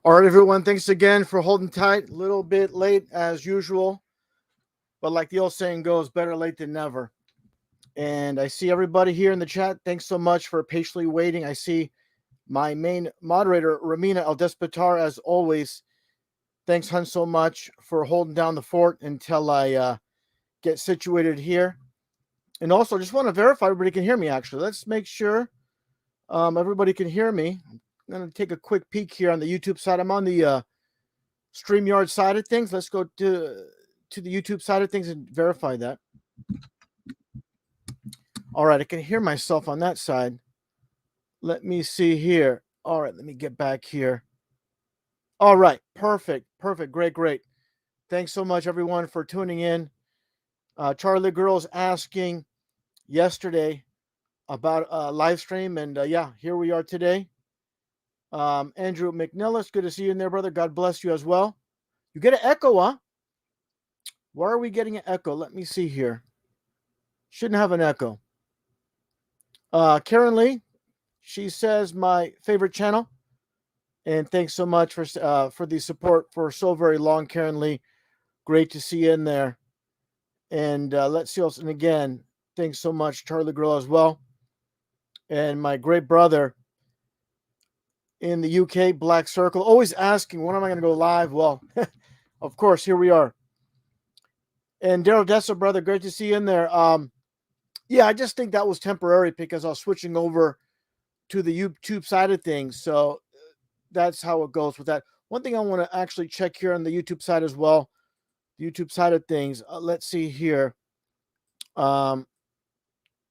All right, everyone. Thanks again for holding tight. A little bit late as usual, but like the old saying goes, better late than never. And I see everybody here in the chat. Thanks so much for patiently waiting. I see my main moderator, Ramina El Despotar, as always. Thanks, hun, so much for holding down the fort until I get situated here. And also, just want to verify everybody can hear me, actually. Let's make sure everybody can hear me. I'm going to take a quick peek here on the YouTube side. I'm on the StreamYard side of things. Let's go to the YouTube side of things and verify that. All right, I can hear myself on that side. Let me see here. All right, let me get back here. All right, perfect, great. Thanks so much, everyone, for tuning in. Charlie Girls asking yesterday about Livestream, and yeah, here we are today. Andrew McNellis, good to see you in there, brother. God bless you as well. You get an echo, huh? Why are we getting an echo? Let me see here. Shouldn't have an echo. Karen Lee, she says my favorite channel, and thanks so much for the support for so very long, Karen Lee. Great to see you in there. And let's see else. And again, thanks so much, Charlie Grill, as well. And my great brother in the UK, Black Circle, always asking, when am I going to go live? Well, of course, here we are. And Daryl Dessa, brother, great to see you in there. Yeah, I just think that was temporary because I was switching over to the YouTube side of things. So that's how it goes with that. One thing I want to actually check here on the YouTube side as well, the YouTube side of things. Let's see here. You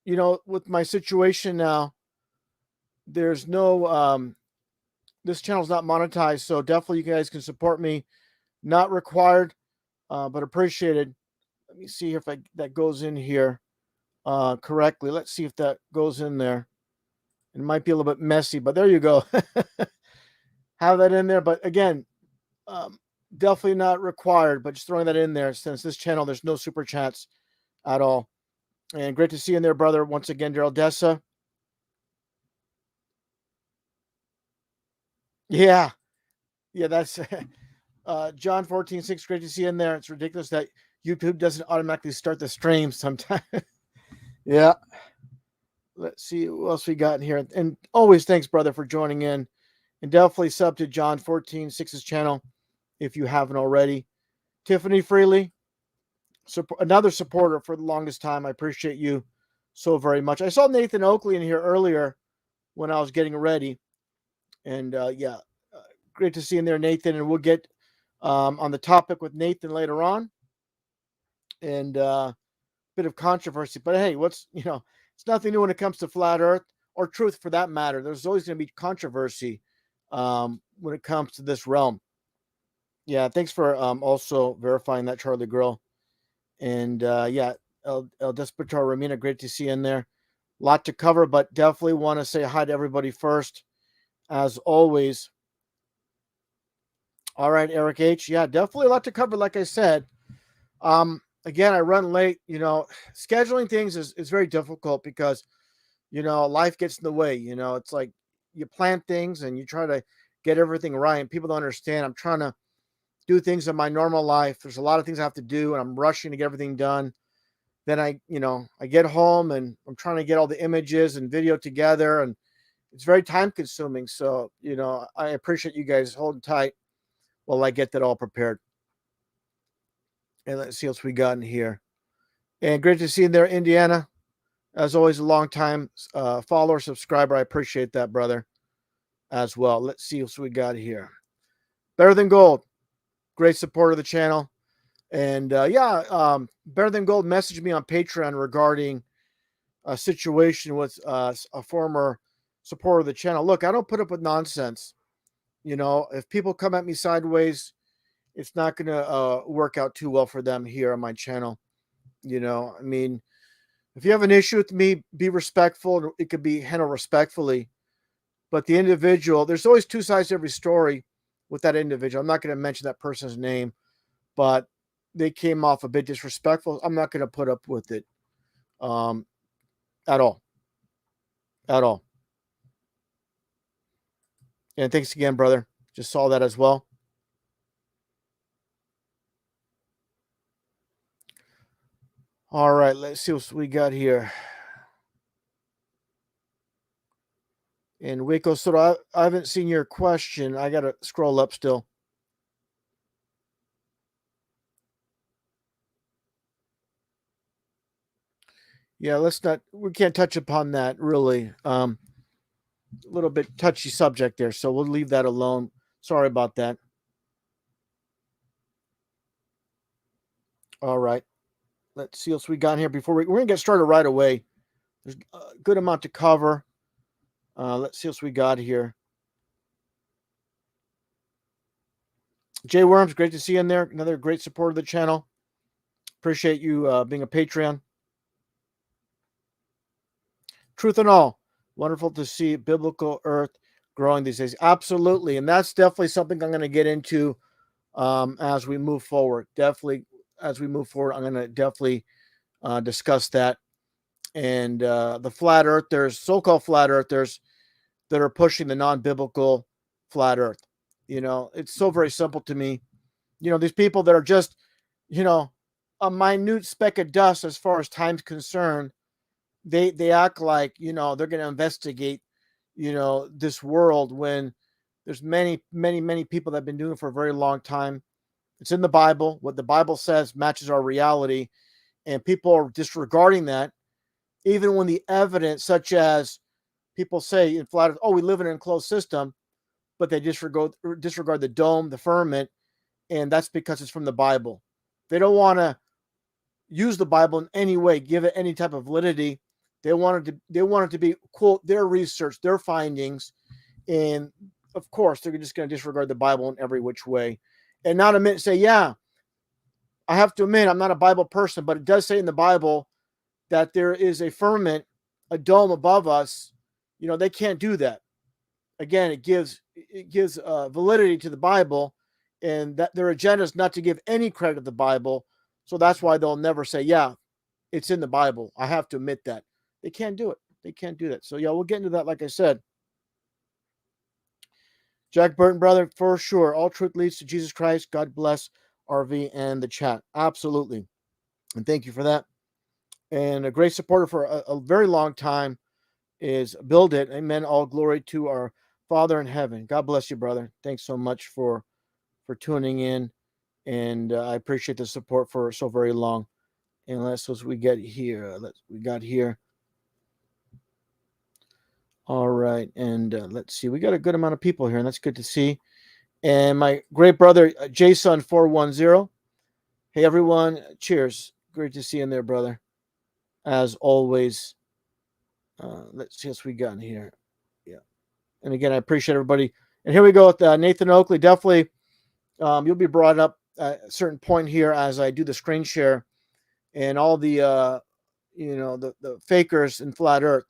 know, with my situation now, there's no, this channel's not monetized. So definitely you guys can support me. Not required, but appreciated. Let me see if that goes in here correctly. Let's see if that goes in there. It might be a little bit messy, but there you go. Have that in there. But again, definitely not required, but just throwing that in there since this channel, there's no super chats at all. And great to see you in there, brother. Once again, Daryl Dessa. Yeah. Yeah, that's John 14:6. Great to see you in there. It's ridiculous that YouTube doesn't automatically start the stream sometimes. Yeah. Let's see what else we got in here. And always thanks, brother, for joining in. And definitely sub to John 14:6's channel if you haven't already. Tiffany Freely, another supporter for the longest time. I appreciate you so very much. I saw Nathan Oakley in here earlier when I was getting ready. And yeah, great to see in there, Nathan. And we'll get on the topic with Nathan later on. And bit of controversy. But hey, it's nothing new when it comes to flat earth or truth for that matter. There's always going to be controversy when it comes to this realm. Yeah, thanks for also verifying that, Charlie Girl. And yeah, El Despotar Ramina, great to see you in there. Lot to cover, but definitely want to say hi to everybody first, as always. All right, Eric H. Yeah, definitely a lot to cover, like I said. Again, I run late. You know, scheduling things is very difficult because, you know, life gets in the way. You know, it's like you plan things and you try to get everything right, and people don't understand. I'm trying to do things in my normal life. There's a lot of things I have to do, and I'm rushing to get everything done. Then I get home and I'm trying to get all the images and video together, and it's very time consuming. So, you know, I appreciate you guys holding tight while I get that all prepared. And let's see what we got in here. And great to see you there, Indiana. As always, a long time follower, subscriber. I appreciate that, brother, as well. Let's see what we got here. Better Than Gold. Great supporter of the channel. And yeah, Better Than Gold messaged me on Patreon regarding a situation with a former supporter of the channel. Look, I don't put up with nonsense. You know, if people come at me sideways, it's not going to work out too well for them here on my channel. You know, I mean, if you have an issue with me, be respectful. It could be handled respectfully. But the individual, there's always two sides to every story with that individual. I'm not going to mention that person's name, but they came off a bit disrespectful. I'm not going to put up with it at all. At all. And thanks again, brother. Just saw that as well. All right, let's see what we got here. And Waco Soto, I haven't seen your question. I got to scroll up still. Yeah, we can't touch upon that really. A little bit touchy subject there, so we'll leave that alone. Sorry about that. All right. Let's see what else we got here before we're going to get started right away. There's a good amount to cover. Let's see what we got here. Jay Worms, great to see you in there. Another great supporter of the channel. Appreciate you being a Patreon. Truth and all, wonderful to see biblical earth growing these days. Absolutely. And that's definitely something I'm going to get into as we move forward. Definitely, as we move forward, I'm going to definitely discuss that. And the flat earthers, so-called flat earthers, that are pushing the non-biblical flat earth. It's so very simple to me. These people that are just, a minute speck of dust as far as time's concerned. They act like, they're going to investigate, this world when there's many, many, many people that have been doing it for a very long time. It's in the Bible. What the Bible says matches our reality, and people are disregarding that, even when the evidence, such as people say in flat earth, oh, we live in an enclosed system, but they disregard the dome, the firmament, and that's because it's from the Bible. They don't want to use the Bible in any way, give it any type of validity. They want it to be, quote, their research, their findings, and of course they're just going to disregard the Bible in every which way, and not admit, say, yeah, I have to admit I'm not a Bible person, but it does say in the Bible that there is a firmament, a dome above us. They can't do that. Again, it gives validity to the Bible, and that their agenda is not to give any credit to the Bible. So that's why they'll never say, yeah, it's in the Bible. I have to admit that. They can't do it. They can't do that. So yeah, we'll get into that. Like I said, Jack Burton, brother, for sure. All truth leads to Jesus Christ. God bless RV and the chat. Absolutely. And thank you for that. And a great supporter for a very long time is Build It. Amen. All glory to our Father in heaven. God bless you, brother. Thanks so much for tuning in. And I appreciate the support for so very long. And let's what we get here. We got here. All right. And let's see. We got a good amount of people here, and that's good to see. And my great brother, Jason410. Hey, everyone. Cheers. Great to see you in there, brother. As always. Let's see what we got in here. Yeah. And again, I appreciate everybody. And here we go with Nathan Oakley. Definitely, you'll be brought up at a certain point here as I do the screen share, and all the the fakers in flat Earth.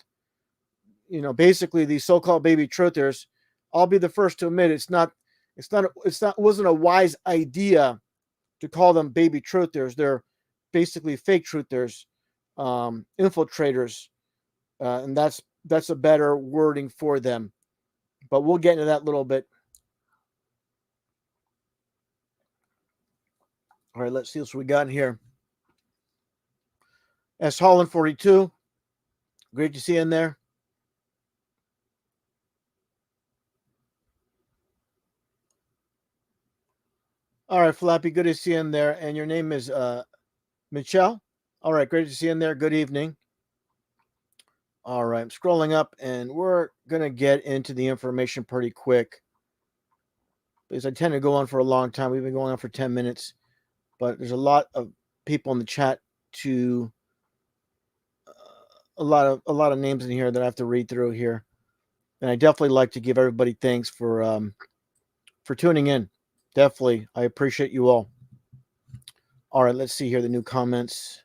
Basically these so-called baby truthers. I'll be the first to admit it wasn't a wise idea to call them baby truthers. They're basically fake truthers, infiltrators, and that's a better wording for them. But we'll get into that a little bit. All right, let's see what we got in here. S. Holland 42. Great to see you in there. All right, Flappy, good to see you in there. And your name is Michelle. All right, great to see you in there. Good evening. All right, I'm scrolling up, and we're going to get into the information pretty quick because I tend to go on for a long time. We've been going on for 10 minutes, but there's a lot of people in the chat to a lot of names in here that I have to read through here. And I definitely like to give everybody thanks for tuning in. Definitely, I appreciate you all. All right, let's see here the new comments.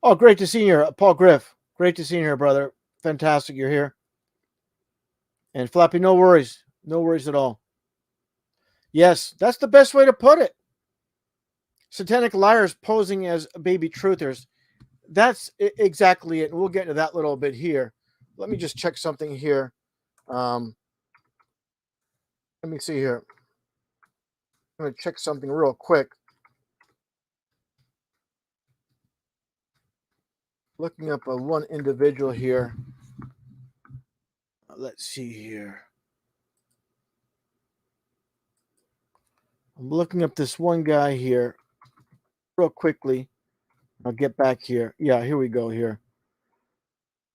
Oh, great to see you here, Paul Griff. Great to see you here, brother. Fantastic, you're here. And Flappy, no worries at all. Yes, that's the best way to put it. Satanic liars posing as baby truthers. That's exactly it. And we'll get into that a little bit here. Let me just check something here. And Let me see here. I'm going to check something real quick. Looking up one individual here. Let's see here. I'm looking up this one guy here real quickly. I'll get back here. Yeah, here we go here.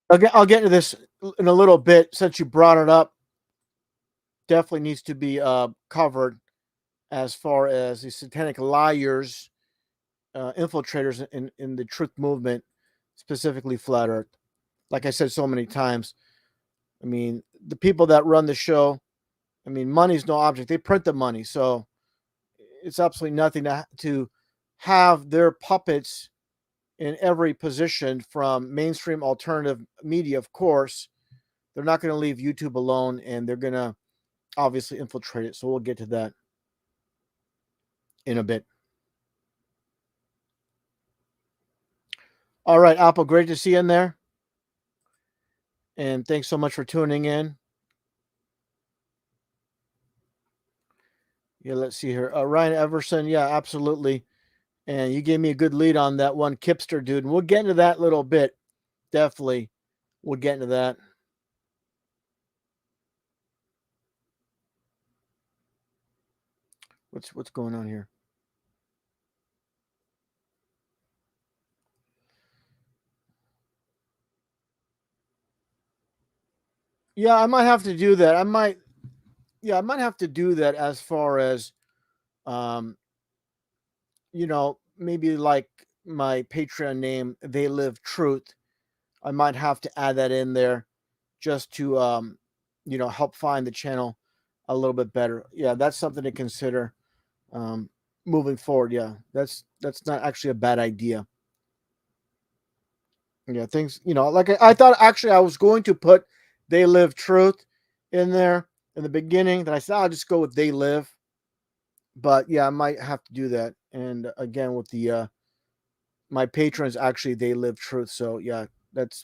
I'll get into this in a little bit since you brought it up. Definitely needs to be covered as far as the satanic liars, infiltrators in the truth movement, specifically flat earth. Like I said so many times, I mean, the people that run the show, I mean, money's no object. They print the money. So it's absolutely nothing to have their puppets in every position, from mainstream alternative media, of course. They're not going to leave YouTube alone, and they're going to obviously infiltrate it. So we'll get to that in a bit. All right, Apple, great to see you in there. And thanks so much for tuning in. Yeah, let's see here. Ryan Everson, yeah, absolutely. And you gave me a good lead on that one Kipster dude. And we'll get into that a little bit. Definitely. We'll get into that. What's going on here? Yeah, I might have to do that. I might have to do that as far as maybe like my Patreon name, They Live Truth. I might have to add that in there just to help find the channel a little bit better. Yeah, that's something to consider moving forward. Yeah, that's not actually a bad idea. Yeah, things, like I thought actually I was going to put They Live Truth in there in the beginning. Then I said I'll just go with They Live. But yeah, I might have to do that. And again, with the my patrons, actually They Live Truth. So yeah, that's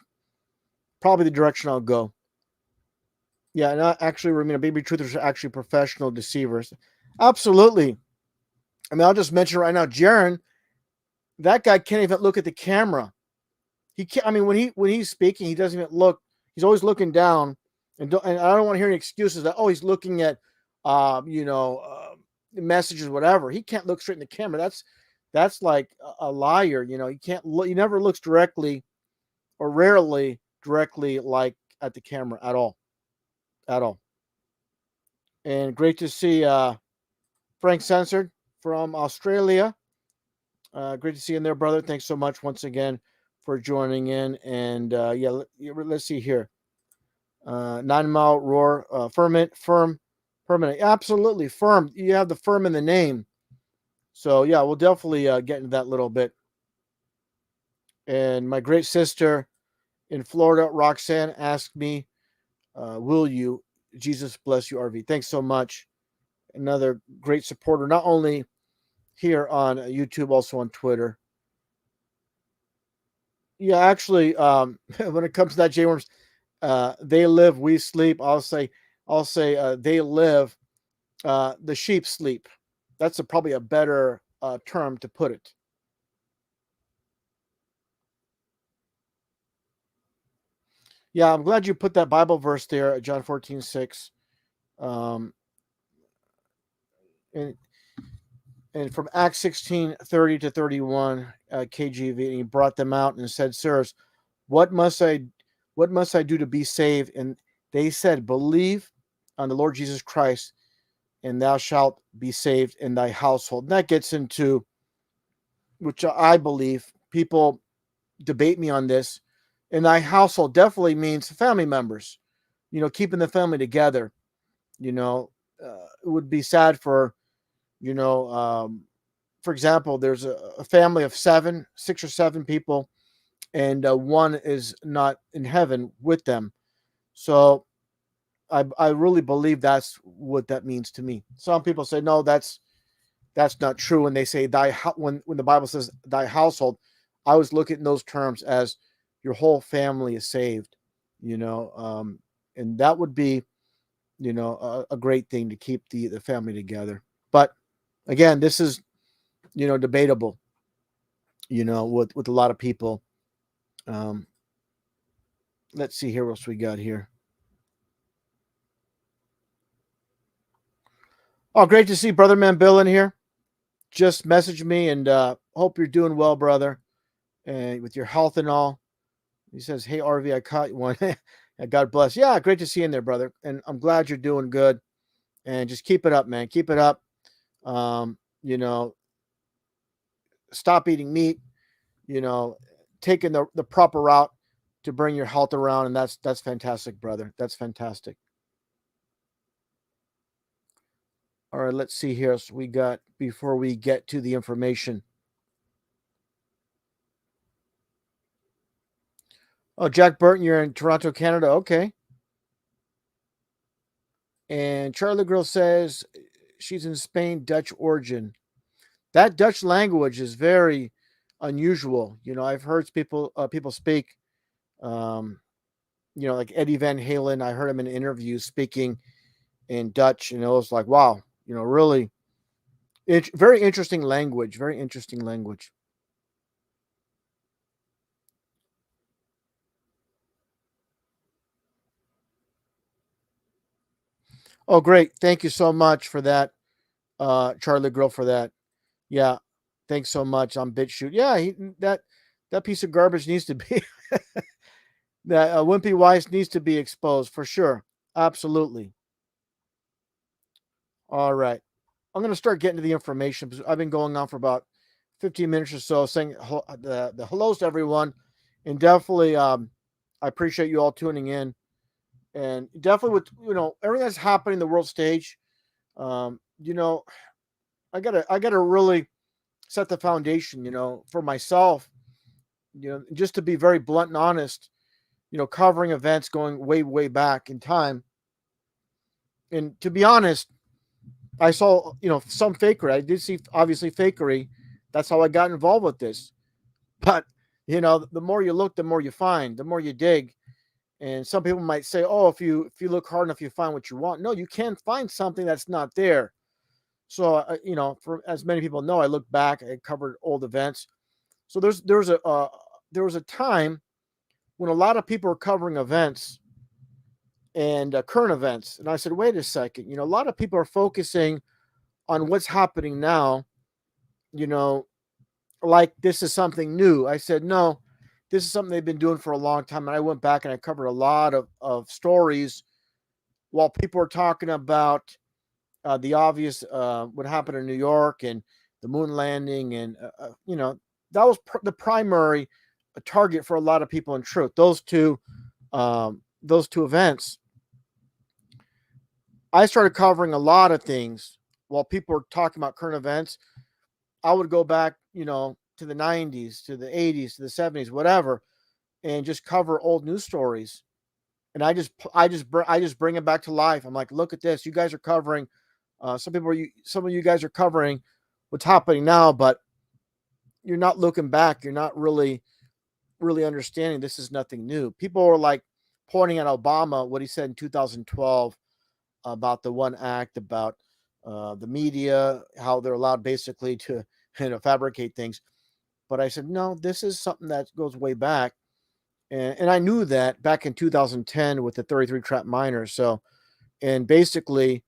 probably the direction I'll go. Yeah, not actually, Romina, baby truthers are actually professional deceivers. Absolutely. I mean, I'll just mention right now, Jaron, that guy can't even look at the camera. He can't. I mean, when he's speaking, he doesn't even look. He's always looking down, and I don't want to hear any excuses that he's looking at, messages, whatever. He can't look straight in the camera. That's like a liar. He can't look. He never looks directly, or rarely directly, like at the camera at all, at all. And great to see Frank Censored from Australia. Great to see you in there, brother. Thanks so much once again for joining in. And let's see here. 9 Mile Roar, firm, permanent. Absolutely firm. You have the firm in the name. So yeah, we'll definitely get into that a little bit. And my great sister in Florida, Roxanne, asked me, will you? Jesus bless you, RV. Thanks so much. Another great supporter, not only here on YouTube, also on Twitter. Yeah, actually, when it comes to that, J Worms, they live, we sleep. I'll say, they live, the sheep sleep. That's probably a better term to put it. Yeah, I'm glad you put that Bible verse there, John 14:6. And from Acts 16:30-31, KJV, and he brought them out and said, Sirs, what must I do to be saved? And they said, believe on the Lord Jesus Christ, and thou shalt be saved in thy household. And that gets into, which I believe, people debate me on this, in thy household definitely means family members, keeping the family together. It would be sad for, for example, there's a family of 6 or 7 people, and one is not in heaven with them. So I really believe that's what that means to me. Some people say, no, that's not true. When they say when the Bible says thy household, I was looking at those terms as your whole family is saved, and that would be, a great thing to keep the family together. But again, this is, debatable, with a lot of people. Um, let's see here what else we got here. Oh, great to see Brother Man Bill in here. Just message me and hope you're doing well, brother, and with your health and all. He says, "Hey RV, I caught you one." God bless. Yeah, great to see you in there, brother. And I'm glad you're doing good. And just keep it up, man. Keep it up. Um, you know, stop eating meat. You know, taking the proper route to bring your health around, and that's fantastic, brother. That's fantastic. All right, let's see here. So we got before we get to the information. Oh, Jack Burton, you're in Toronto, Canada. Okay. And Charlie Girl says she's in Spain, Dutch origin. That Dutch language is very unusual. I've heard people speak. Um, like Eddie Van Halen. I heard him in interviews speaking in Dutch, and it was like, wow, really, very interesting language. Very interesting language. Oh, great! Thank you so much for that, Charlie Girl, for that. Yeah, thanks so much on BitChute. Yeah, that piece of garbage needs to be that Wimpy Weiss needs to be exposed for sure. Absolutely. All right. I'm going to start getting to the information because I've been going on for about 15 minutes or so saying the hellos to everyone. And definitely, I appreciate you all tuning in. And definitely with, everything that's happening in the world stage, um, you know, I gotta really set the foundation, for myself, just to be very blunt and honest, covering events going way, way back in time. And to be honest, I saw, some fakery. I did see obviously fakery. That's how I got involved with this. But, the more you look, the more you find, the more you dig. And some people might say, "Oh, if you look hard enough, you find what you want." No, you can't find something that's not there. So, for as many people know, I look back, I covered old events. So there was a time when a lot of people were covering events and current events, and I said, "Wait a second, a lot of people are focusing on what's happening now, you know, like this is something new." I said, "No, this is something they've been doing for a long time." And I went back and I covered a lot of stories while people were talking about the obvious, what happened in New York and the moon landing. And, that was the primary target for a lot of people in truth. Those two events. I started covering a lot of things while people were talking about current events. I would go back, to the 90s, to the 80s, to the 70s, whatever, and just cover old news stories. And I just bring it back to life. I'm like, look at this. You guys are covering. Some of you guys are covering what's happening now, but you're not looking back. You're not really understanding. This is nothing new. People were like pointing at Obama, what he said in 2012 about the one act, about the media, how they're allowed basically to fabricate things. But I said, no, this is something that goes way back. And I knew that back in 2010 with the 33 trap miners. So, and basically,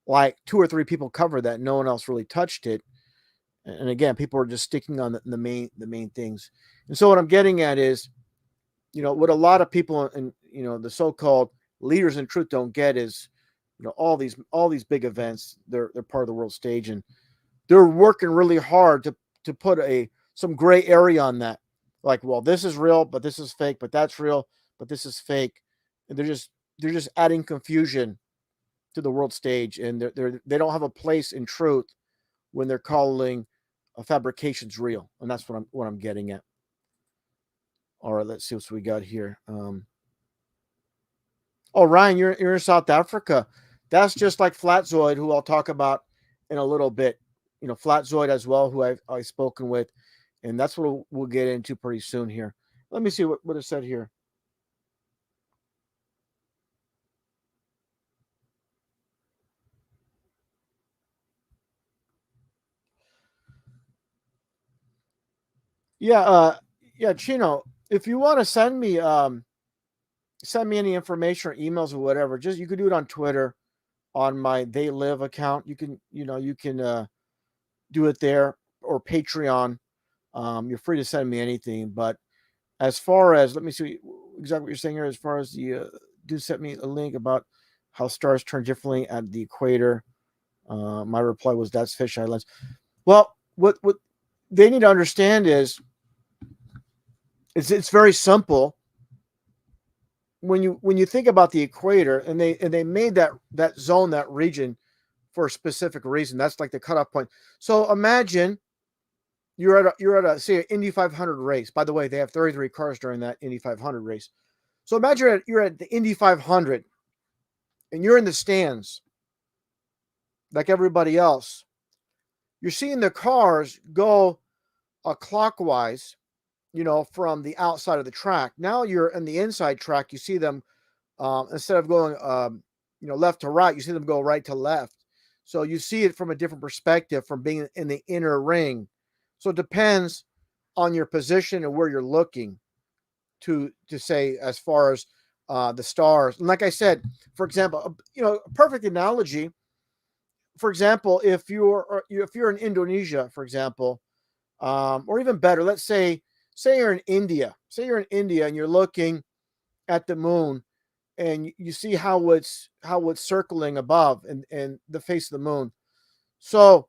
like two or three people covered that. No one else really touched it. And again, people are just sticking on the main things. And so what I'm getting at is, what a lot of people and the so-called leaders in truth don't get is, all these big events. They're part of the world stage, and they're working really hard to put some gray area on that. Like, well, this is real, but this is fake, but that's real, but this is fake. And they're just adding confusion to the world stage, and they don't have a place in truth when they're calling fabrications real. And that's what I'm getting at. All right, let's see what we got here. Oh, Ryan, you're in South Africa. That's just like Flatzoid, who I'll talk about in a little bit. Flatzoid as well, who I've spoken with, and that's what we'll get into pretty soon here. Let me see what it said here. Yeah, yeah, Chino, if you want to send me any information or emails or whatever, just you could do it on Twitter on my They Live account. You can, you can do it there or Patreon. You're free to send me anything. But as far as, let me see exactly what you're saying here. As far as the do send me a link about how stars turn differently at the equator. My reply was that's fish islands. Well, what they need to understand is it's very simple. When you think about the equator, and they made that zone, that region, for a specific reason. That's like the cutoff point. So imagine you're at a say an Indy 500 race. By the way, they have 33 cars during that Indy 500 race. So imagine you're at the Indy 500 and you're in the stands like everybody else. You're seeing the cars go clockwise, from the outside of the track. Now you're in the inside track. You see them, instead of going, left to right, you see them go right to left. So you see it from a different perspective from being in the inner ring. So it depends on your position and where you're looking to say as far as the stars. And like I said, for example, a perfect analogy. For example, if you're in Indonesia, for example, or even better, let's say you're in India. Say you're in India and you're looking at the moon, and you see how it's circling above and the face of the moon. So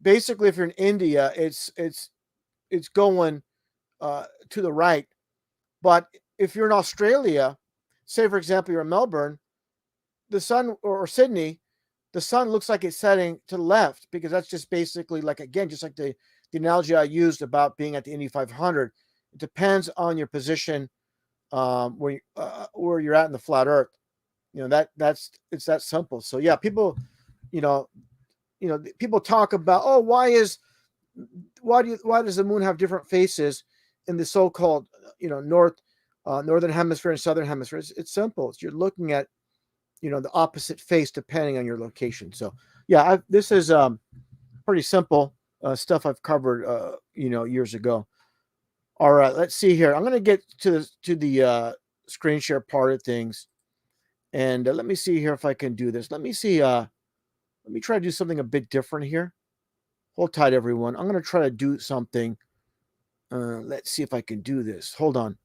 basically, if you're in India, it's going to the right. But if you're in Australia, say for example you're in Melbourne, the sun, or Sydney, the sun looks like it's setting to the left, because that's just basically, like, again, just like the analogy I used about being at the Indy 500. It depends on your position, where you're at in the flat Earth. That's it's that simple. So yeah, you know, people talk about, oh, why does the moon have different faces in the so-called, northern hemisphere and southern hemisphere? It's simple. You're looking at, the opposite face depending on your location. So yeah, this is pretty simple stuff I've covered years ago. All right, let's see here. I'm going to get to the screen share part of things, and let me see here if I can do this. Let me see. Let me try to do something a bit different here. Hold tight, everyone. I'm going to try to do something. Let's see if I can do this. Hold on.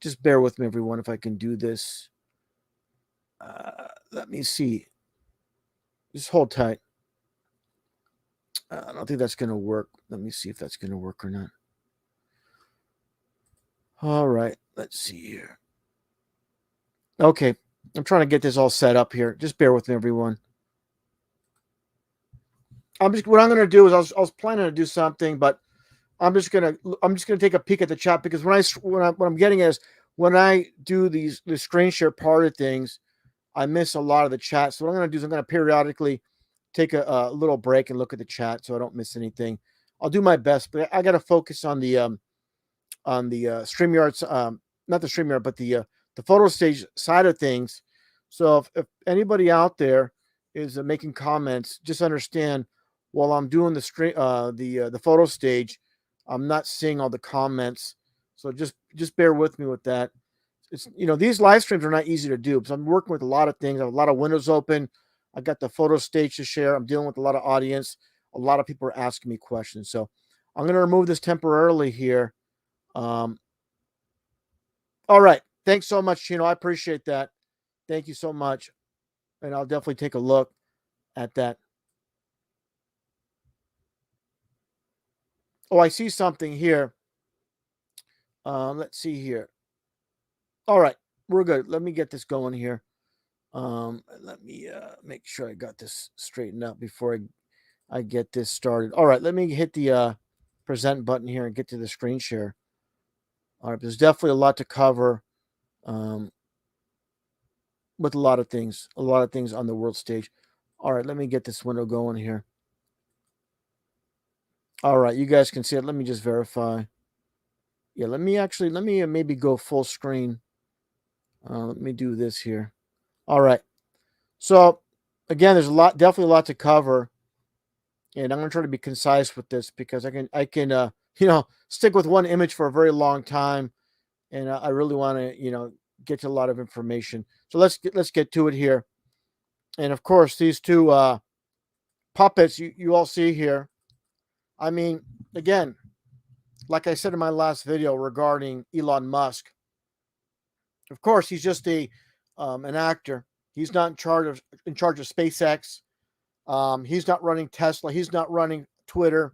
Just bear with me, everyone, if I can do this. Let me see. Just hold tight. I don't think that's going to work. Let me see if that's going to work or not. All right. Let's see here. Okay. I'm trying to get this all set up here. Just bear with me, everyone. What I'm going to do is I was planning to do something, but I'm just gonna take a peek at the chat, because what I'm getting is, when I do the screen share part of things, I miss a lot of the chat. So what I'm gonna do is I'm gonna periodically take a little break and look at the chat so I don't miss anything. I'll do my best, but I got to focus on the StreamYard, not the StreamYard, but the photo stage side of things. So if anybody out there is making comments, just understand, while I'm doing the photo stage, I'm not seeing all the comments. So just bear with me with that. It's, these live streams are not easy to do, because I'm working with a lot of things. I have a lot of windows open. I got the photo stage to share. I'm dealing with a lot of audience. A lot of people are asking me questions. So I'm going to remove this temporarily here. Um, all right. Thanks so much, Chino. I appreciate that. Thank you so much. And I'll definitely take a look at that. Oh, I see something here. Let's see here. All right. We're good. Let me get this going here. Let me make sure I got this straightened out before I get this started. All right. Let me hit the present button here and get to the screen share. All right. There's definitely a lot to cover. Um, with a lot of things on the world stage. All right, let me get this window going here. All right, you guys can see it. Let me just verify. Yeah, let me maybe go full screen. Let me do this here. All right. So again, there's definitely a lot to cover, and I'm going to try to be concise with this, because I can stick with one image for a very long time, and I really want to, get to a lot of information. So let's get to it here. And of course, these two puppets you all see here. I mean, again, like I said in my last video regarding Elon Musk, of course he's just an actor. He's not in charge of SpaceX. He's not running Tesla. He's not running Twitter.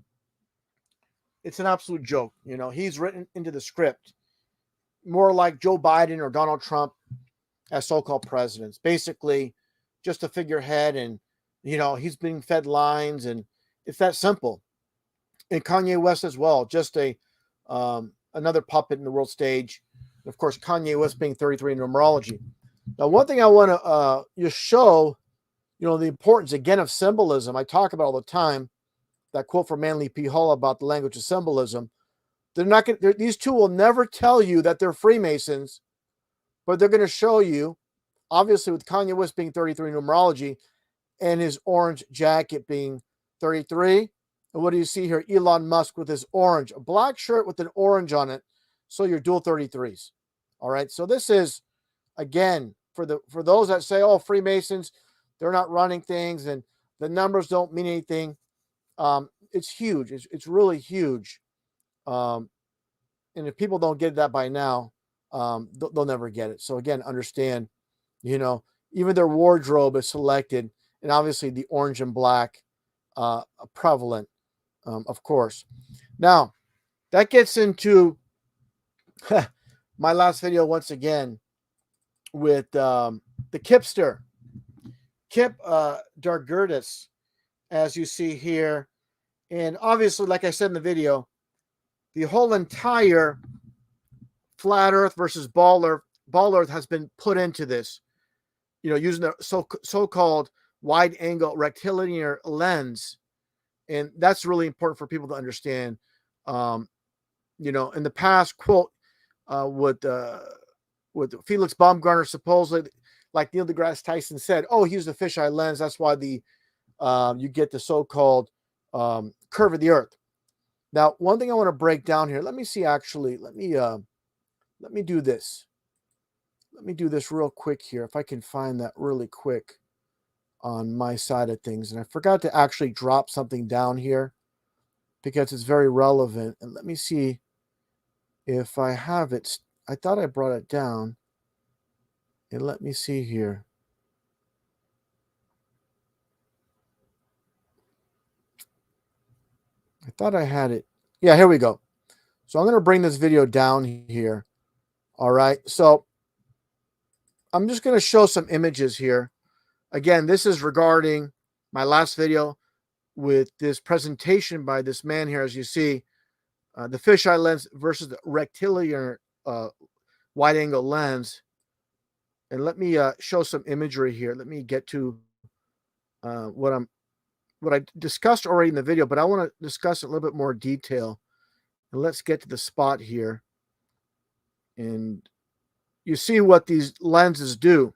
It's an absolute joke. He's written into the script, more like Joe Biden or Donald Trump as so-called presidents. Basically, just a figurehead, and he's being fed lines, and it's that simple. And Kanye West as well, just another puppet in the world stage. Of course, Kanye West being 33 in numerology. Now, one thing I want to just show, the importance again of symbolism. I talk about all the time that quote from Manly P. Hall about the language of symbolism. They're not going. These two will never tell you that they're Freemasons, but they're going to show you, obviously, with Kanye West being 33 in numerology and his orange jacket being 33. And what do you see here? Elon Musk with his orange, a black shirt with an orange on it. So you're dual 33s. All right. So this is, again, for those that say, oh, Freemasons, they're not running things and the numbers don't mean anything. It's huge. It's really huge. And if people don't get that by now, they'll never get it. So again, understand, even their wardrobe is selected, and obviously the orange and black prevalent, of course. Now, that gets into my last video once again with the Kipster, Kip Dargurtis, as you see here. And obviously, like I said in the video, the whole entire flat Earth versus ball Earth has been put into this, using the so-called wide angle rectilinear lens. And that's really important for people to understand. In the past, quote, with Felix Baumgartner, supposedly, like Neil deGrasse Tyson said, oh, he used a fisheye lens. That's why you get the so-called curve of the Earth. Now, one thing I want to break down here. Let me see. Actually, let me do this. Let me do this real quick here, if I can find that really quick on my side of things. And I forgot to actually drop something down here because it's very relevant. And let me see if I have it. I thought I brought it down. And let me see here. I thought I had it. Yeah, here we go. So I'm going to bring this video down here. All right. So I'm just going to show some images here. Again, this is regarding my last video with this presentation by this man here, as you see, the fisheye lens versus the rectilinear wide angle lens. And let me show some imagery here. Let me get to what I discussed already in the video, but I want to discuss it a little bit more detail. And let's get to the spot here. And you see what these lenses do.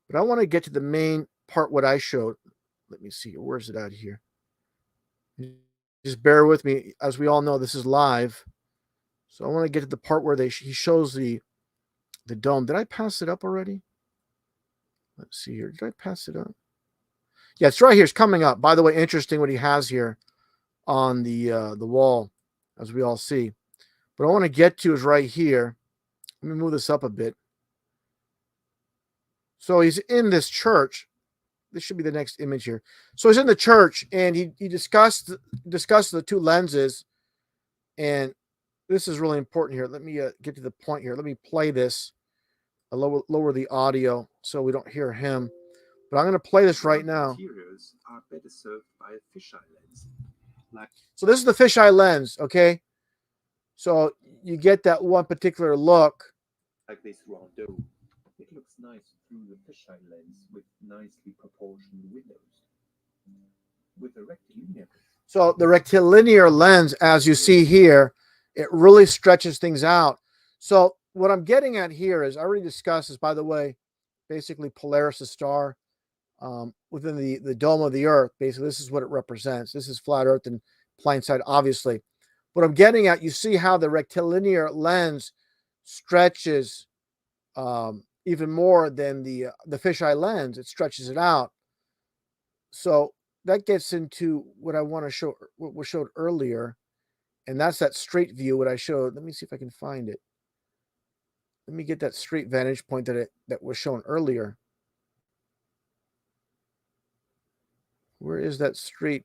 But I want to get to the main part, what I showed. Let me see. Where's it at here? Just bear with me. As we all know, this is live. So I want to get to the part where he shows the dome. Did I pass it up already? Let's see here. Did I pass it up? Yeah, it's right here. It's coming up. By the way, interesting what he has here on the wall, as we all see. But I want to get to is right here. Let me move this up a bit. So he's in this church. This should be the next image here. So he's in the church, and he discussed the two lenses. And this is really important here. Let me get to the point here. Let me play this. I'll lower the audio so we don't hear him. But I'm going to play this right now. Materials are better served by a fisheye lens. So this is the fisheye lens, okay? So you get that one particular look. Like this round dome. It looks nice through the fisheye lens with nicely proportioned windows. With a rectilinear. So the rectilinear lens, as you see here, it really stretches things out. So what I'm getting at here is, I already discussed this, by the way, basically Polaris, the star within the dome of the Earth. Basically, this is what it represents. This is flat Earth, and blind side, obviously. What I'm getting at, you see how the rectilinear lens stretches even more than the fisheye lens. It stretches it out. So that gets into what I want to show, what was showed earlier, and that's that straight view. What I showed. Let me see if I can find it. Let me get that straight vantage point that was shown earlier. Where is that street?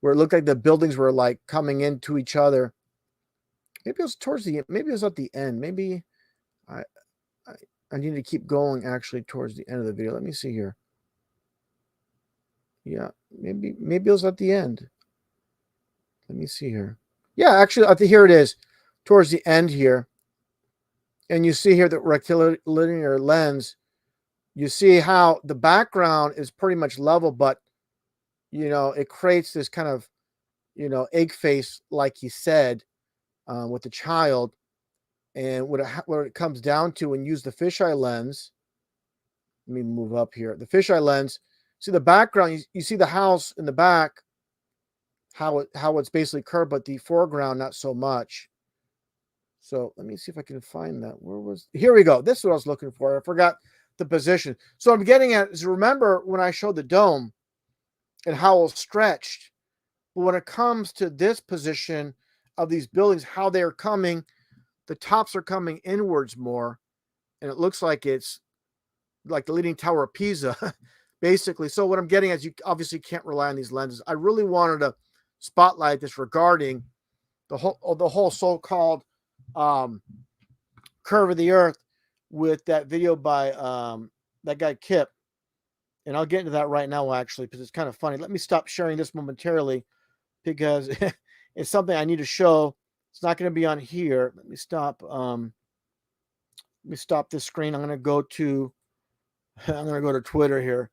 Where it looked like the buildings were like coming into each other. Maybe it was towards the end. Maybe it was at the end. Maybe I, I need to keep going actually towards the end of the video. Let me see here. Yeah, maybe it was at the end. Let me see here. Yeah, actually, here it is, towards the end here. And you see here the rectilinear lens. You see how the background is pretty much level, but it creates this kind of egg face, like he said, with the child. And what it comes down to, when you use the fisheye lens, let me move up here. The fisheye lens, see the background, you see the house in the back, how it's basically curved, but the foreground not so much. So let me see if I can find that. Here we go. This is what I was looking for. I forgot the position. So I'm getting at is, remember when I showed the dome and how it's stretched, but when it comes to this position of these buildings, how they're coming, the tops are coming inwards more, and it looks like it's like the Leaning Tower of Pisa, basically. So what I'm getting at is, you obviously can't rely on these lenses. I really wanted to spotlight this regarding the whole so-called curve of the earth, with that video by that guy Kip. And I'll get into that right now, actually, because it's kind of funny. Let me stop sharing this momentarily, because it's something I need to show. It's not going to be on here. Let me stop. Let me stop this screen. I'm going to go to Twitter here,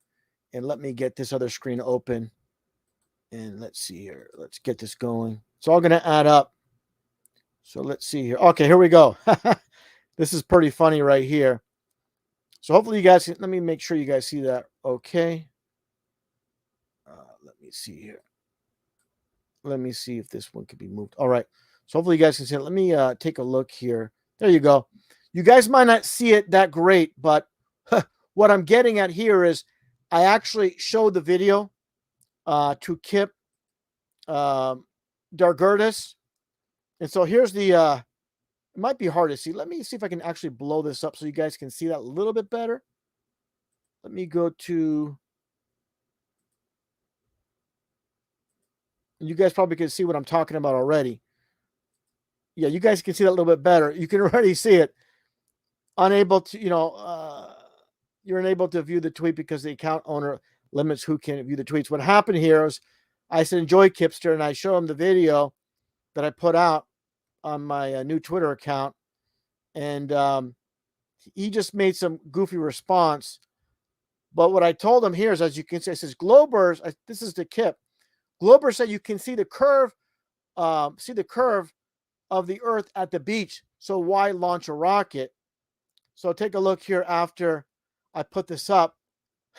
and let me get this other screen open. And let's see here. Let's get this going. It's all going to add up. So let's see here. Okay, here we go. This is pretty funny right here. So hopefully you guys, let me make sure you guys see that. Okay. Let me see here. Let me see if this one could be moved. All right. So hopefully you guys can see it. Let me take a look here. There you go. You guys might not see it that great, but what I'm getting at here is, I actually showed the video to Kip Dargurtis. And so here's the, it might be hard to see. Let me see if I can actually blow this up so you guys can see that a little bit better. Let me go to, you guys probably can see what I'm talking about already. Yeah, you guys can see that a little bit better. You can already see it. Unable to, you're unable to view the tweet because the account owner limits who can view the tweets. What happened here is, I said, enjoy Kipster, and I show him the video that I put out on my new Twitter account. And he just made some goofy response. But what I told him here is, as you can see, it says Globers, this is the Kip. Glober said you can see the curve of the earth at the beach. So why launch a rocket? So take a look here after I put this up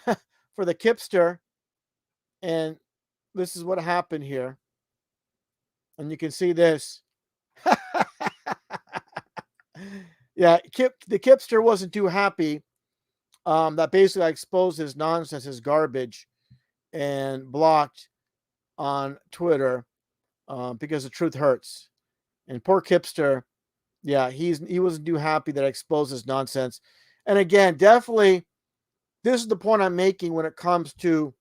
for the Kipster. And this is what happened here. And you can see this. Yeah, the Kipster wasn't too happy. That basically I exposed his nonsense, his garbage, and blocked on Twitter because the truth hurts. And poor Kipster, yeah, he wasn't too happy that I exposed his nonsense. And again, definitely, this is the point I'm making when it comes to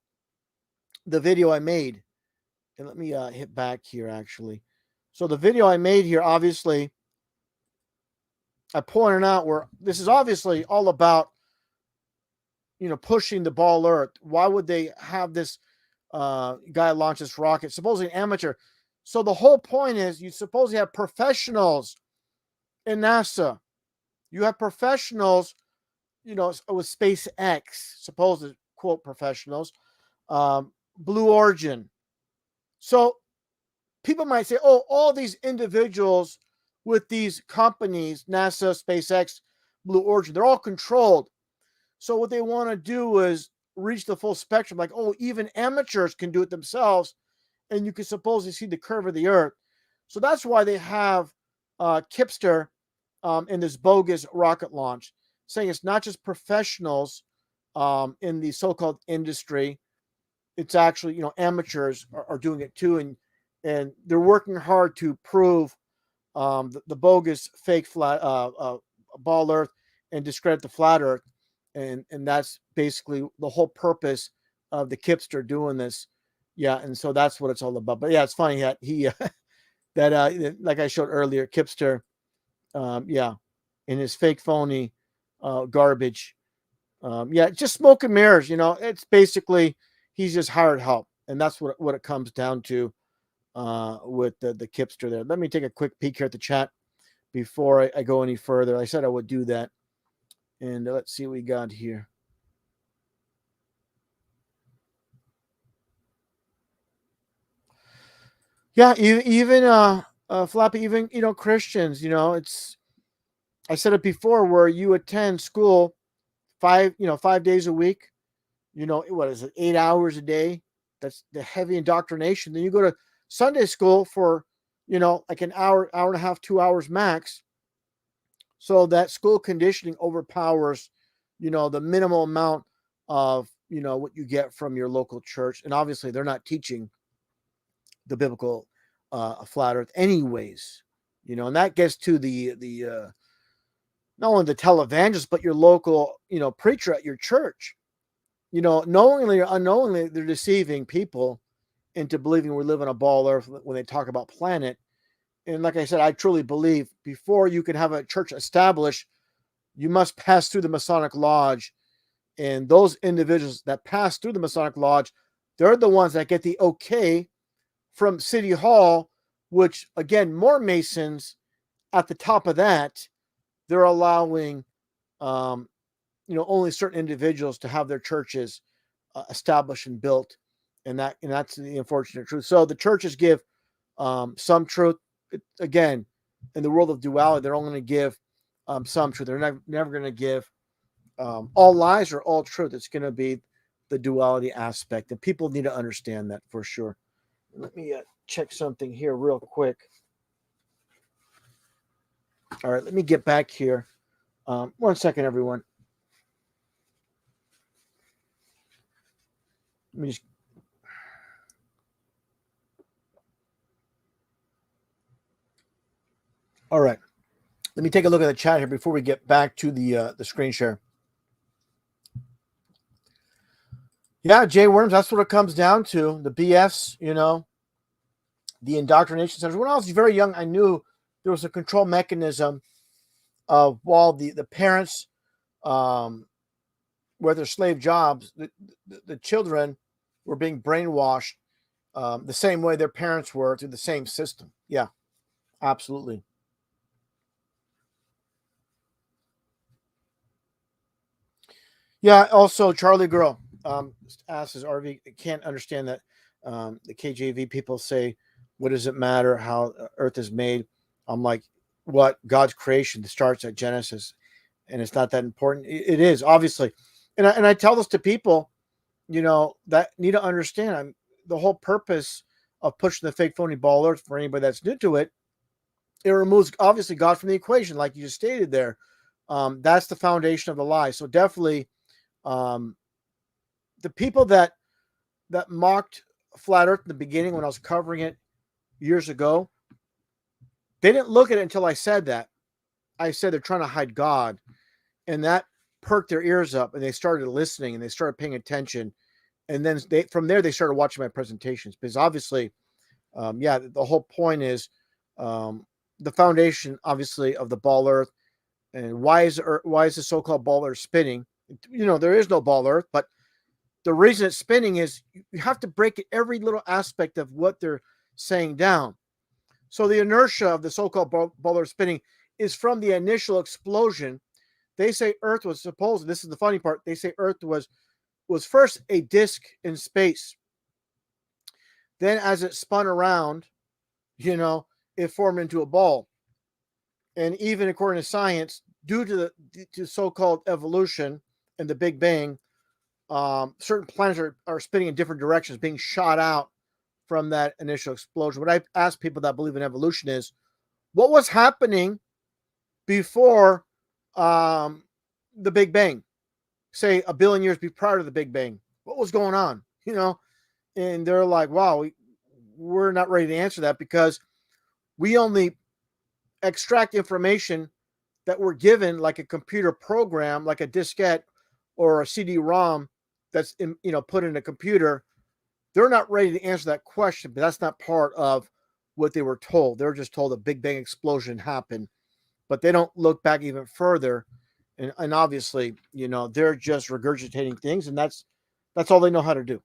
the video I made. And let me hit back here, actually. So the video I made here, obviously, I pointed out where this is obviously all about, pushing the ball earth. Why would they have this guy launch this rocket, supposedly amateur? So the whole point is, you supposedly have professionals in NASA. You have professionals, with SpaceX, supposed quote professionals, Blue Origin. So people might say, oh, all these individuals with these companies, NASA, SpaceX, Blue Origin, they're all controlled. So what they want to do is reach the full spectrum. Like, oh, even amateurs can do it themselves and you can supposedly see the curve of the Earth. So that's why they have Kipster in this bogus rocket launch, saying it's not just professionals in the so-called industry. It's actually, amateurs are doing it too, and they're working hard to prove the bogus fake flat ball Earth and discredit the flat Earth, and that's basically the whole purpose of the Kipster doing this. Yeah, and so that's what it's all about. But yeah, it's funny that he that like I showed earlier, Kipster, yeah, in his fake phony garbage. Yeah, just smoke and mirrors. It's basically he's just hired help, and that's what it comes down to with the Kipster there. Let me take a quick peek here at the chat before I go any further. I said I would do that, and let's see what we got here. Yeah, even Flappy, even Christians, it's I said it before, where you attend school 5 days a week, what is it, 8 hours a day? That's the heavy indoctrination. Then you go to Sunday school for, like an hour, hour and a half, 2 hours max. So that school conditioning overpowers, the minimal amount of, what you get from your local church. And obviously they're not teaching the biblical flat earth anyways, and that gets to the not only the televangelist, but your local, preacher at your church. Knowingly or unknowingly, they're deceiving people into believing we live on a ball earth when they talk about planet. And like I said, I truly believe before you can have a church established, you must pass through the Masonic Lodge. And those individuals that pass through the Masonic Lodge, they're the ones that get the okay from City Hall, which, again, more Masons at the top of that, they're allowing only certain individuals to have their churches established and built, and that's the unfortunate truth. So the churches give some truth. Again, in the world of duality, they're only going to give some truth. They're never going to give all lies or all truth. It's going to be the duality aspect, and people need to understand that for sure. Let me check something here real quick. All right, let me get back here. 1 second, everyone. Let me just. All right. Let me take a look at the chat here before we get back to the screen share. Yeah, Jay Worms, that's what it comes down to. The BS, the indoctrination centers. When I was very young, I knew there was a control mechanism of while the parents were their slave jobs, the children were being brainwashed the same way their parents were through the same system. Yeah, absolutely. Yeah, also Charlie Girl asks his RV can't understand that the KJV people say, what does it matter how Earth is made? I'm like, what? God's creation starts at Genesis, and it's not that important. It is, obviously. And I tell this to people, that need to understand the whole purpose of pushing the fake phony ball Earth, for anybody that's new to it, it removes, obviously, God from the equation, like you just stated there. That's the foundation of the lie. So definitely, the people that mocked flat Earth in the beginning when I was covering it years ago, they didn't look at it until I said that. I said they're trying to hide God, and that perked their ears up, and they started listening, and they started paying attention, and then from there they started watching my presentations, because obviously, the whole point is the foundation, obviously, of the ball Earth, and why is the so-called ball Earth spinning? There is no ball Earth, but the reason it's spinning is you have to break it, every little aspect of what they're saying down. So the inertia of the so-called ball Earth spinning is from the initial explosion. They say Earth was supposed, this is the funny part, they say Earth was first a disk in space. Then as it spun around, it formed into a ball. And even according to science, due to so-called evolution and the Big Bang, certain planets are spinning in different directions, being shot out from that initial explosion. What I ask people that believe in evolution is, what was happening before the Big Bang? Say a billion years prior to the Big Bang. What was going on? And they're like, wow, we're not ready to answer that because we only extract information that we're given, like a computer program, like a diskette or a CD-ROM that's put in a computer. They're not ready to answer that question, but that's not part of what they were told. They're just told a Big Bang explosion happened, but they don't look back even further. And obviously, they're just regurgitating things, and that's all they know how to do.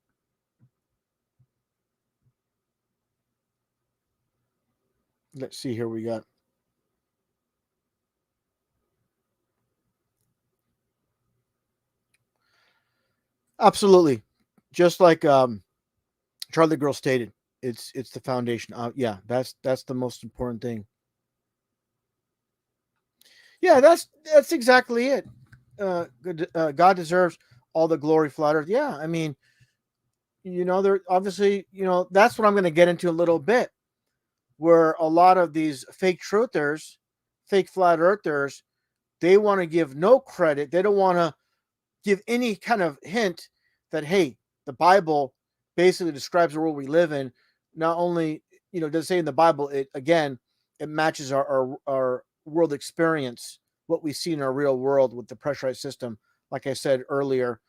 Let's see here. We got absolutely, just like Charlie Girl stated, it's the foundation. Yeah, that's the most important thing. Yeah, that's exactly it. God deserves all the glory, flat earth. Yeah, I mean, they're obviously, that's what I'm going to get into a little bit, where a lot of these fake truthers, fake flat earthers, they want to give no credit. They don't want to give any kind of hint that, hey, the Bible basically describes the world we live in. Not only, does it say in the Bible, it matches our world experience, what we see in our real world with the pressurized system. Like I said earlier,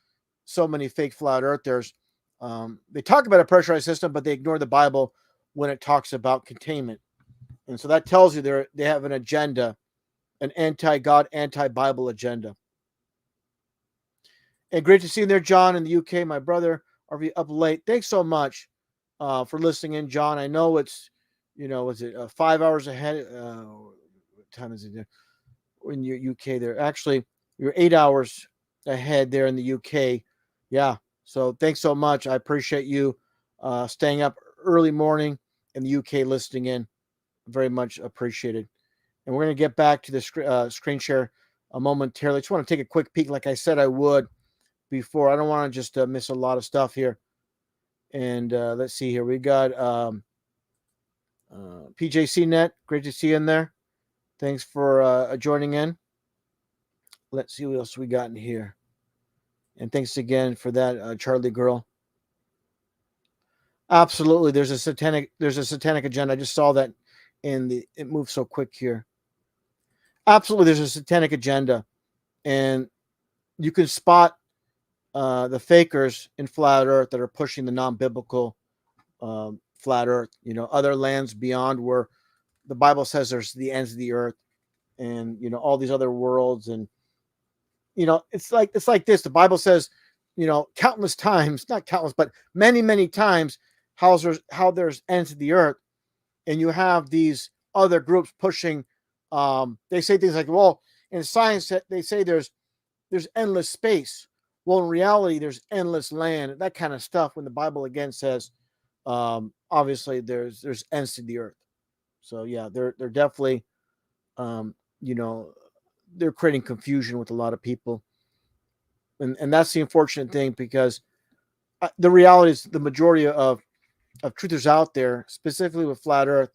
so many fake flat earthers, they talk about a pressurized system, but they ignore the Bible when it talks about containment. And so that tells you they have an agenda, an anti-God, anti-Bible agenda. And great to see you there, John, in the UK. My brother, are we up late? Thanks so much for listening in, John. I know it's, was it 5 hours ahead? What time is it there? In your UK there? Actually, you're 8 hours ahead there in the UK. Yeah. So thanks so much. I appreciate you staying up early morning in the UK listening in. Very much appreciated. And we're going to get back to the screen share momentarily. Just want to take a quick peek, like I said I would before. I don't want to just miss a lot of stuff here. And let's see here. We got PJCnet. Great to see you in there. Thanks for joining in. Let's see what else we got in here. And thanks again for that, Charlie Girl. Absolutely. There's a satanic agenda. I just saw that it moved so quick here. Absolutely, there's a satanic agenda. And you can spot the fakers in flat earth that are pushing the non-biblical flat earth, other lands beyond where the Bible says there's the ends of the earth, and all these other worlds. And it's like this. The Bible says, countless times, not countless, but many times, how there's ends of the earth. And you have these other groups pushing, they say things like, well, in science they say there's endless space. Well, in reality, there's endless land, that kind of stuff, when the Bible again says, obviously there's ends to the earth. So yeah, they're definitely, they're creating confusion with a lot of people. And that's the unfortunate thing, because the reality is the majority of truthers out there, specifically with flat earth,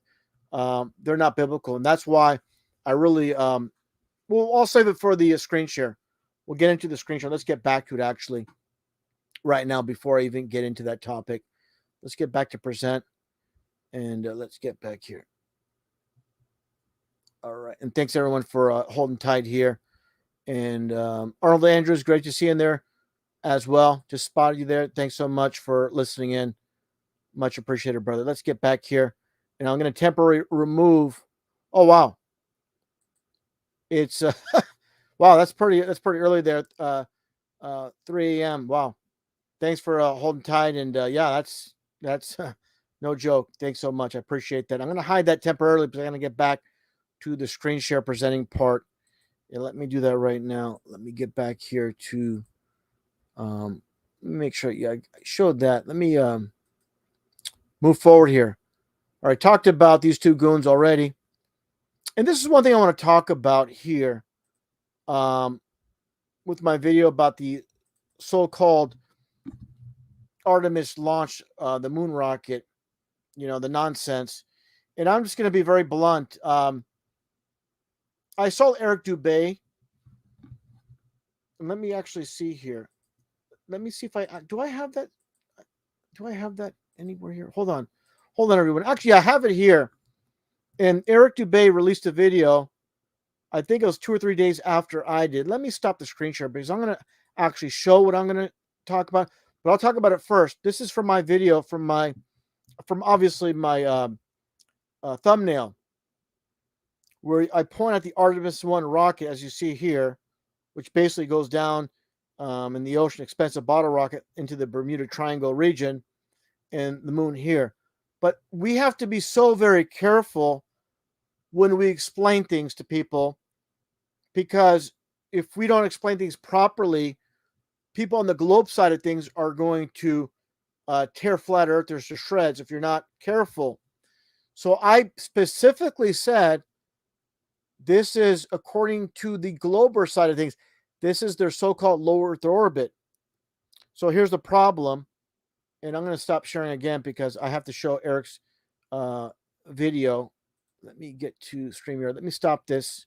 they're not biblical. And that's why I really, well, I'll save it for the screen share. We'll get into the screen share. Let's get back to it actually right now before I even get into that topic. Let's get back to present, and let's get back here. All right. And thanks everyone for holding tight here. And Arnold Andrews, great to see you in there as well. Just spotted you there. Thanks so much for listening in. Much appreciated, brother. Let's get back here. And I'm going to temporarily remove. Oh, wow. It's wow, that's pretty early there. 3 a.m. Wow. Thanks for holding tight. And yeah, that's no joke. Thanks so much. I appreciate that. I'm going to hide that temporarily because I'm going to get back to the screen share presenting part. Yeah, let me do that right now. Let me get back here to make sure. Yeah, I showed that. Let me move forward here. All right, talked about these two goons already. And this is one thing I want to talk about here with my video about the so-called Artemis launch, the moon rocket. the nonsense. And I'm just going to be very blunt. I saw Eric Dubay. Let me actually see here. Let me see if do I have that. Do I have that anywhere here? Hold on, everyone. Actually, I have it here. And Eric Dubay released a video. I think it was 2 or 3 days after I did. Let me stop the screen share because I'm going to actually show what I'm going to talk about. But I'll talk about it first. This is from my video from obviously my thumbnail, where I point at the Artemis 1 rocket, as you see here, which basically goes down in the ocean, expensive bottle rocket into the Bermuda Triangle region, and the moon here. But we have to be so very careful when we explain things to people, because if we don't explain things properly, people on the globe side of things are going to tear flat earthers to shreds if you're not careful. So I specifically said, this is according to the glober side of things. This is their so-called low Earth orbit. So here's the problem. And I'm going to stop sharing again because I have to show Eric's video. Let me get to StreamYard. Let me stop this.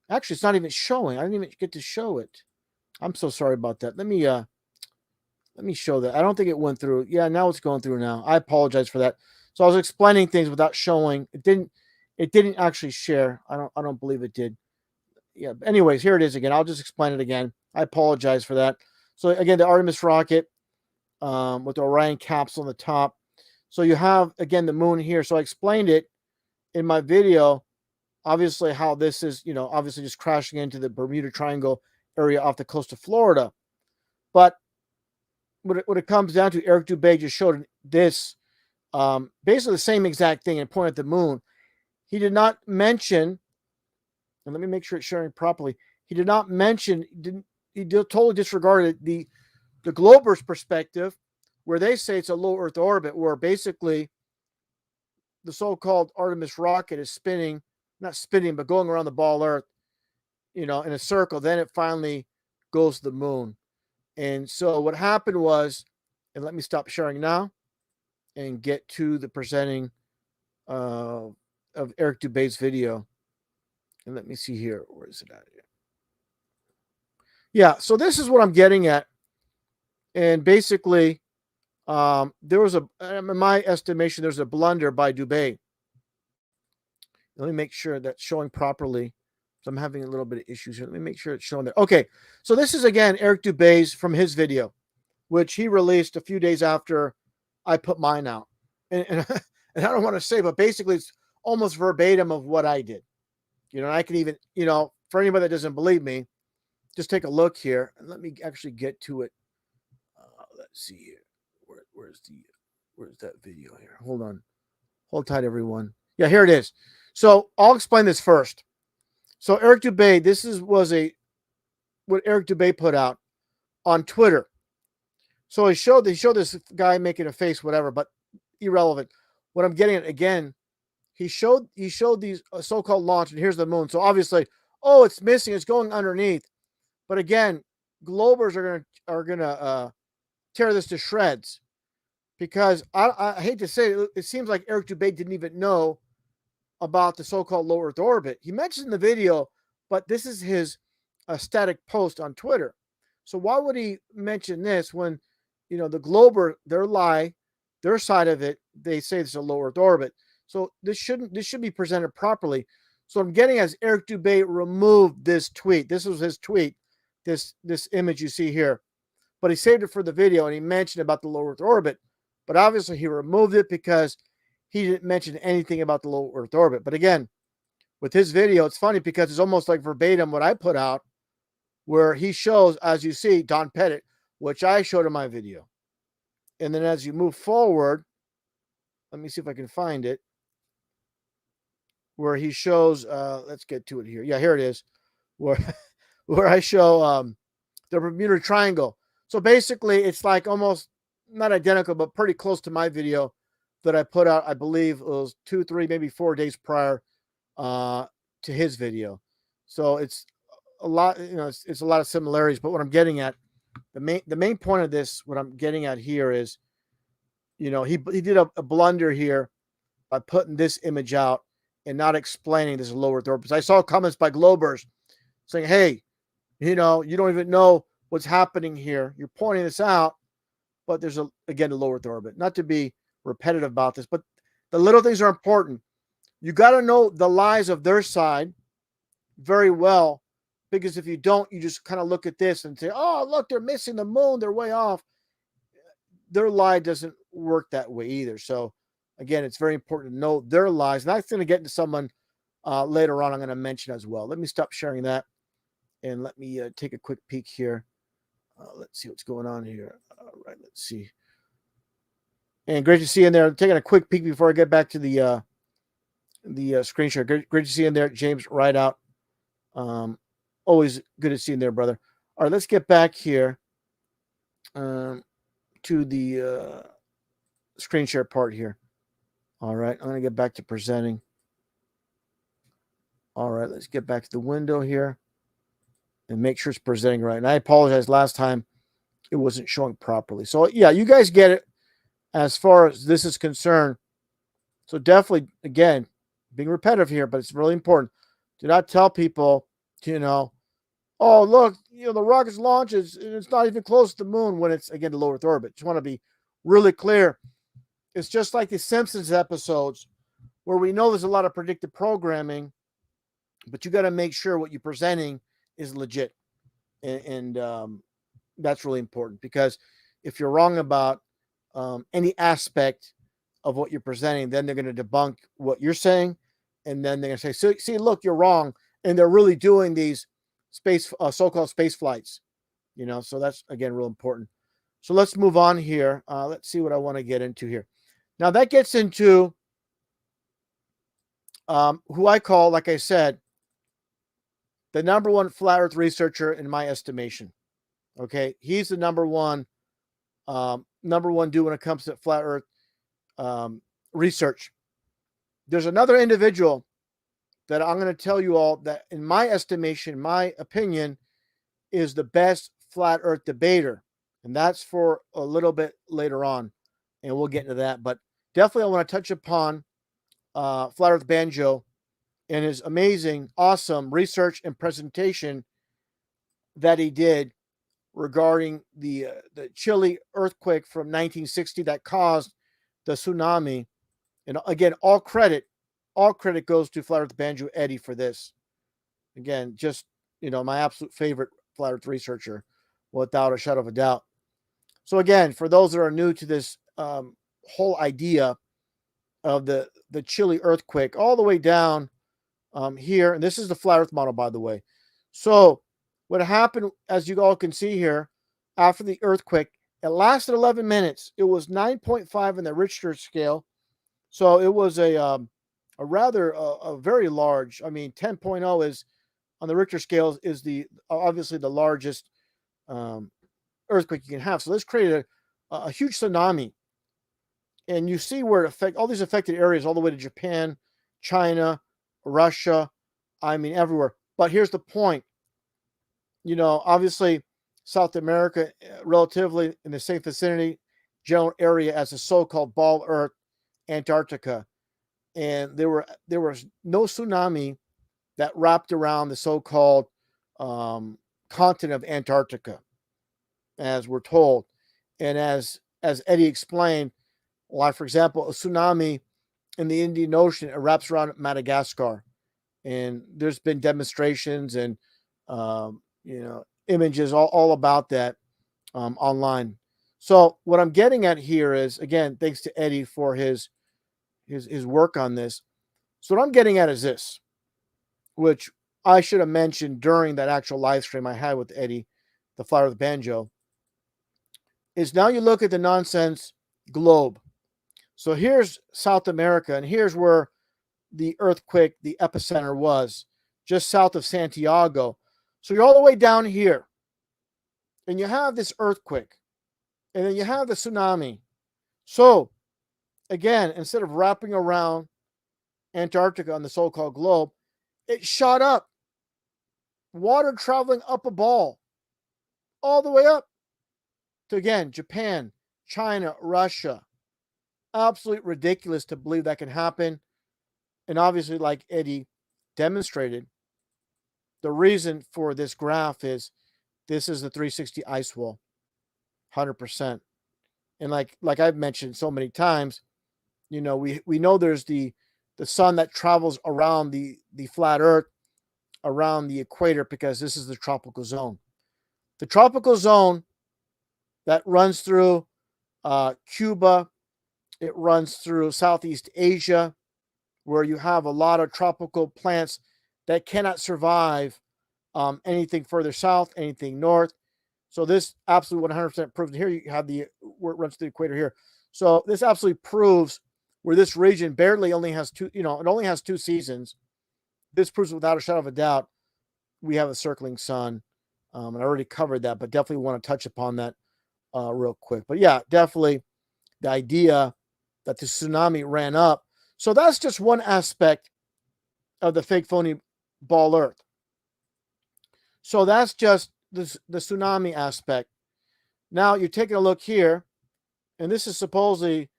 Actually, it's not even showing. I didn't even get to show it. I'm so sorry about that. Let me show that. I don't think it went through. Yeah, now it's going through now. I apologize for that. So I was explaining things without showing. It didn't actually share. I don't believe it did. Yeah. Anyways, here it is again. I'll just explain it again. I apologize for that. So again, the Artemis rocket with the Orion capsule on the top. So you have again the moon here. So I explained it in my video. Obviously, how this is, obviously just crashing into the Bermuda Triangle area off the coast of Florida. But what it comes down to, Eric Dubay just showed this, basically the same exact thing, and pointed at the moon. He did not mention, and let me make sure it's sharing properly. He did not mention, he totally disregarded the Glober's perspective, where they say it's a low Earth orbit, where basically the so-called Artemis rocket is spinning, not spinning, but going around the ball Earth, in a circle. Then it finally goes to the moon. And so what happened was, and let me stop sharing now and get to the presenting of Eric Dubay's video. And let me see here. Where is it at? Yeah, so this is what I'm getting at. And basically, there was in my estimation, there's a blunder by Dubay. Let me make sure that's showing properly. So I'm having a little bit of issues here. Let me make sure it's showing there. Okay, so this is again Eric Dubay's from his video, which he released a few days after I put mine out. And and I don't want to say, but basically it's almost verbatim of what I did. And I can even, for anybody that doesn't believe me, just take a look here. And let me actually get to it. Let's see here. Where's that video here? Hold on. Hold tight, everyone. Yeah, here it is. So I'll explain this first. So Eric Dubay, this was what Eric Dubay put out on Twitter. So he showed this guy making a face, whatever, but irrelevant. What I'm getting at again, he showed these so-called launch, and here's the moon. So obviously, it's missing, it's going underneath. But again, globers are gonna tear this to shreds, because I hate to say it seems like Eric Dubay didn't even know about the so-called low Earth orbit. He mentioned in the video, but this is his static post on Twitter. So why would he mention this when, the Glober, their side of it, they say it's a low Earth orbit. So this should be presented properly. So I'm getting as Eric Dubay removed this tweet. This was his tweet, this image you see here. But he saved it for the video, and he mentioned about the low Earth orbit. But obviously he removed it because he didn't mention anything about the low Earth orbit. But again, with his video, it's funny because it's almost like verbatim what I put out, where he shows, as you see, Don Pettit, which I showed in my video. And then as you move forward, let me see if I can find it, where he shows, let's get to it here. Yeah, here it is, where I show the Bermuda Triangle. So basically, it's like almost not identical, but pretty close to my video that I put out. I believe it was 2, 3, maybe 4 days prior to his video. So it's a lot, it's a lot of similarities. But what I'm getting at, the main point of this, what I'm getting at here is, he did a blunder here by putting this image out and not explaining this low Earth orbit. I saw comments by Globers saying, hey, you don't even know what's happening here. You're pointing this out, but there's, again, a low Earth orbit. Not to be repetitive about this, but the little things are important. You got to know the lies of their side very well, because if you don't, you just kind of look at this and say, oh, look, they're missing the moon. They're way off. Their lie doesn't work that way either. So, again, it's very important to know their lies. And that's going to get into someone later on I'm going to mention as well. Let me stop sharing that and let me take a quick peek here. Let's see what's going on here. All right, let's see. And great to see you in there. I'm taking a quick peek before I get back to the screen share. Great to see you in there, James Rideout. Always good to see you in there, brother. All right, let's get back here to the screen share part here. All right, I'm going to get back to presenting. All right, let's get back to the window here and make sure it's presenting right. And I apologize, last time it wasn't showing properly. So, yeah, you guys get it as far as this is concerned. So definitely, again, being repetitive here, but it's really important. Do not tell people, oh, look, the rocket's launch and it's not even close to the moon when it's, again, the low Earth orbit. Just want to be really clear. It's just like the Simpsons episodes where we know there's a lot of predictive programming, but you got to make sure what you're presenting is legit. And that's really important, because if you're wrong about any aspect of what you're presenting, then they're going to debunk what you're saying. And then they're going to say, see, look, you're wrong. And they're really doing these so-called space flights, so that's, again, real important. So let's move on here. Let's see what I want to get into here. Now that gets into who I call, like I said, the number one flat Earth researcher in my estimation. Okay. He's the number one dude when it comes to flat Earth research. There's another individual that I'm going to tell you all that, in my estimation, my opinion, is the best flat Earth debater. And that's for a little bit later on. And we'll get into that. But definitely I want to touch upon Flat Earth Banjo and his amazing, awesome research and presentation that he did regarding the Chile earthquake from 1960 that caused the tsunami. And again, all credit goes to Flat Earth Banjo Eddie for this. Again, just, my absolute favorite flat Earth researcher, without a shadow of a doubt. So again, for those that are new to this whole idea of the Chile earthquake, all the way down here, and this is the flat Earth model, by the way. So what happened, as you all can see here, after the earthquake, it lasted 11 minutes. It was 9.5 in the Richter scale. So it was a rather a very large. 10.0 is on the Richter scale is obviously the largest earthquake you can have. So this created a huge tsunami, and you see where it all these affected areas all the way to Japan, China, Russia, everywhere. But here's the point. Obviously South America, relatively in the same vicinity, general area as the so-called ball Earth, Antarctica. And there was no tsunami that wrapped around the so-called continent of Antarctica, as we're told. And as Eddie explained, like, for example, a tsunami in the Indian Ocean, it wraps around Madagascar. And there's been demonstrations and, images all about that online. So what I'm getting at here is, again, thanks to Eddie for his work on this. So what I'm getting at is this, which I should have mentioned during that actual live stream I had with Eddie, the Flat Earth Banjo, is now you look at the nonsense globe. So here's South America, and here's where the earthquake, the epicenter was, just south of Santiago. So you're all the way down here, and you have this earthquake, and then you have the tsunami. So again, instead of wrapping around Antarctica on the so-called globe, it shot up. Water traveling up a ball, all the way up to, again, Japan, China, Russia. absolutely ridiculous to believe that can happen. And obviously, like Eddie demonstrated, the reason for this graph is this is the 360 ice wall, 100%. And like I've mentioned so many times, we know there's the sun that travels around the flat Earth, around the equator, because this is the tropical zone. The tropical zone that runs through Cuba, it runs through Southeast Asia, where you have a lot of tropical plants that cannot survive anything further south, anything north. So this absolutely 100% proves. Here you have where it runs through the equator here. So this absolutely proves where this region barely only has two. It only has 2 seasons. This proves without a shadow of a doubt we have a circling sun. And I already covered that, but definitely want to touch upon that real quick. But yeah, definitely the idea that the tsunami ran up. So that's just one aspect of the fake phony ball Earth. So that's just the tsunami aspect. Now you're taking a look here, and this is supposedly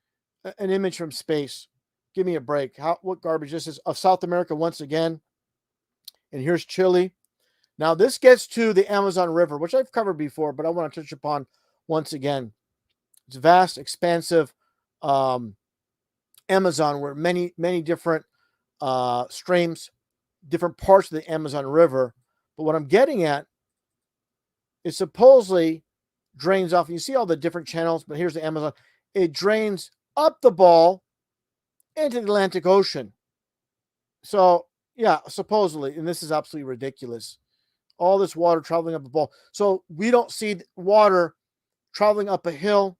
an image from space. Give me a break. What garbage this is of South America once again. And here's Chile. Now this gets to the Amazon River, which I've covered before, but I want to touch upon once again. It's vast, expansive Amazon, where many different streams, different parts of the Amazon River. But what I'm getting at is supposedly drains off. You see all the different channels, but here's the Amazon. It drains up the ball into the Atlantic Ocean. So yeah, supposedly, and this is absolutely ridiculous. All this water traveling up the ball. So we don't see water traveling up a hill,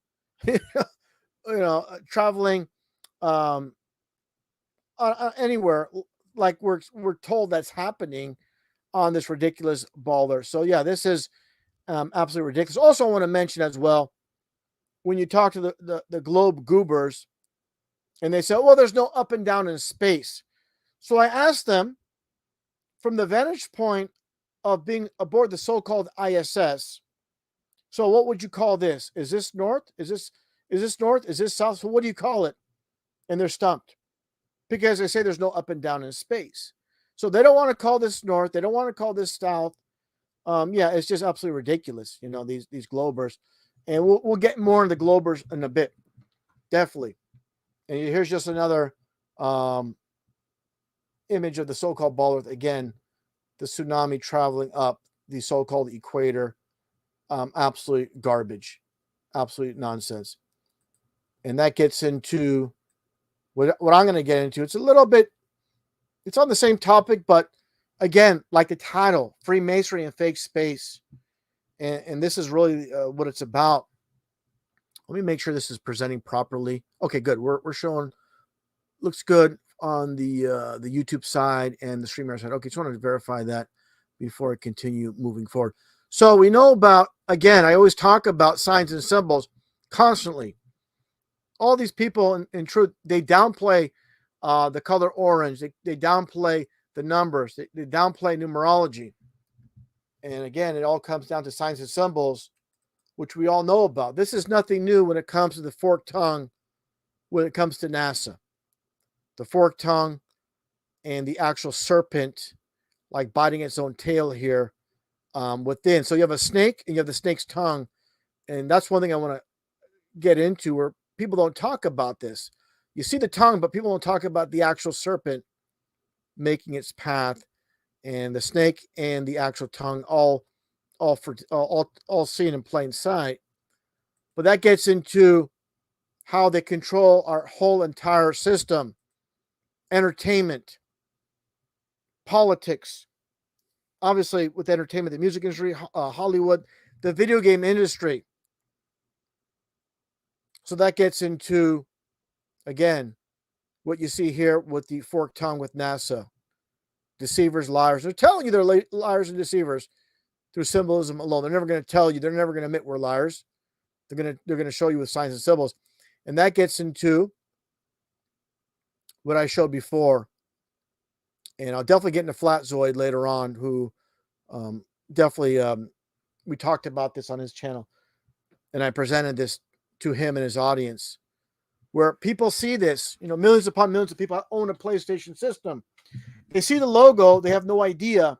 traveling anywhere like we're told that's happening on this ridiculous baller. So yeah, this is absolutely ridiculous. Also, I want to mention as well, when you talk to the globe goobers, and they say, well, there's no up and down in space. So I asked them, from the vantage point of being aboard the so-called ISS, so what would you call this? Is this north? Is this north? Is this south? So what do you call it? And they're stumped, because they say there's no up and down in space. So they don't want to call this north. They don't want to call this south. Yeah, it's just absolutely ridiculous, these globers. And we'll get more into globers in a bit, definitely. And here's just another image of the so-called ball Earth. Again, the tsunami traveling up the so-called equator. Absolute garbage, absolute nonsense. And that gets into what I'm going to get into. It's a little bit, it's on the same topic, but again, like the title, Freemasonry and Fake Space. And this is really what it's about. Let me make sure this is presenting properly. Okay, good. We're showing, looks good on the YouTube side and the streamer side. Okay, just wanted to verify that before I continue moving forward. So we know about, again, I always talk about signs and symbols constantly. All these people, in truth, they downplay the color orange. They downplay the numbers. They downplay numerology. And again, it all comes down to signs and symbols, which we all know about. This is nothing new when it comes to the forked tongue, when it comes to NASA. The forked tongue and the actual serpent, like biting its own tail here within. So you have a snake and you have the snake's tongue. And that's one thing I want to get into, where people don't talk about this. You see the tongue, but people don't talk about the actual serpent making its path, and the snake and the actual tongue all seen in plain sight. But that gets into how they control our whole entire system: entertainment, politics, obviously with entertainment, the music industry, Hollywood, the video game industry. So that gets into, again, what you see here with the forked tongue with NASA. Deceivers, liars. They're telling you they're liars and deceivers through symbolism alone. They're never going to tell you. They're never going to admit we're liars. They're going to show you with signs and symbols. And that gets into what I showed before. And I'll definitely get into Flatzoid later on, who definitely, we talked about this on his channel. And I presented this to him and his audience. where people see this, millions upon millions of people own a PlayStation system. They see the logo, they have no idea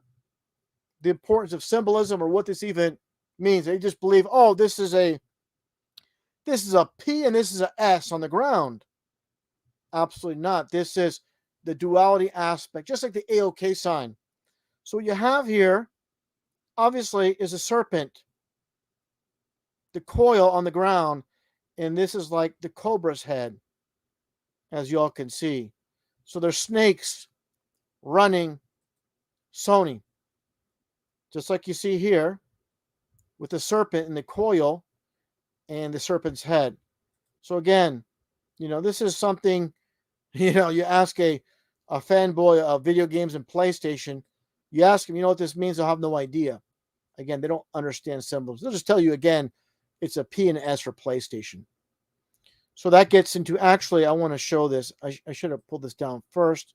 the importance of symbolism or what this even means. They just believe, oh, this is a P and this is a S on the ground. Absolutely not. This is the duality aspect, just like the AOK sign. So what you have here, obviously, is a serpent, the coil on the ground, and this is like the cobra's head, as you all can see. So there's snakes running Sony, just like you see here, with the serpent and the coil and the serpent's head. So again, this is something, you ask a fanboy of video games and PlayStation, you ask them, what this means, they'll have no idea. Again, they don't understand symbols. They'll just tell you, again, it's a P and an S for PlayStation. So that gets into, actually, I want to show this. I should have pulled this down first.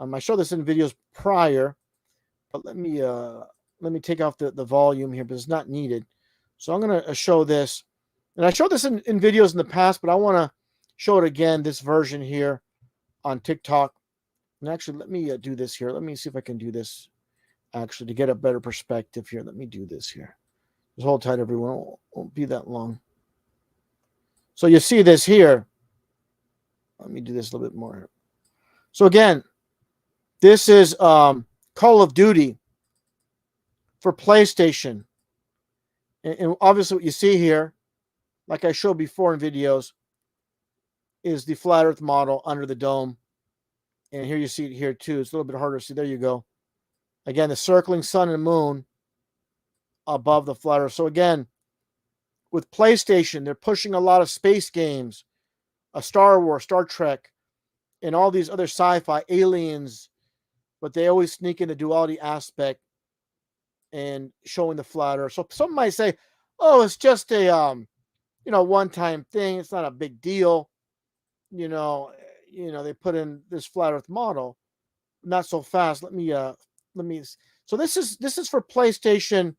I showed this in videos prior, but let me take off the volume here, but it's not needed. So I'm going to show this. And I showed this in videos in the past, but I want to show it again, this version here on TikTok. And actually, let me do this here. Let me see if I can do this, actually, to get a better perspective here. Let me do this here. Just hold tight, everyone. It won't be that long. So you see this here. Let me do this a little bit more. So again, this is Call of Duty for PlayStation. And obviously what you see here, like I showed before in videos, is the flat earth model under the dome. And here you see it here too. It's a little bit harder to see. There you go. Again, the circling sun and moon above the flat earth. So again, with PlayStation, they're pushing a lot of space games, a Star Wars, Star Trek, and all these other sci-fi, aliens, but they always sneak in the duality aspect and showing the flat earth. So some might say, oh, it's just a one-time thing. It's not a big deal. They put in this flat earth model. Not so fast. Let me so this is for PlayStation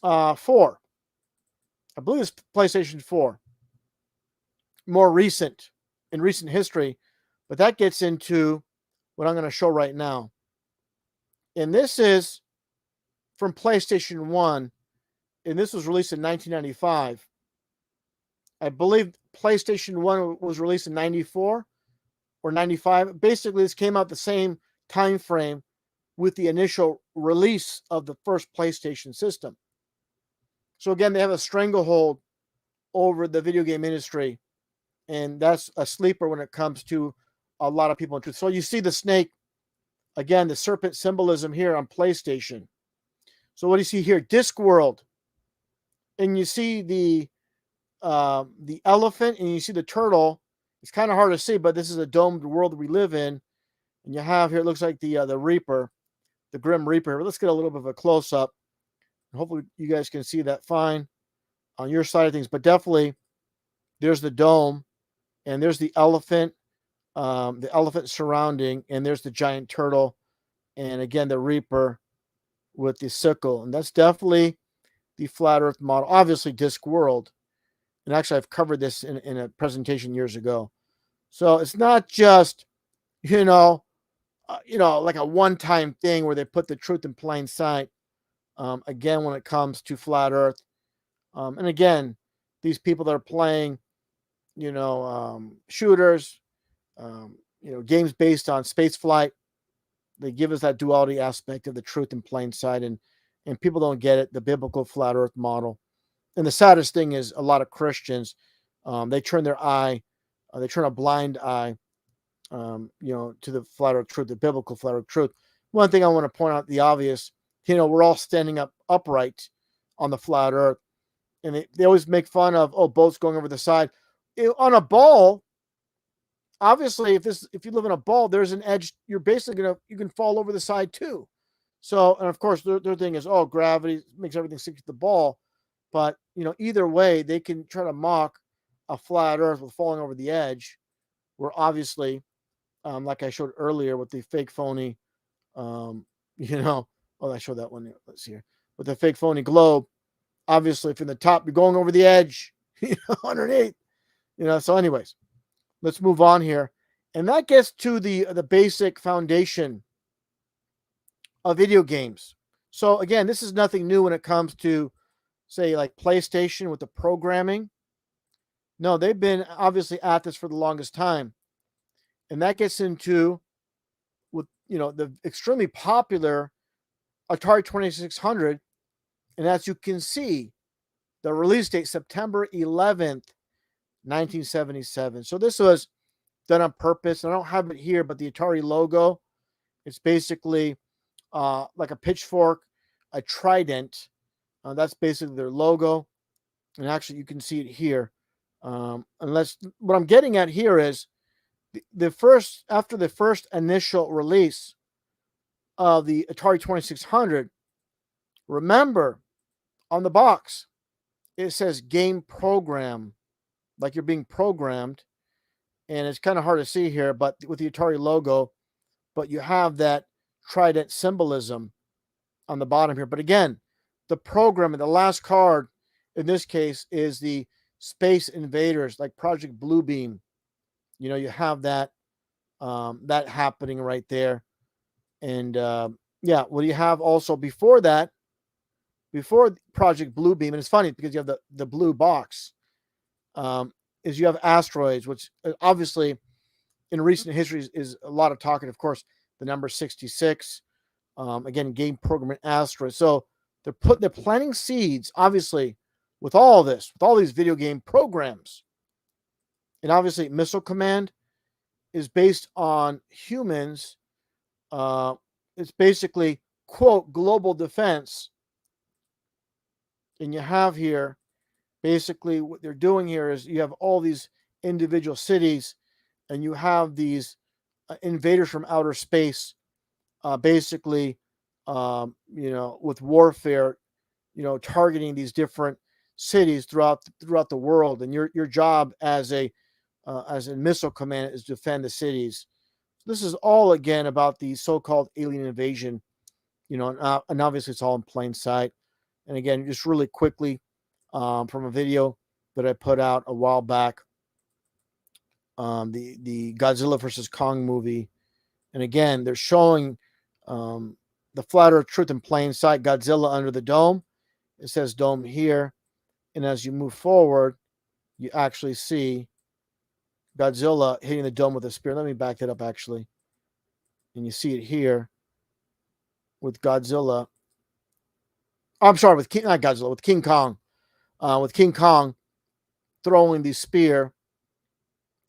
4. I believe it's PlayStation 4. More recent, in recent history, but that gets into what I'm going to show right now. And this is from PlayStation 1, and this was released in 1995. I believe PlayStation 1 was released in 94 or 95. Basically, this came out the same time frame with the initial release of the first PlayStation system. So again, they have a stranglehold over the video game industry, and that's a sleeper when it comes to a lot of people in truth. So you see the snake, again, the serpent symbolism here on PlayStation. So what do you see here? Discworld, and you see the elephant, and you see the turtle. It's kind of hard to see, but this is a domed world we live in. And you have here, it looks like the Reaper, the Grim Reaper. Let's get a little bit of a close up. Hopefully you guys can see that fine on your side of things. But definitely, there's the dome, and there's the elephant surrounding, and there's the giant turtle, and again the Reaper with the sickle, and that's definitely the flat Earth model. Obviously, Discworld, and actually I've covered this in a presentation years ago. So it's not just like a one-time thing where they put the truth in plain sight. Again, when it comes to flat Earth, and again, these people that are playing, shooters, games based on space flight, they give us that duality aspect of the truth in plain sight, and people don't get it, the biblical flat Earth model. And the saddest thing is a lot of Christians, they turn their eye, they turn a blind eye, to the flat Earth truth, the biblical flat Earth truth. One thing I want to point out, the obvious, we're all standing upright on the flat Earth, and they always make fun of, boats going over the side. On a ball, obviously, if you live in a ball, there's an edge. You're basically you can fall over the side too. So, and of course, their thing is, gravity makes everything stick to the ball. But either way, they can try to mock a flat Earth with falling over the edge, where obviously, like I showed earlier with the fake phony, I showed that one. Let's see here. With the fake phony globe, obviously from the top, you're going over the edge, underneath, so anyways. let's move on here. And that gets to the basic foundation of video games. So again, this is nothing new when it comes to, say, like PlayStation with the programming. No, they've been obviously at this for the longest time. And that gets into with the extremely popular Atari 2600. And as you can see, the release date September 11th, 1977. So this was done on purpose. I don't have it here, but the Atari logo, it's basically like a pitchfork, a trident. That's basically their logo. And actually, you can see it here. Unless what I'm getting at here is after the first initial release of the Atari 2600, remember on the box it says game program, like you're being programmed, and it's kind of hard to see here, but with the Atari logo, but you have that trident symbolism on the bottom here. But again, the program and the last card in this case is the Space Invaders, like Project Bluebeam. You have that that happening right there. And yeah, what do you have also before that? Before Project Bluebeam, and it's funny because you have the blue box, is you have asteroids, which obviously in recent history is a lot of talk. And of course, the number 66, again, game programming asteroids. So they're planting seeds, obviously, with all this, with all these video game programs. And obviously, Missile Command is based on humans. It's basically, quote, global defense. And you have here, basically, what they're doing here is you have all these individual cities, and you have these invaders from outer space, basically, with warfare, targeting these different cities throughout the world. And your job as a missile command is to defend the cities. This is all again about the so-called alien invasion, and obviously it's all in plain sight. And again, just really quickly, from a video that I put out a while back, the Godzilla versus Kong movie, and again they're showing the flat Earth truth in plain sight. Godzilla under the dome. It says dome here, and as you move forward, you actually see Godzilla hitting the dome with a spear. Let me back that up actually, and you see it here with Godzilla. Oh, I'm sorry, with not Godzilla, with King Kong, with King Kong throwing the spear,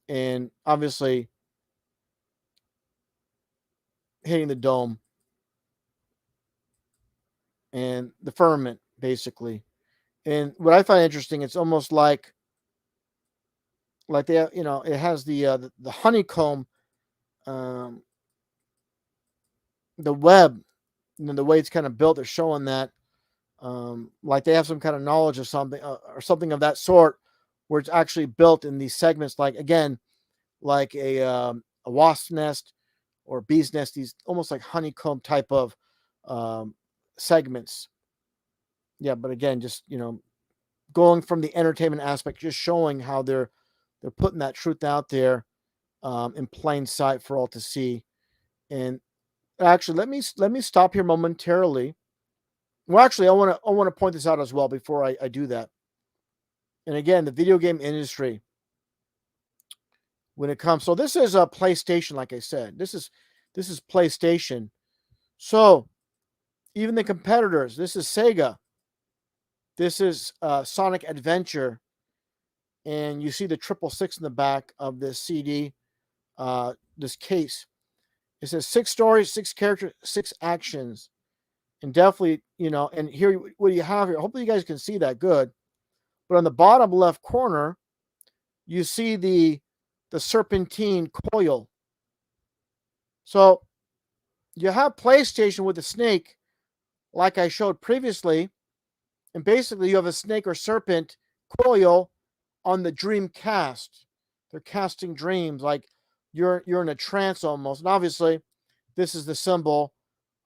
and obviously hitting the dome and the firmament, basically. And what I find interesting, it's almost like they, it has the honeycomb, um, the web, the way it's kind of built. They're showing that, like they have some kind of knowledge of something, or something of that sort, where it's actually built in these segments, like again, like a wasp nest or bee's nest, these almost like honeycomb type of segments. Yeah, but again, just going from the entertainment aspect, just showing how they're putting that truth out there, in plain sight for all to see. And actually, let me stop here momentarily. Well, actually, I want to point this out as well before I do that. And again, the video game industry, when it comes, so this is a PlayStation, like I said, this is PlayStation. So even the competitors, this is Sega, this is Sonic Adventure, and you see the 666 in the back of this CD, this case. It says 6 stories, 6 characters, 6 actions, and definitely, and here what you have here. Hopefully, you guys can see that good. But on the bottom left corner, you see the serpentine coil. So you have PlayStation with the snake, like I showed previously, and basically you have a snake or serpent coil on the Dreamcast. They're casting dreams, like you're in a trance almost. And obviously, this is the symbol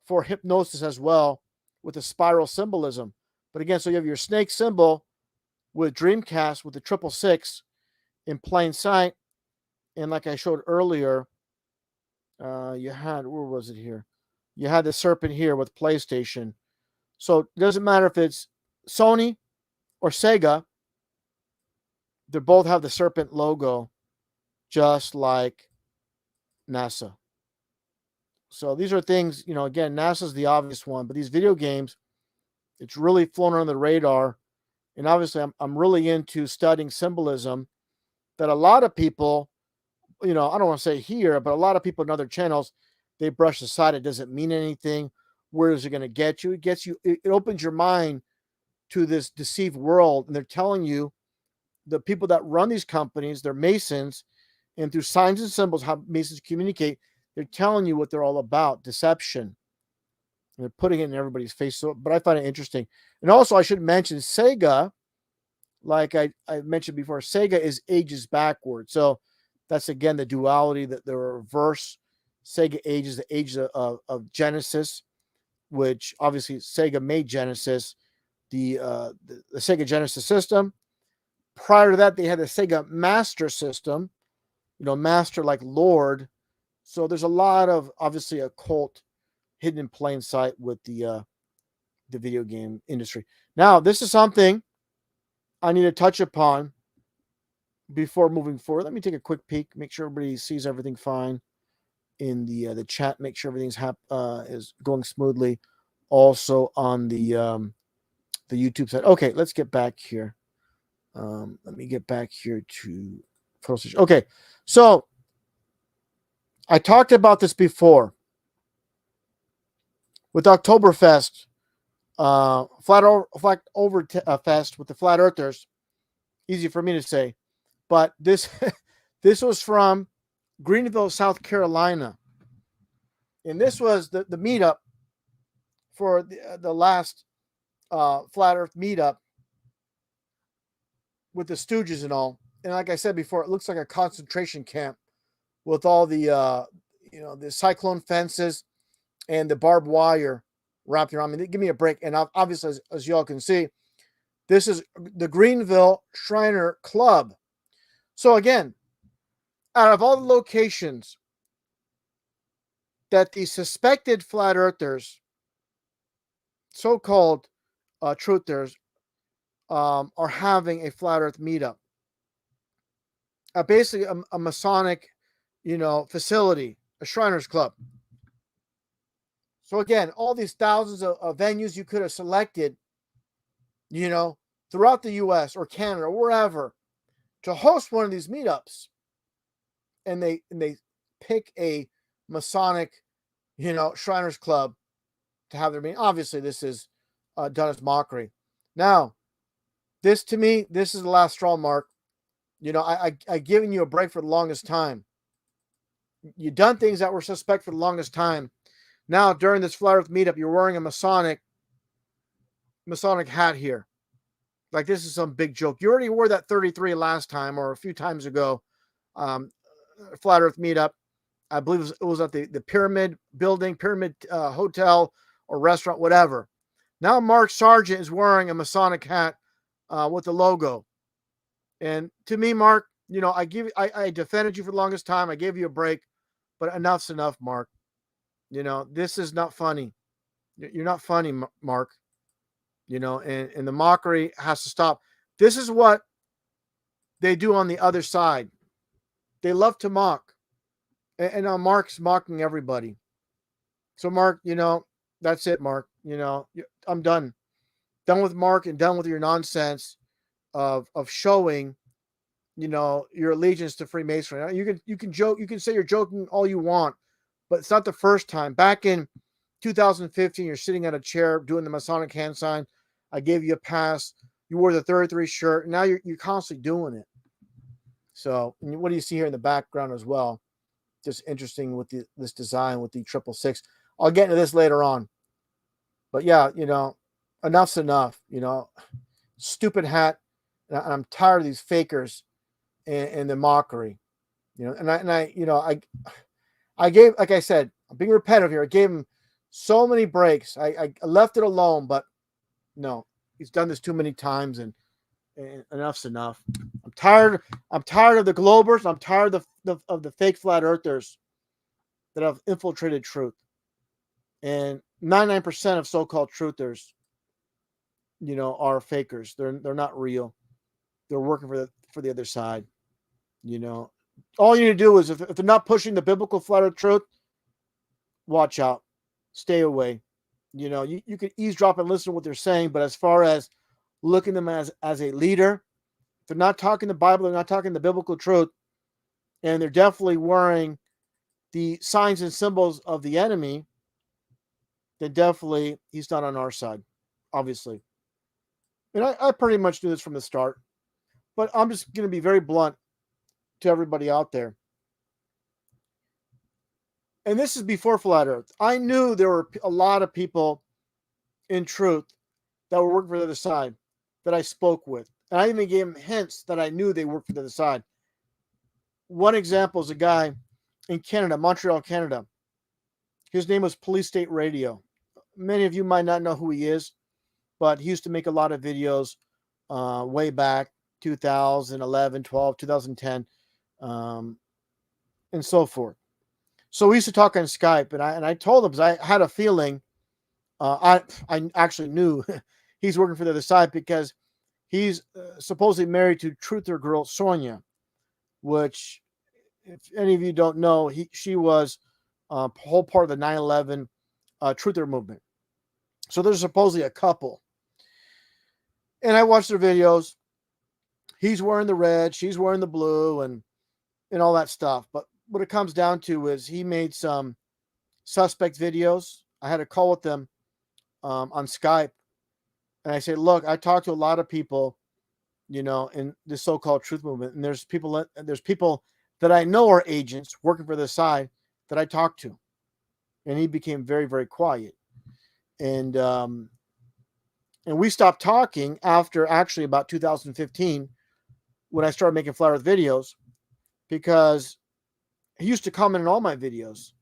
for hypnosis as well, with the spiral symbolism. But again, so you have your snake symbol with Dreamcast with the 666 in plain sight, And like I showed earlier, you had, where was it here? You had the serpent here with PlayStation. So it doesn't matter if it's Sony or Sega, they both have the serpent logo, just like NASA. So these are things, again, NASA's the obvious one, but these video games, it's really flown under the radar. And obviously, I'm really into studying symbolism that a lot of people, I don't want to say here, but a lot of people in other channels, they brush aside. It doesn't mean anything. Where is it going to get you? It gets you, it opens your mind to this deceived world. And they're telling you, the people that run these companies, they're Masons, and through signs and symbols, how Masons communicate, they're telling you what they're all about, deception. And they're putting it in everybody's face. So, but I find it interesting. And also, I should mention Sega, like I mentioned before, Sega is ages backward. So that's, again, the duality, that the reverse. Sega ages the age of Genesis, which obviously Sega made Genesis, the Sega Genesis system. Prior to that, they had the Sega Master System, Master like Lord. So there's a lot of, obviously, occult hidden in plain sight with the video game industry. Now, this is something I need to touch upon before moving forward. Let me take a quick peek, make sure everybody sees everything fine in the chat, make sure everything's is going smoothly. Also on the YouTube side. Okay, let's get back here. Let me get back here to photo station. Okay, so I talked about this before with Oktoberfest, Flat Over Fest with the Flat Earthers. Easy for me to say, but this this was from Greenville, South Carolina, and this was the meetup for the last Flat Earth meetup with the Stooges and all. And like I said before, it looks like a concentration camp with all the the cyclone fences and the barbed wire wrapped around. I mean, give me a break. And obviously, as y'all can see, this is the Greenville Shriner Club. So again, out of all the locations that the suspected flat earthers, so-called truthers, are having a flat earth meetup, basically a Masonic, facility, a Shriners Club. So again, all these thousands of venues you could have selected, throughout the U.S. or Canada or wherever, to host one of these meetups, and they pick a Masonic, Shriners Club to have their meeting. Obviously, this is done as mockery. Now, this to me, this is the last straw, Mark. I given you a break for the longest time. You've done things that were suspect for the longest time. Now, during this Flat Earth meetup, you're wearing a Masonic hat here. Like, this is some big joke. You already wore that 33 last time, or a few times ago. Flat Earth meetup. I believe it was at the Pyramid Building, Pyramid Hotel or restaurant, whatever. Now Mark Sargent is wearing a Masonic hat with the logo. And to me, Mark, I defended you for the longest time. I gave you a break, but enough's enough, Mark. This is not funny. You're not funny, Mark. And the mockery has to stop. This is what they do on the other side. They love to mock. And now Mark's mocking everybody. So Mark, that's it, Mark. I'm done. Done with Mark and done with your nonsense of showing, your allegiance to Freemasonry. You can joke, you can say you're joking all you want, but it's not the first time. Back in 2015, you're sitting at a chair doing the Masonic hand sign. I gave you a pass. You wore the 33 shirt. And now you're constantly doing it. So what do you see here in the background as well? Just interesting with this design with the 666. I'll get into this later on. But yeah, enough's enough. Stupid hat. And I'm tired of these fakers and the mockery. I gave, like I said, I'm being repetitive here. I gave him so many breaks. I left it alone, but no, he's done this too many times, and enough's enough. I'm I'm tired of the globers. I'm tired of the fake flat earthers that have infiltrated truth. And 99% of so-called truthers, are fakers. They're not real. They're working for the other side. All you need to do is if they're not pushing the biblical flat earth truth, watch out, stay away. You can eavesdrop and listen to what they're saying, but as far as looking at them as a leader, if they're not talking the Bible, they're not talking the biblical truth, and they're definitely wearing the signs and symbols of the enemy, then definitely he's not on our side, obviously. And I pretty much knew this from the start, but I'm just going to be very blunt to everybody out there. And this is before Flat Earth. I knew there were a lot of people in truth that were working for the other side that I spoke with. And I even gave them hints that I knew they worked for the other side. One example is a guy in Canada, Montreal, Canada. His name was Police State Radio. Many of you might not know who he is, but he used to make a lot of videos way back 2011, 12, 2010, and so forth. So we used to talk on Skype, and I told him, because I had a feeling, I actually knew he's working for the other side, because he's supposedly married to truther girl Sonia, which, if any of you don't know, she was a whole part of the 9/11 truther movement. So they're supposedly a couple. And I watched their videos. He's wearing the red, she's wearing the blue, and all that stuff. But what it comes down to is he made some suspect videos. I had a call with them on Skype, and I said, look, I talked to a lot of people, in the so-called truth movement, and there's people that I know are agents working for the side that I talked to. And he became very, very quiet. And we stopped talking after actually about 2015, when I started making Flat Earth videos, because he used to comment on all my videos.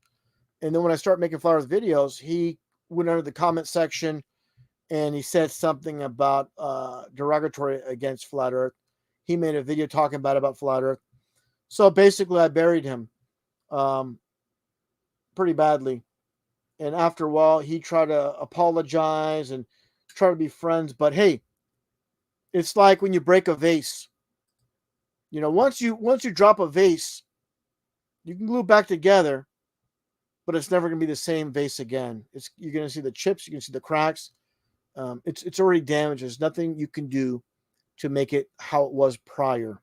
And then when I started making Flat Earth videos, he went under the comment section and he said something about derogatory against Flat Earth. He made a video talking about Flat Earth. So basically I buried him pretty badly. And after a while, he tried to apologize and try to be friends. But hey, it's like when you break a vase. Once you drop a vase, you can glue it back together, but it's never going to be the same vase again. You're going to see the chips, you can see the cracks. It's already damaged. There's nothing you can do to make it how it was prior.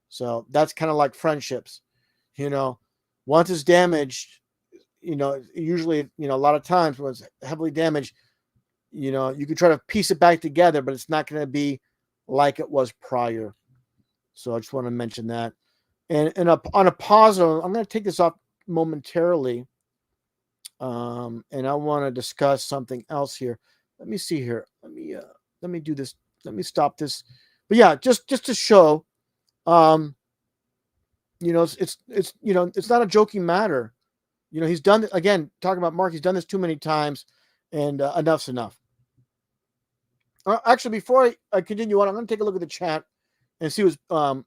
So that's kind of like friendships. Once it's damaged, usually, a lot of times when it's heavily damaged, you can try to piece it back together, but it's not going to be like it was prior. So I just want to mention that. And on a positive, I'm going to take this off momentarily. And I want to discuss something else here. Let me see here. Let me do this. Let me stop this. But yeah, just to show, it's not a joking matter. He's done it again. Talking about Mark, he's done this too many times, and enough's enough. Actually, before I continue on, I'm going to take a look at the chat and see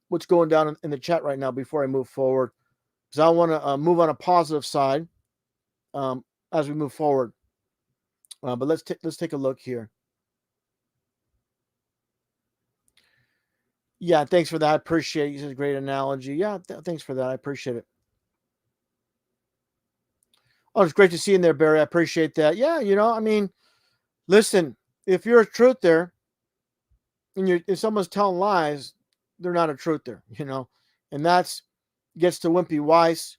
what's going down in the chat right now before I move forward, because I want to move on a positive side as we move forward. But let's take a look here. Yeah, thanks for that. I appreciate it. It's a great analogy. Yeah, thanks for that. I appreciate it. Oh, it's great to see you in there, Barry. I appreciate that. Yeah, listen, if you're a truther and if someone's telling lies, they're not a truther, and that's gets to Wimpy Weiss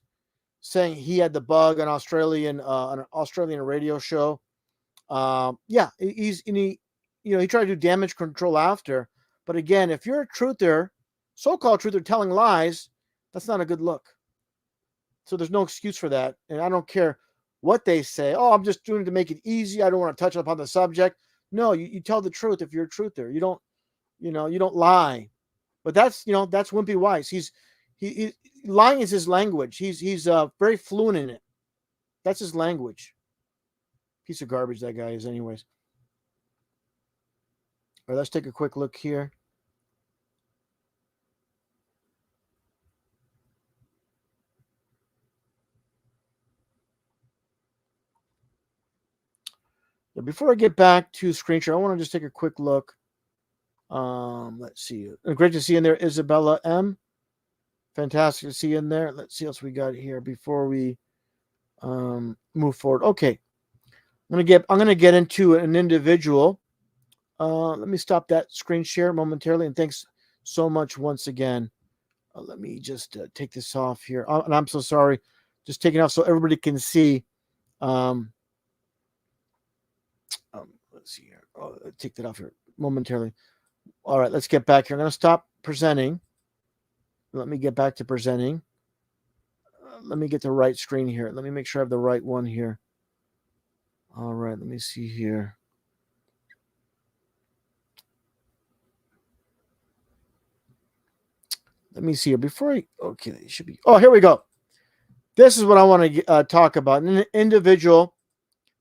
saying he had the bug on an Australian radio show. Yeah, he tried to do damage control after, but again, if you're a truther, so-called truther telling lies, that's not a good look. So there's no excuse for that, and I don't care what they say. Oh, I'm just doing it to make it easy. I don't want to touch upon the subject. No, you tell the truth if you're a truther. You don't lie. But that's Wimpy Weiss. He lying is his language. He's very fluent in it. That's his language. Piece of garbage that guy is, anyways. All right, let's take a quick look here. Yeah, before I get back to screen share, I want to just take a quick look. Let's see. Great to see you in there, Isabella M. Fantastic to see you in there. Let's see what else we got here before we move forward. Okay, I'm gonna get into an individual. Let me stop that screen share momentarily, and thanks so much once again. Let me just take this off here, and I'm so sorry. Just taking off so everybody can see. Um, let's see here. I'll take that off here momentarily. All right, let's get back here. I'm going to stop presenting. Let me get back to presenting. Let me get the right screen here. Let me make sure I have the right one here. All right, let me see here. Let me see here. Okay, it should be. Oh, here we go. This is what I want to talk about. An individual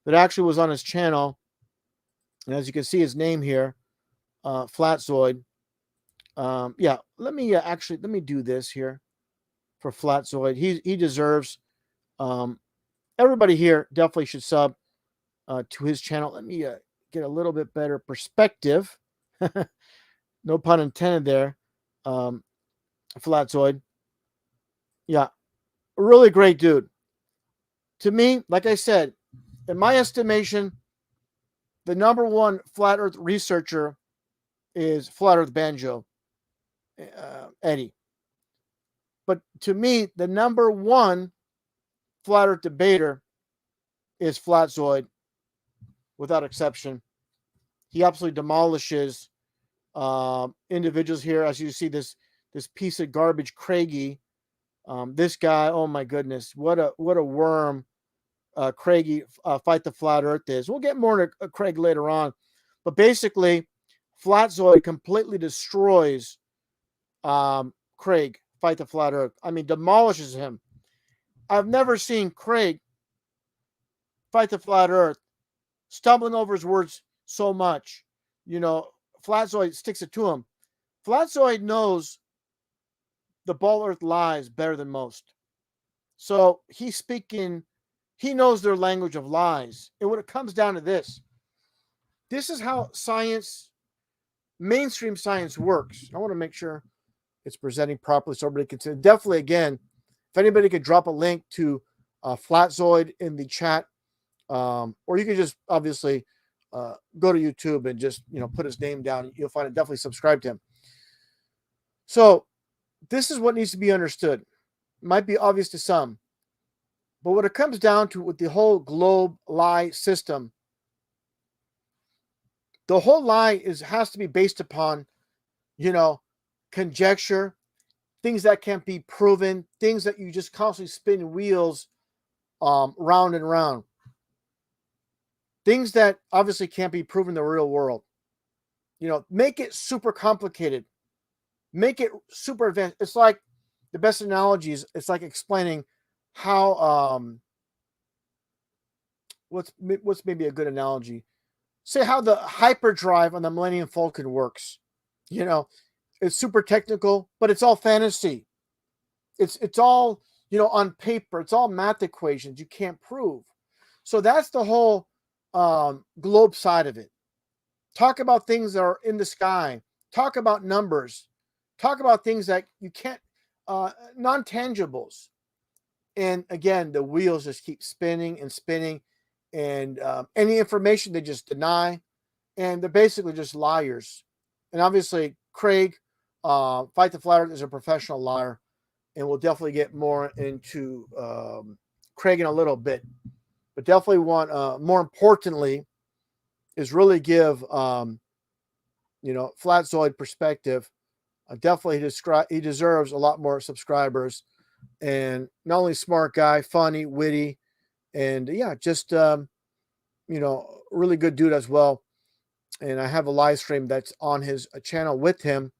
that actually was on his channel. And as you can see his name here, Flatzoid. Yeah, let me do this here for Flatzoid. He deserves. Everybody here definitely should sub to his channel. Let me get a little bit better perspective. No pun intended there. Flatzoid. Yeah, really great dude. To me, like I said, in my estimation, the number one flat Earth researcher is Flat Earth Banjo, Eddie. But to me, the number one flat Earth debater is Flatzoid, without exception. He absolutely demolishes individuals here. As you see, this piece of garbage, Craigie. This guy, oh my goodness, what a worm Craigie Fight the Flat Earth is. We'll get more to Craig later on, but basically, Flatzoid completely destroys Craig Fight the Flat Earth. I mean, demolishes him. I've never seen Craig Fight the Flat Earth stumbling over his words so much. You know, Flatzoid sticks it to him. Flatzoid knows the ball Earth lies better than most. So he's speaking, he knows their language of lies. And when it comes down to this is how science, mainstream science works. I want to make sure it's presenting properly so everybody can see. Definitely, again, if anybody could drop a link to Flatzoid in the chat, or you can just obviously go to YouTube and just put his name down. You'll find it. Definitely subscribe to him. So this is what needs to be understood. It might be obvious to some, but what it comes down to with the whole globe lie system, the whole lie has to be based upon, conjecture, things that can't be proven, things that you just constantly spin wheels round and round. Things that obviously can't be proven in the real world. Make it super complicated. Make it super advanced. It's like the best analogy is it's like explaining how what's maybe a good analogy. Say how the hyperdrive on the Millennium Falcon works. It's super technical, but it's all fantasy. It's all, on paper. It's all math equations you can't prove. So that's the whole globe side of it. Talk about things that are in the sky. Talk about numbers. Talk about things that you can't, non-tangibles. And again, the wheels just keep spinning and spinning. And any information they just deny. And they're basically just liars. And obviously, Craig, Fight the Flat Earth, is a professional liar. And we'll definitely get more into Craig in a little bit. But definitely want, more importantly, is really give, Flatzoid perspective. Definitely he deserves a lot more subscribers. And not only smart guy, funny, witty, and yeah, just, really good dude as well. And I have a live stream that's on his channel with him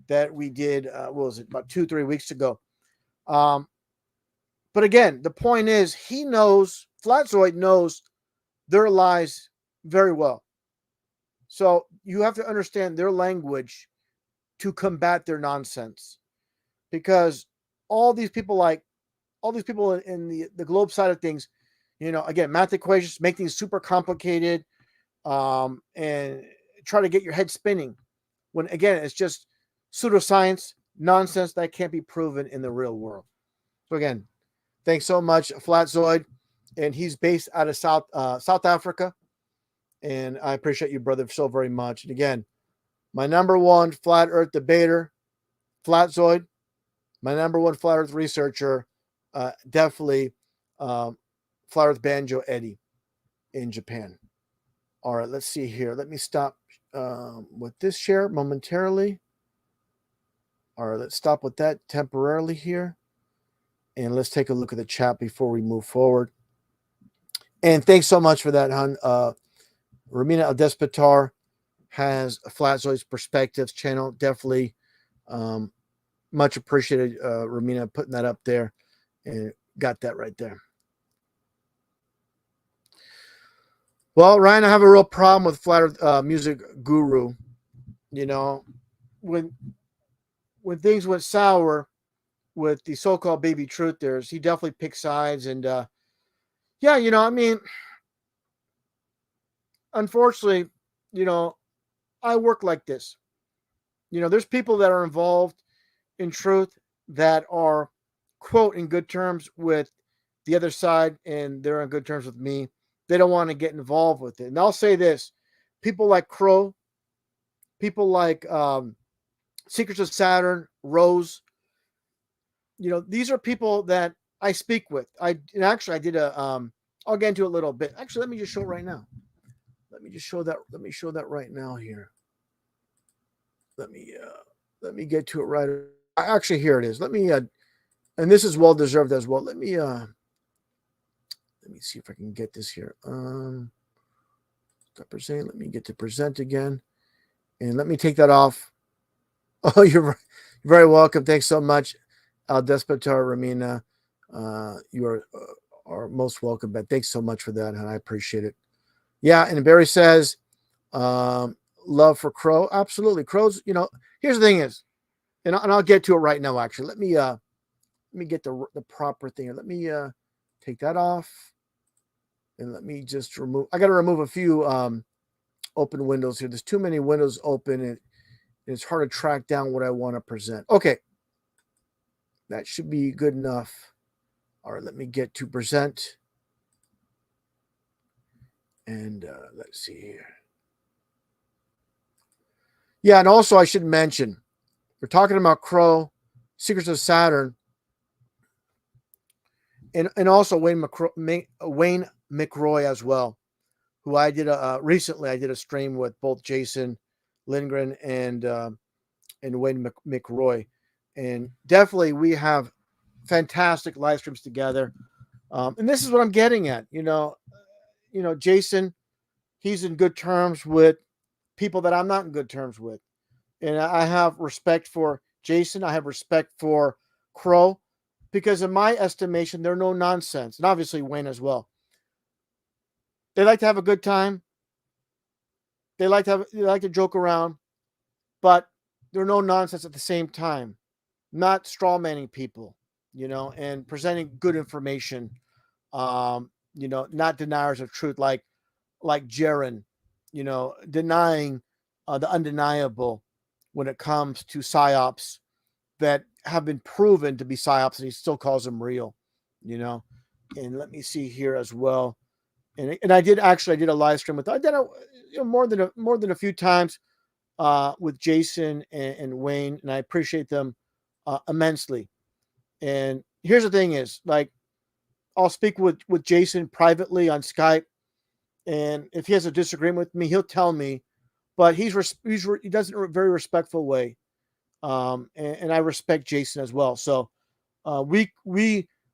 that we did, what was it, about 2-3 weeks ago. But again, the point is, Flatzoid knows their lies very well. So you have to understand their language to combat their nonsense. Because all these people in the globe side of things, again, math equations make things super complicated. and try to get your head spinning. When again, it's just pseudoscience nonsense that can't be proven in the real world. So again, thanks so much, Flatzoid, and he's based out of South Africa, and I appreciate you, brother, so very much. And again, my number one flat Earth debater, Flatzoid, my number one flat Earth researcher, definitely Flat Earth Banjo Eddie in Japan. All right, let's see here. Let me stop with this share momentarily. All right, let's stop with that temporarily here. And let's take a look at the chat before we move forward. And thanks so much for that, hon. Romina El Despotar has a Flatzoid's Perspectives channel. Definitely much appreciated, Romina, putting that up there. And got that right there. Well, Ryan, I have a real problem with Flat Earth Music Guru. You know, when things went sour with the so-called baby truthers, he definitely picked sides. And yeah, you know, I mean, unfortunately, you know, I work like this. You know, there's people that are involved in truth that are, quote, in good terms with the other side, and they're on good terms with me. They don't want to get involved with it. And I'll say this: people like Crow, people like Secrets of Saturn, Rose, you know, these are people that I speak with. I did a I'll get into a little bit. Actually, let me just show it right now. Let me show that right now here. Let me get to it right. Actually, here it is. Let me and this is well deserved as well. Let me see if I can get this here. Present. Let me get to present again, and let me take that off. Oh, you're very welcome. Thanks so much, Al Despotar Ramina. You are most welcome. But thanks so much for that, and I appreciate it. Yeah, and Barry says, love for Crow. Absolutely, Crow's. You know, here's the thing is, and I'll get to it right now. Actually, let me get the proper thing. Let me take that off. And let me just remove, I got to remove a few open windows here. There's too many windows open and it's hard to track down what I want to present. Okay. That should be good enough. All right, let me get to present. And let's see here. Yeah, and also I should mention, we're talking about Crow, Secrets of Saturn, and also Wayne McRoy as well, who I did recently. I did a stream with both Jason Lindgren and Wayne McRoy, and definitely we have fantastic live streams together. And this is what I'm getting at. You know, Jason, he's in good terms with people that I'm not in good terms with, and I have respect for Jason. I have respect for Crow, because in my estimation, they're no nonsense, and obviously Wayne as well. They like to have a good time. They like to joke around, but they're no nonsense at the same time. Not straw manning people, you know, and presenting good information. You know, not deniers of truth like Jaron, you know, denying the undeniable when it comes to psyops that have been proven to be psyops, and he still calls them real, you know. And let me see here as well. And I did a live stream with, I did more than a few times with Jason and Wayne, and I appreciate them immensely. And here's the thing is, like, I'll speak with Jason privately on Skype, and if he has a disagreement with me, he'll tell me. But he does it in a very respectful way, and I respect Jason as well. So we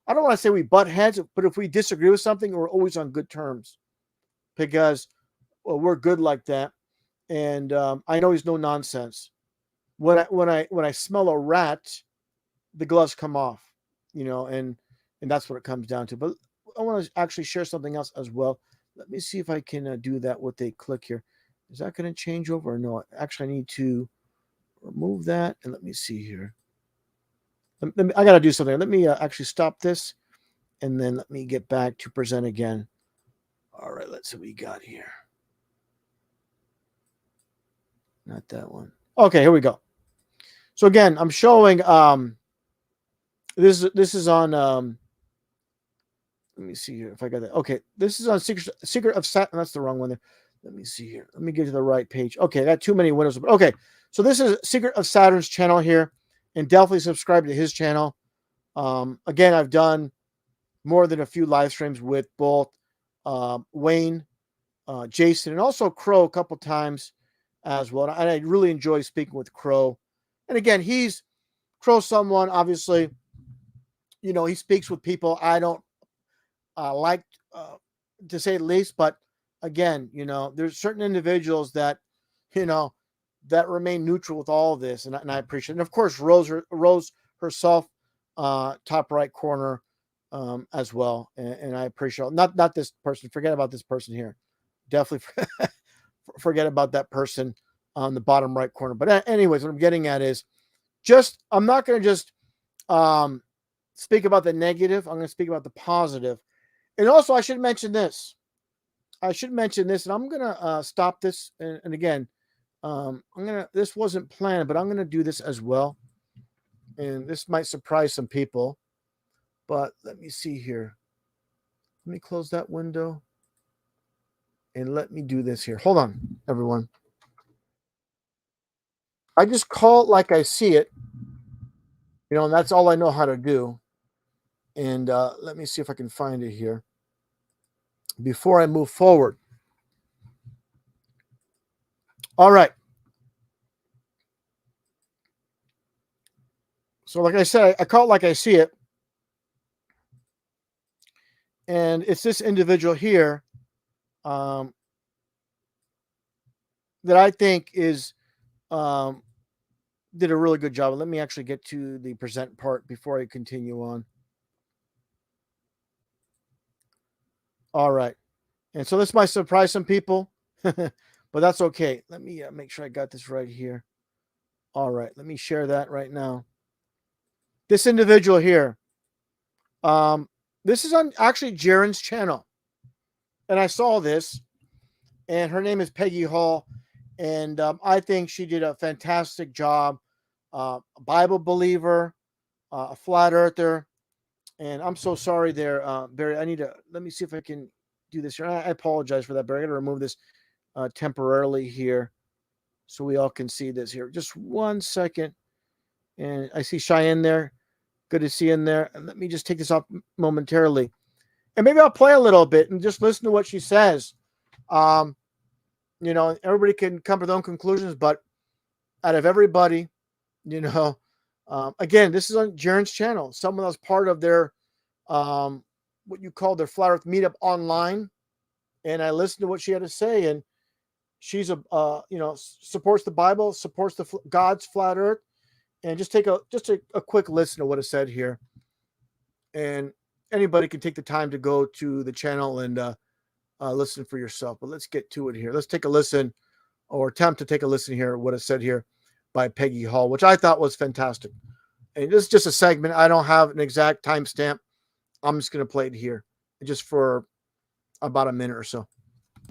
I don't want to say we butt heads, but if we disagree with something, we're always on good terms, because we're good like that. And I know he's no nonsense. When I smell a rat, the gloves come off, you know, and that's what it comes down to. But I want to actually share something else as well. Let me see if I can do that with a click here. Is that going to change over or no? Actually, I need to remove that, and let me see here. I got to do something. Let me actually stop this, and then let me get back to present again. All right, let's see what we got here. Not that one. Okay, here we go. So again, I'm showing this is on let me see here if I got that. Okay, this is on Secret of Saturn. That's the wrong one there. Let me see here. Let me get to the right page. Okay, I got too many windows. Okay, so this is Secret of Saturn's channel here, and definitely subscribe to his channel. Again, I've done more than a few live streams with both Wayne, Jason, and also Crow a couple times as well. And I really enjoy speaking with Crow. And again, Crow someone, obviously, he speaks with people I don't like, to say the least. But again, there's certain individuals that, that remain neutral with all of this. And I appreciate it. And of course, Rose herself, top right corner, as well. And I appreciate it. Not this person. Forget about this person here. Definitely forget about that person on the bottom right corner. But anyways, what I'm getting at is I'm not going to just speak about the negative. I'm going to speak about the positive. And also, I should mention this. And I'm going to stop this. And again, this wasn't planned, but I'm going to do this as well. And this might surprise some people. But let me see here. Let me close that window. And let me do this here. Hold on, everyone. I just call it like I see it. And that's all I know how to do. And let me see if I can find it here before I move forward. All right. So like I said, I call it like I see it. And it's this individual here that I think is did a really good job. Let me actually get to the present part before I continue on. All right. And so this might surprise some people, but that's okay. Let me make sure I got this right here. All right. Let me share that right now. This individual here, this is on actually Jaren's channel. And I saw this, and her name is Peggy Hall. And I think she did a fantastic job. A Bible believer, a flat earther. And I'm so sorry there, Barry. Let me see if I can do this here. I apologize for that, Barry. I got to remove this temporarily here so we all can see this here. Just 1 second. And I see Cheyenne there. Good to see you in there. And let me just take this off momentarily. And maybe I'll play a little bit and just listen to what she says. Everybody can come to their own conclusions, but out of everybody, again, this is on Jaren's channel. Someone that was part of their, what you call their Flat Earth meetup online. And I listened to what she had to say, and she's supports the Bible, supports God's flat Earth. And just take a quick listen to what is said here. And anybody can take the time to go to the channel and listen for yourself. But let's get to it here. Let's take a listen, or attempt to take a listen here, what is said here by Peggy Hall, which I thought was fantastic. And this is just a segment. I don't have an exact timestamp. I'm just going to play it here just for about a minute or so.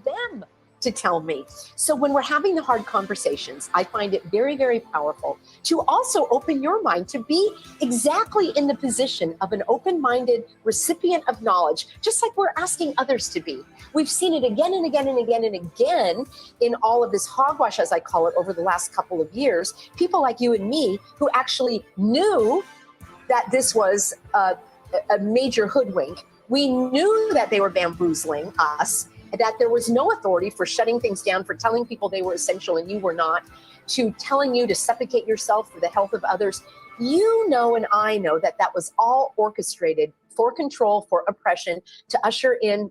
Them to tell me. So when we're having the hard conversations, I find it very, very powerful to also open your mind to be exactly in the position of an open-minded recipient of knowledge, just like we're asking others to be. We've seen it again and again and again and again in all of this hogwash, as I call it, over the last couple of years. People like you and me who actually knew that this was a major hoodwink. We knew that they were bamboozling us, that there was no authority for shutting things down, for telling people they were essential and you were not, to telling you to suffocate yourself for the health of others. You know, and I know that that was all orchestrated for control, for oppression, to usher in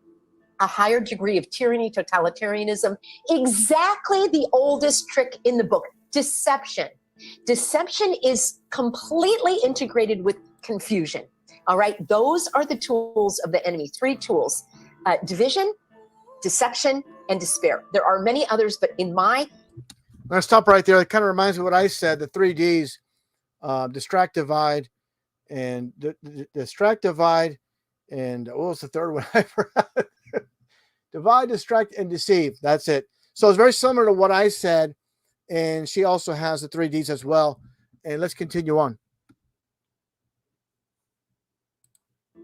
a higher degree of tyranny, totalitarianism. Exactly the oldest trick in the book, deception. Deception is completely integrated with confusion. All right, those are the tools of the enemy, 3 tools: division, deception, and despair. There are many others, but in my... I'm going to stop right there. It kind of reminds me of what I said, the 3 Ds, distract, divide, and distract, divide, and what was the third one? I forgot. Divide, distract, and deceive. That's it. So it's very similar to what I said and she also has the 3Ds as well. And let's continue on.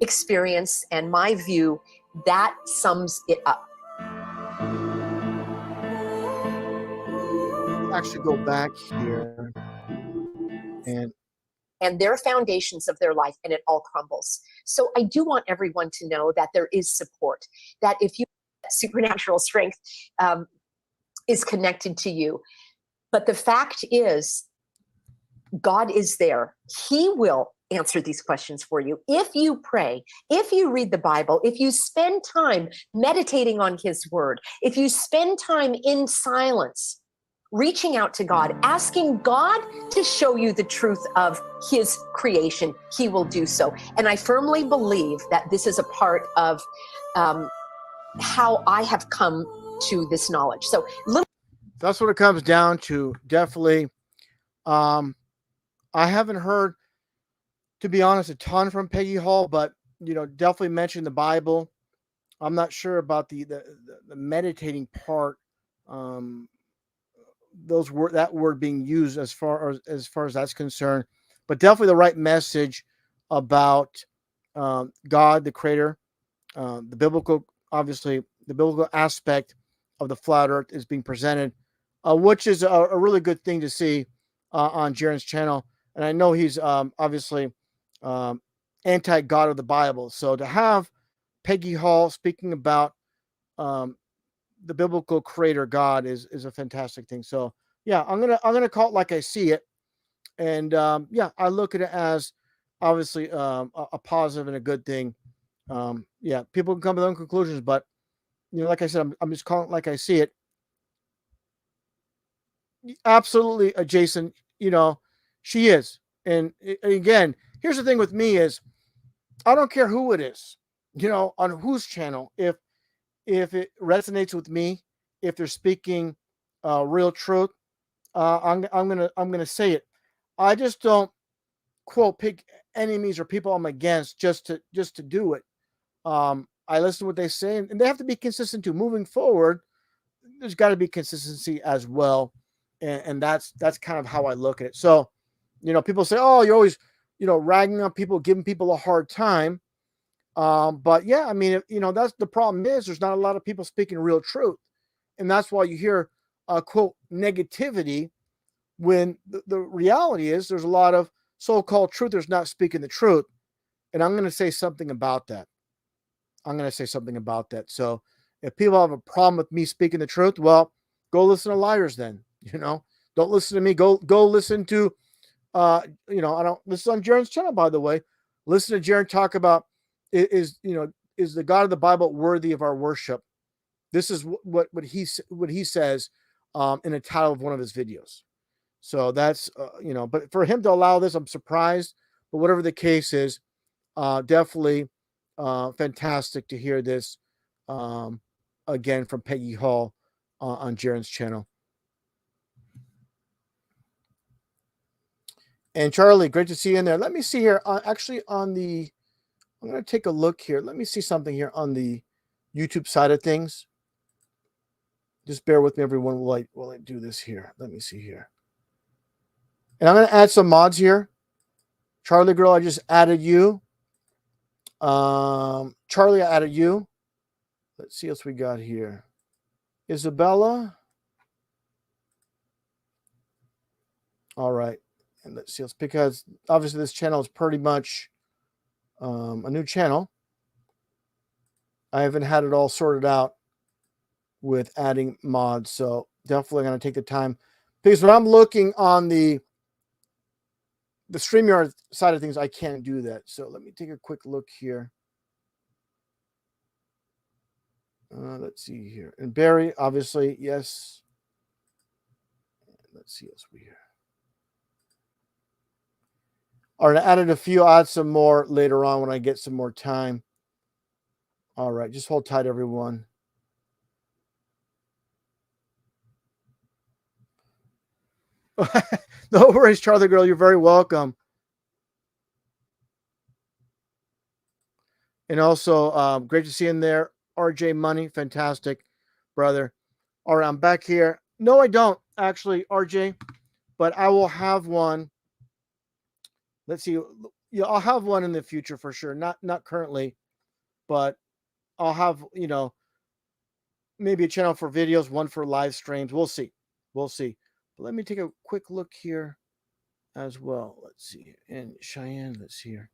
Experience and my view, that sums it up. Actually go back here and their foundations of their life, and it all crumbles. So I do want everyone to know that there is support, that if you supernatural strength is connected to you. But the fact is, God is there. He will answer these questions for you. If you pray, if you read the Bible, if you spend time meditating on his word, if you spend time in silence, reaching out to God, asking God to show you the truth of his creation, he will do so. And I firmly believe that this is a part of how I have come to this knowledge. So that's what it comes down to. Definitely. I haven't heard, to be honest, a ton from Peggy Hall, but definitely mentioned the Bible. I'm not sure about the meditating part. That word being used as far as that's concerned, but definitely the right message about God, the Creator, the biblical aspect of the flat Earth is being presented, which is a really good thing to see on Jaron's channel. And I know he's obviously anti-God of the Bible, so to have Peggy Hall speaking about the biblical creator God is a fantastic thing. So yeah, I'm gonna call it like I see it, and I look at it as obviously a positive and a good thing. People can come to their own conclusions, but like I said, I'm just calling it like I see it. Absolutely, Jason. She is, and again, here's the thing with me is, I don't care who it is, on whose channel, if it resonates with me, if they're speaking real truth, I'm gonna say it. I just don't quote pick enemies or people I'm against just to do it. I listen to what they say, and they have to be consistent too. Moving forward, there's got to be consistency as well, and that's kind of how I look at it. So, people say, "Oh, you're always, ragging on people, giving people a hard time." But yeah, I mean, that's the problem is there's not a lot of people speaking real truth. And that's why you hear quote negativity when the reality is there's a lot of so-called truthers not speaking the truth. And I'm going to say something about that. So if people have a problem with me speaking the truth, well, go listen to liars then, don't listen to me. Go listen to, I don't listen on Jaron's channel, by the way. Listen to Jaron talk about is the God of the Bible worthy of our worship? This is what he says in the title of one of his videos. So that's but for him to allow this, I'm surprised. But whatever the case is, definitely fantastic to hear this again from Peggy Hall on Jaron's channel. And Charlie, great to see you in there. Let me see here. Actually, I'm going to take a look here. Let me see something here on the YouTube side of things. Just bear with me, everyone, while I do this here. Let me see here. And I'm going to add some mods here. Charlie girl, I just added you. Charlie, I added you. Let's see what else we got here. Isabella. All right. And let's see. It's because obviously this channel is pretty much a new channel. I haven't had it all sorted out with adding mods, so definitely going to take the time, because when I'm looking on the StreamYard side of things, I can't do that. So let me take a quick look here. Let's see here. And Barry, obviously, yes. Let's see what's weird. All right, I added a few. I'll add some more later on when I get some more time. All right, just hold tight, everyone. No worries, Charlie girl. You're very welcome. And also, great to see you in there. RJ Money, fantastic, brother. All right, I'm back here. No, I don't. actually, RJ, but I will have one. Let's see. Yeah, I'll have one in the future for sure. Not currently, but I'll have, maybe a channel for videos, one for live streams. We'll see. We'll see. But let me take a quick look here as well. Let's see. And Cheyenne, let's see here.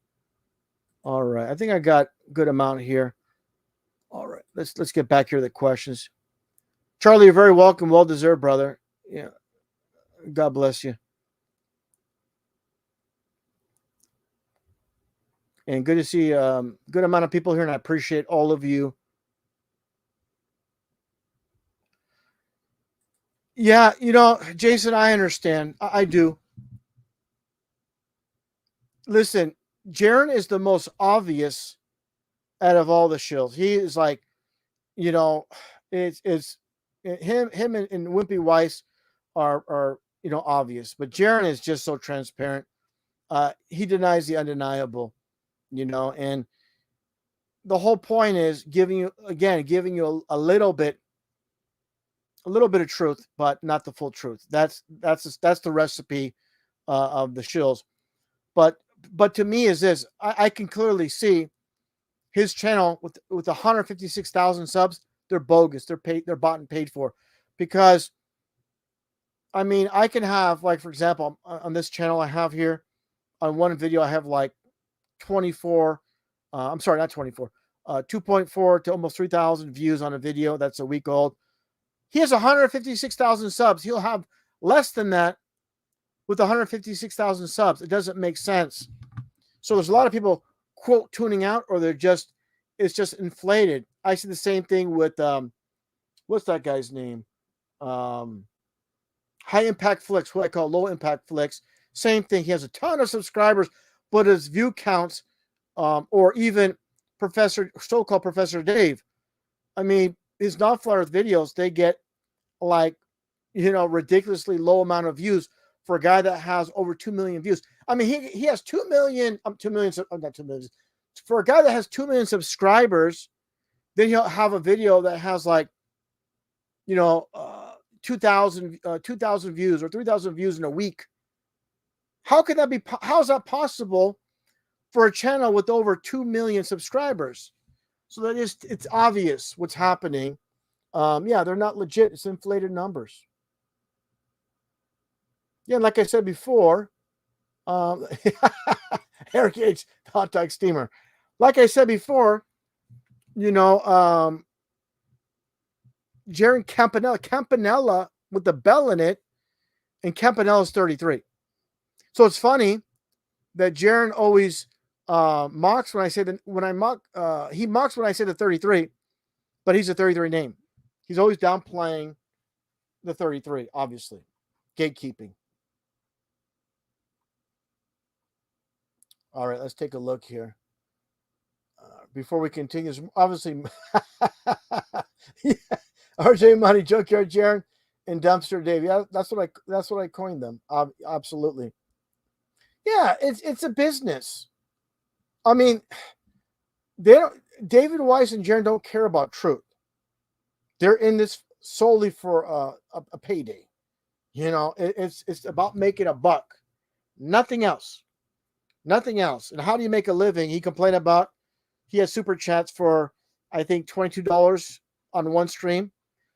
All right. I think I got a good amount here. All right. Let's get back here to the questions. Charlie, you're very welcome. Well deserved, brother. Yeah. God bless you. And good to see good amount of people here, and I appreciate all of you. Yeah, Jason, I understand. I do. Listen, Jaron is the most obvious out of all the shills. He is like, it's him and Wimpy Weiss are obvious, but Jaron is just so transparent. He denies the undeniable, and the whole point is giving you a little bit of truth, but not the full truth. That's the recipe of the shills. But to me is this: I can clearly see his channel with 156,000 subs. They're bogus. They're paid. They're bought and paid for, because I mean, I can have, like, for example, on this channel I have here, on one video I have like 24. I'm sorry, not 24. 2.4 to almost 3,000 views on a video that's a week old. He has 156,000 subs. He'll have less than that with 156,000 subs. It doesn't make sense. So there's a lot of people, quote, tuning out, or it's just inflated. I see the same thing with what's that guy's name? High Impact Flicks, what I call Low Impact Flicks. Same thing. He has a ton of subscribers, but his view counts, or even so-called Professor Dave. I mean, his non-flat Earth videos, they get like, ridiculously low amount of views for a guy that has over 2 million views. I mean, he has 2 million, not 2 million. For a guy that has 2 million subscribers, then he'll have a video that has like, 2,000 views or 3,000 views in a week. How can that be? How is that possible for a channel with over 2 million subscribers? So it's obvious what's happening. Yeah, they're not legit. It's inflated numbers. Yeah, like I said before, Eric H, the hot dog steamer. Like I said before, Jaron Campanella with the bell in it, and Campanella's 33. So it's funny that Jaron always mocks when I say that he mocks when I say the 33, but he's a 33 name. He's always downplaying the 33, obviously. Gatekeeping. All right, let's take a look here. Before we continue, obviously, RJ Money, Junkyard Jaron, and Dumpster Dave. Yeah, that's what I coined them. Absolutely. Yeah, it's a business. I mean, David Weiss and Jaron don't care about truth. They're in this solely for a payday. It's about making a buck. Nothing else. Nothing else. And how do you make a living? He complained about he has super chats for, I think, $22 on one stream.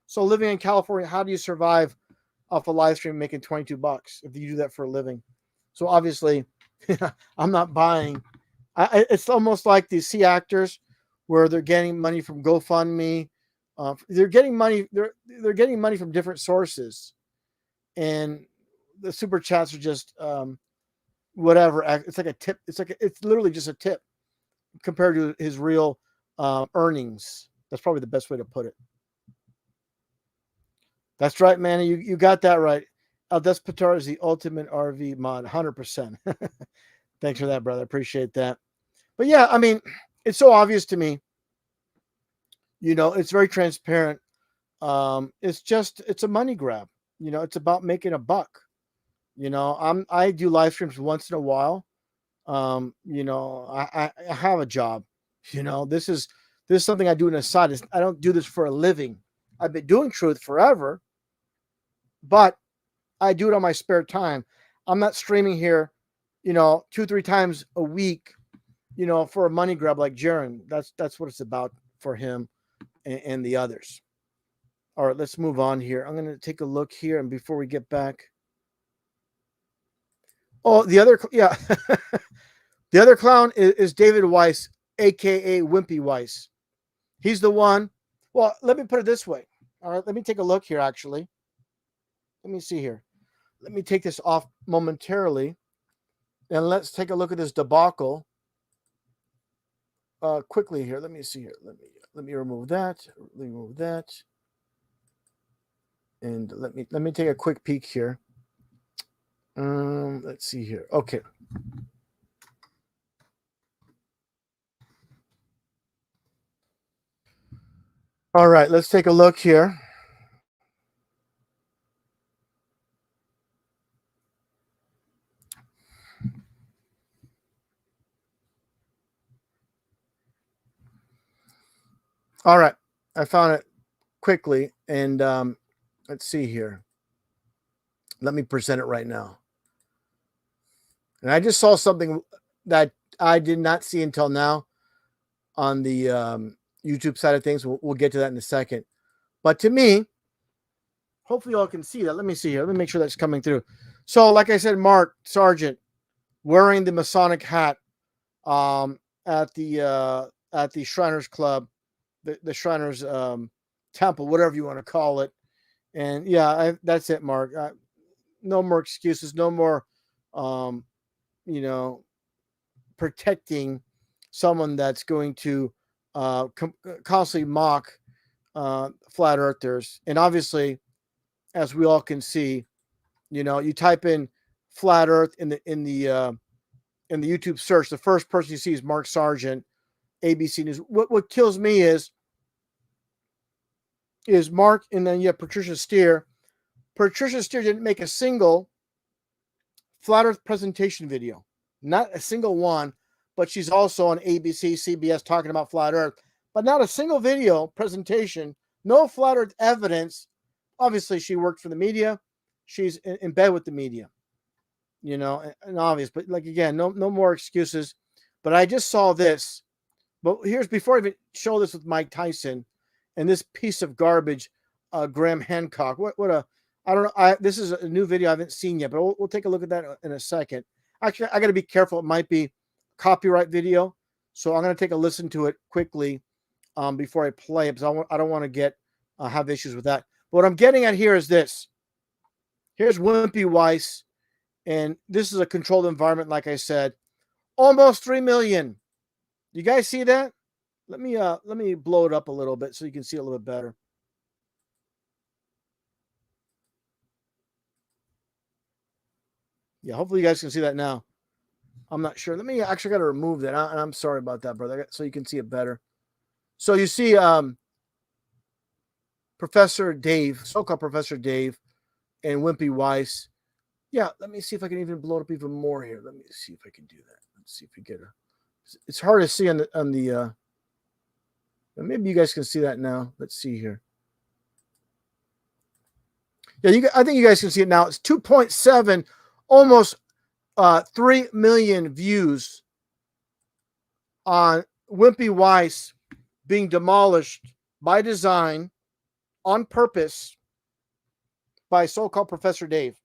So living in California, how do you survive off a live stream making $22 if you do that for a living? So obviously, I'm not buying. It's almost like these C actors where they're getting money from GoFundMe. They're getting money. They're getting money from different sources, and the super chats are just whatever. It's like a tip. It's literally just a tip compared to his real earnings. That's probably the best way to put it. That's right, man. You got that right. El Despotar is the ultimate RV mod, 100%. Thanks for that, brother. Appreciate that. But yeah, I mean, it's so obvious to me. It's very transparent. It's a money grab. It's about making a buck. I do live streams once in a while. I have a job. This is something I do on the side. I don't do this for a living. I've been doing truth forever, but I do it on my spare time. I'm not streaming here, 2-3 times a week, for a money grab like Jaron. That's what it's about for him and the others. All right, let's move on here. I'm going to take a look here, and before we get back, the other clown is David Weiss, aka Wimpy Weiss. He's the one. Well, let me put it this way. All right, let me take a look here. Actually, let me see here. Let me take this off momentarily, and let's take a look at this debacle quickly here. Let me see here. Let me remove that. Remove that. And let me take a quick peek here. Let's see here. Okay. All right, let's take a look here. All right, I found it quickly, and let's see here. Let me present it right now. And I just saw something that I did not see until now on the YouTube side of things. We'll get to that in a second. But to me, hopefully y'all can see that. Let me see here. Let me make sure that's coming through. So, like I said, Mark Sargent wearing the Masonic hat at the Shriners Club, the Shriners Temple, whatever you want to call it. And yeah, that's it, Mark. No more excuses. No more, protecting someone that's going to constantly mock flat earthers. And obviously, as we all can see, you type in flat earth in the YouTube search, the first person you see is Mark Sargent, ABC News. What kills me is Mark, and then you have Patricia Steer. Patricia Steer didn't make a single flat earth presentation video, not a single one, but she's also on ABC, CBS talking about flat earth, but not a single video presentation, no flat earth evidence. Obviously, she worked for the media. She's in bed with the media, and obvious. But like, again, no more excuses. But I just saw this. But here's, before I even show this with Mike Tyson and this piece of garbage, Graham Hancock. I don't know. This is a new video I haven't seen yet, but we'll take a look at that in a second. Actually, I got to be careful. It might be copyright video, so I'm going to take a listen to it quickly before I play it, because I don't want to have issues with that. But what I'm getting at here is this. Here's Wimpy Weiss, and this is a controlled environment, like I said. Almost 3 million. You guys see that? Let me blow it up a little bit so you can see it a little bit better. Yeah, hopefully you guys can see that now. I'm not sure. Let me actually got to remove that. And I'm sorry about that, brother, so you can see it better. So you see Professor Dave, so-called Professor Dave, and Wimpy Weiss. Yeah, let me see if I can even blow it up even more here. Let me see if I can do that. Let's see if we get a. It's hard to see on the. Maybe you guys can see that now. Let's see here. Yeah, I think you guys can see it now. It's 2.7, almost 3 million views on Wimpy Weiss being demolished by design, on purpose, by so-called Professor Dave.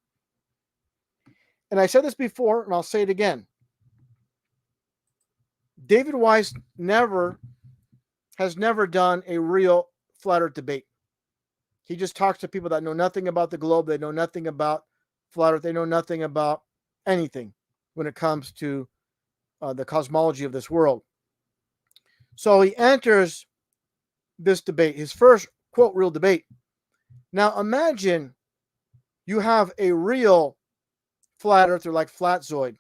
And I said this before, and I'll say it again. David Weiss has never done a real flat earth debate. He just talks to people that know nothing about the globe. They know nothing about flat earth. They know nothing about anything when it comes to the cosmology of this world. So he enters this debate, his first, quote, real debate. Now imagine you have a real flat earther like Flatzoid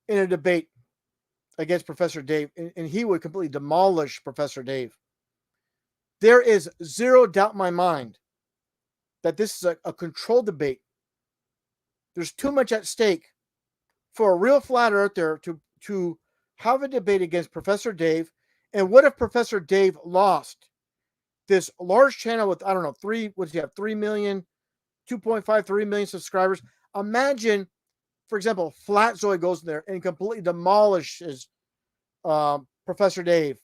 in a debate against Professor Dave, and he would completely demolish Professor Dave. There is zero doubt in my mind that this is a controlled debate. There's too much at stake for a real flat earther to have a debate against Professor Dave. And what if Professor Dave lost this large channel with, I don't know, 3 million 2.53 million subscribers. Imagine, for example, Flat Zoe goes in there and completely demolishes Professor Dave,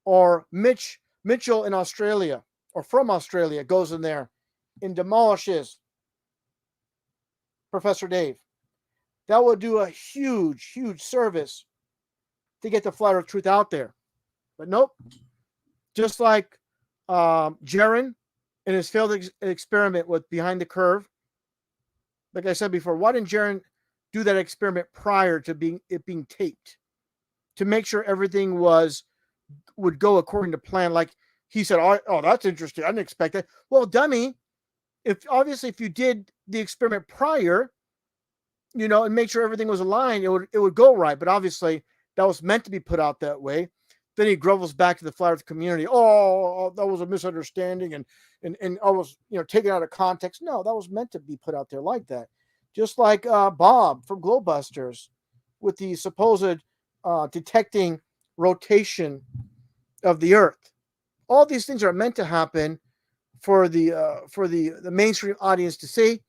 or Mitchell in Australia, or from Australia, goes in there and demolishes Professor Dave. That would do a huge, huge service to get the flat earth truth out there. But nope. Just like Jaron in his failed experiment with Behind the Curve. Like I said before, why didn't Jaron do that experiment prior to it being taped? To make sure everything would go according to plan. Like he said, oh, that's interesting. I didn't expect that. Well, dummy, if you did the experiment prior, and make sure everything was aligned, it would go right. But obviously that was meant to be put out that way. Then he grovels back to the flat earth community. Oh, that was a misunderstanding, and I was taken out of context. No, that was meant to be put out there like that. Just like Bob from Glowbusters with the supposed detecting rotation of the earth. All these things are meant to happen for the mainstream audience to see.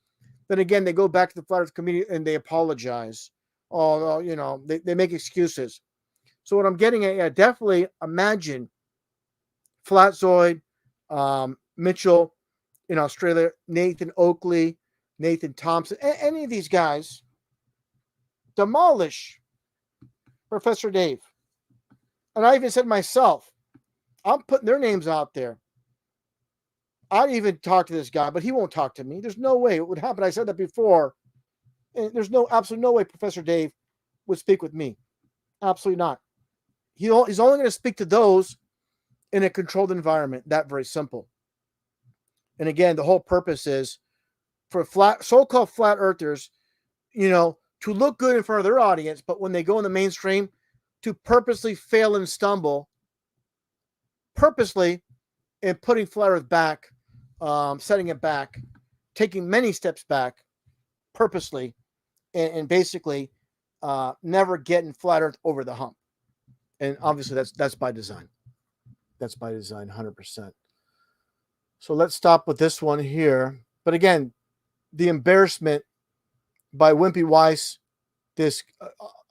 Then again, they go back to the flat earth community and they apologize. Oh, they make excuses. So what I'm getting at, definitely imagine Flatzoid, Mitchell in Australia, Nathan Oakley, Nathan Thompson, any of these guys demolish Professor Dave. And I even said myself, I'm putting their names out there. I'd even talk to this guy, but he won't talk to me. There's no way it would happen. I said that before. And there's absolutely no way Professor Dave would speak with me. Absolutely not. He's only going to speak to those in a controlled environment. That very simple. And again, the whole purpose is for so-called flat earthers, to look good in front of their audience, but when they go in the mainstream, to purposely fail and stumble, purposely in putting flat earth back, setting it back, taking many steps back, purposely, and basically never getting flat earth over the hump. And obviously that's by design. That's by design, 100%. So let's stop with this one here. But again, the embarrassment by Wimpy Weiss, this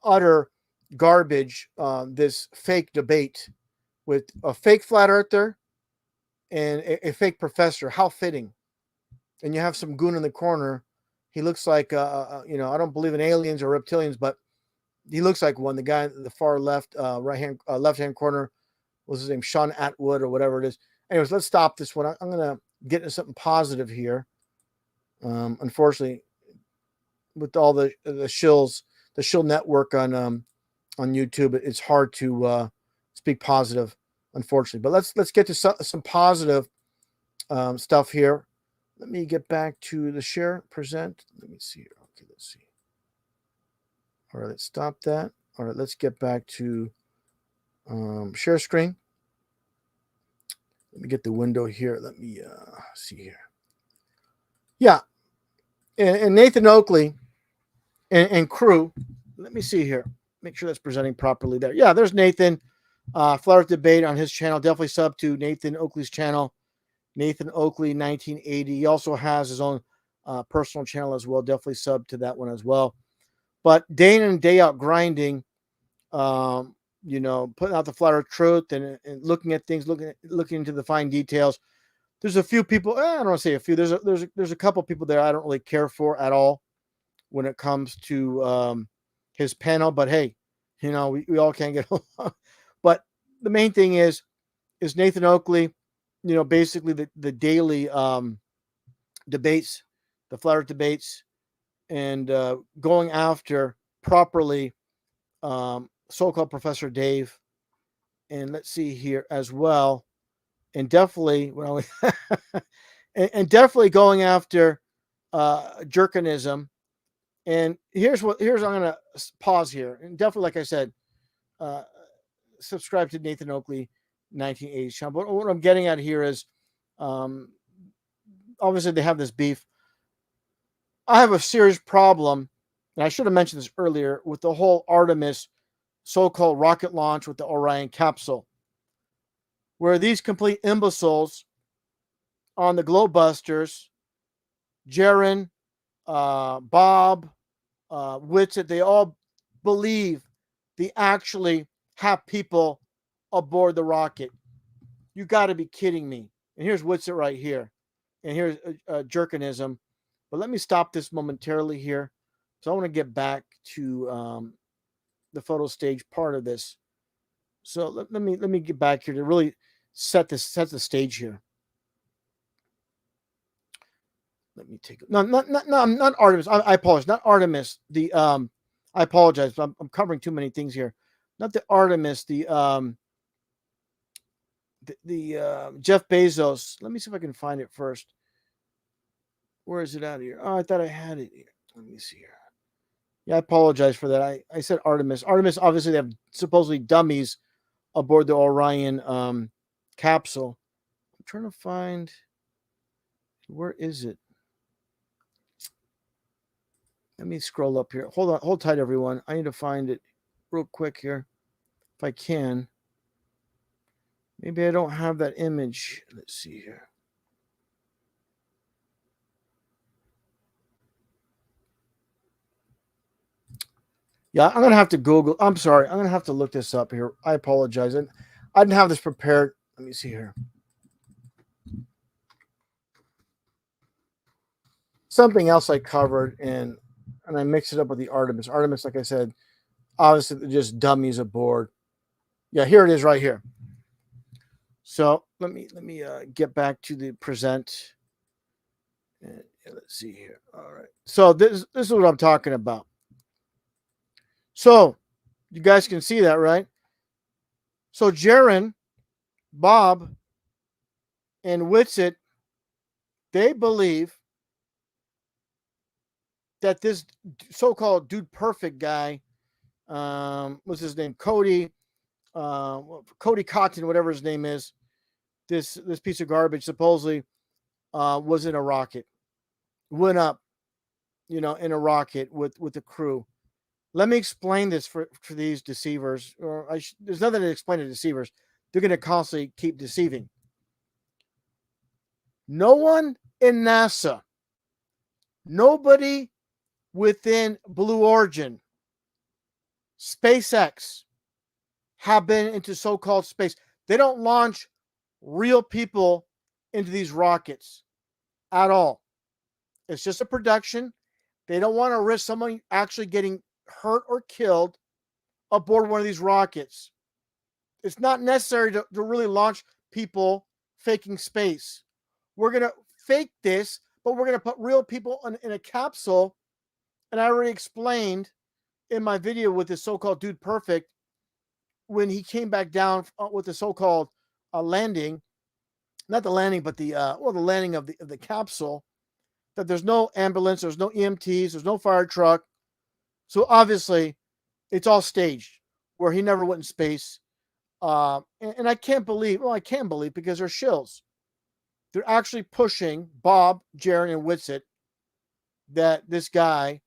utter garbage, this fake debate with a fake flat earther and a fake professor. How fitting. And you have some goon in the corner. He looks like, I don't believe in aliens or reptilians, but he looks like one. The guy in the far left, left-hand corner, was his name, Sean Atwood or whatever it is. Anyways, let's stop this one. I'm going to get into something positive here. Unfortunately, with all the shills, the shill network on YouTube, it's hard to speak positive, unfortunately. But let's get to some positive stuff here. Let me get back to the share present. Let me see here. Okay, let's see. All right, let's stop that. All right, let's get back to share screen. Let me get the window here. Let me see here. Yeah, and Nathan Oakley and crew. Let me see here. Make sure that's presenting properly there. Yeah, there's Nathan. Flat Earth Debate on his channel. Definitely sub to Nathan Oakley's channel. Nathan Oakley 1980. He also has his own personal channel as well. Definitely sub to that one as well. But day in and day out grinding, putting out the flat earth truth and looking at things, looking into the fine details. There's a few people. I don't want to say a few. There's a couple people there I don't really care for at all when it comes to his panel. But hey, we all can't get along. But the main thing is Nathan Oakley. Basically the daily debates, the flat earth debates, and going after properly so-called Professor Dave. And let's see here as well. And definitely, and definitely going after jerkinism. And here's I'm going to pause here. And definitely, like I said, subscribe to Nathan Oakley 1980 channel. But what I'm getting at here is, obviously they have this beef. I have a serious problem, and I should have mentioned this earlier, with the whole Artemis so-called rocket launch with the Orion capsule, where these complete imbeciles on the Globusters Jaron, Bob, Whitsitt, they all believe they actually have people aboard the rocket. You got to be kidding me. And here's Whitsitt right here. And here's Jerkinism. But let me stop this momentarily here. So I want to get back to the photo stage part of this. So let me get back here to really set the stage here. Let me take not Artemis. I apologize. Not Artemis. I apologize. I'm covering too many things here. Not the Artemis. The Jeff Bezos. Let me see if I can find it first. Where is it out here? Oh, I thought I had it here. Let me see here. Yeah, I apologize for that. I said Artemis. Artemis, obviously, they have supposedly dummies aboard the Orion capsule. I'm trying to find, where is it? Let me scroll up here. Hold on, hold tight, everyone. I need to find it real quick here, if I can. Maybe I don't have that image. Let's see here. Yeah, I'm going to have to Google. I'm sorry. I'm going to have to look this up here. I apologize. I didn't have this prepared. Let me see here. Something else I covered, and I mixed it up with the Artemis. Artemis, like I said, obviously they're just dummies aboard. Yeah, here it is right here. So let me get back to the present. And let's see here. All right. So this is what I'm talking about. So you guys can see that, right? So Jaron, Bob, and Whitsitt, they believe that this so-called dude perfect guy, what's his name? Cody Cotton, whatever his name is, this piece of garbage supposedly was in a rocket, went up, in a rocket with the crew. Let me explain this for these deceivers. There's nothing to explain to deceivers. They're going to constantly keep deceiving. No one in NASA, nobody within Blue Origin, SpaceX, have been into so-called space. They don't launch real people into these rockets at all. It's just a production. They don't want to risk someone actually getting hurt or killed aboard one of these rockets. It's not necessary to really launch people faking space. We're going to fake this, but we're going to put real people in a capsule. And I already explained in my video with this so-called Dude Perfect, when he came back down with the so-called landing, not the landing, but the landing of the capsule, that there's no ambulance, there's no EMTs, there's no fire truck. So obviously, it's all staged, where he never went in space. And I can't believe, I can believe, because they're shills. They're actually pushing Bob, Jaron, and Whitsitt that this guy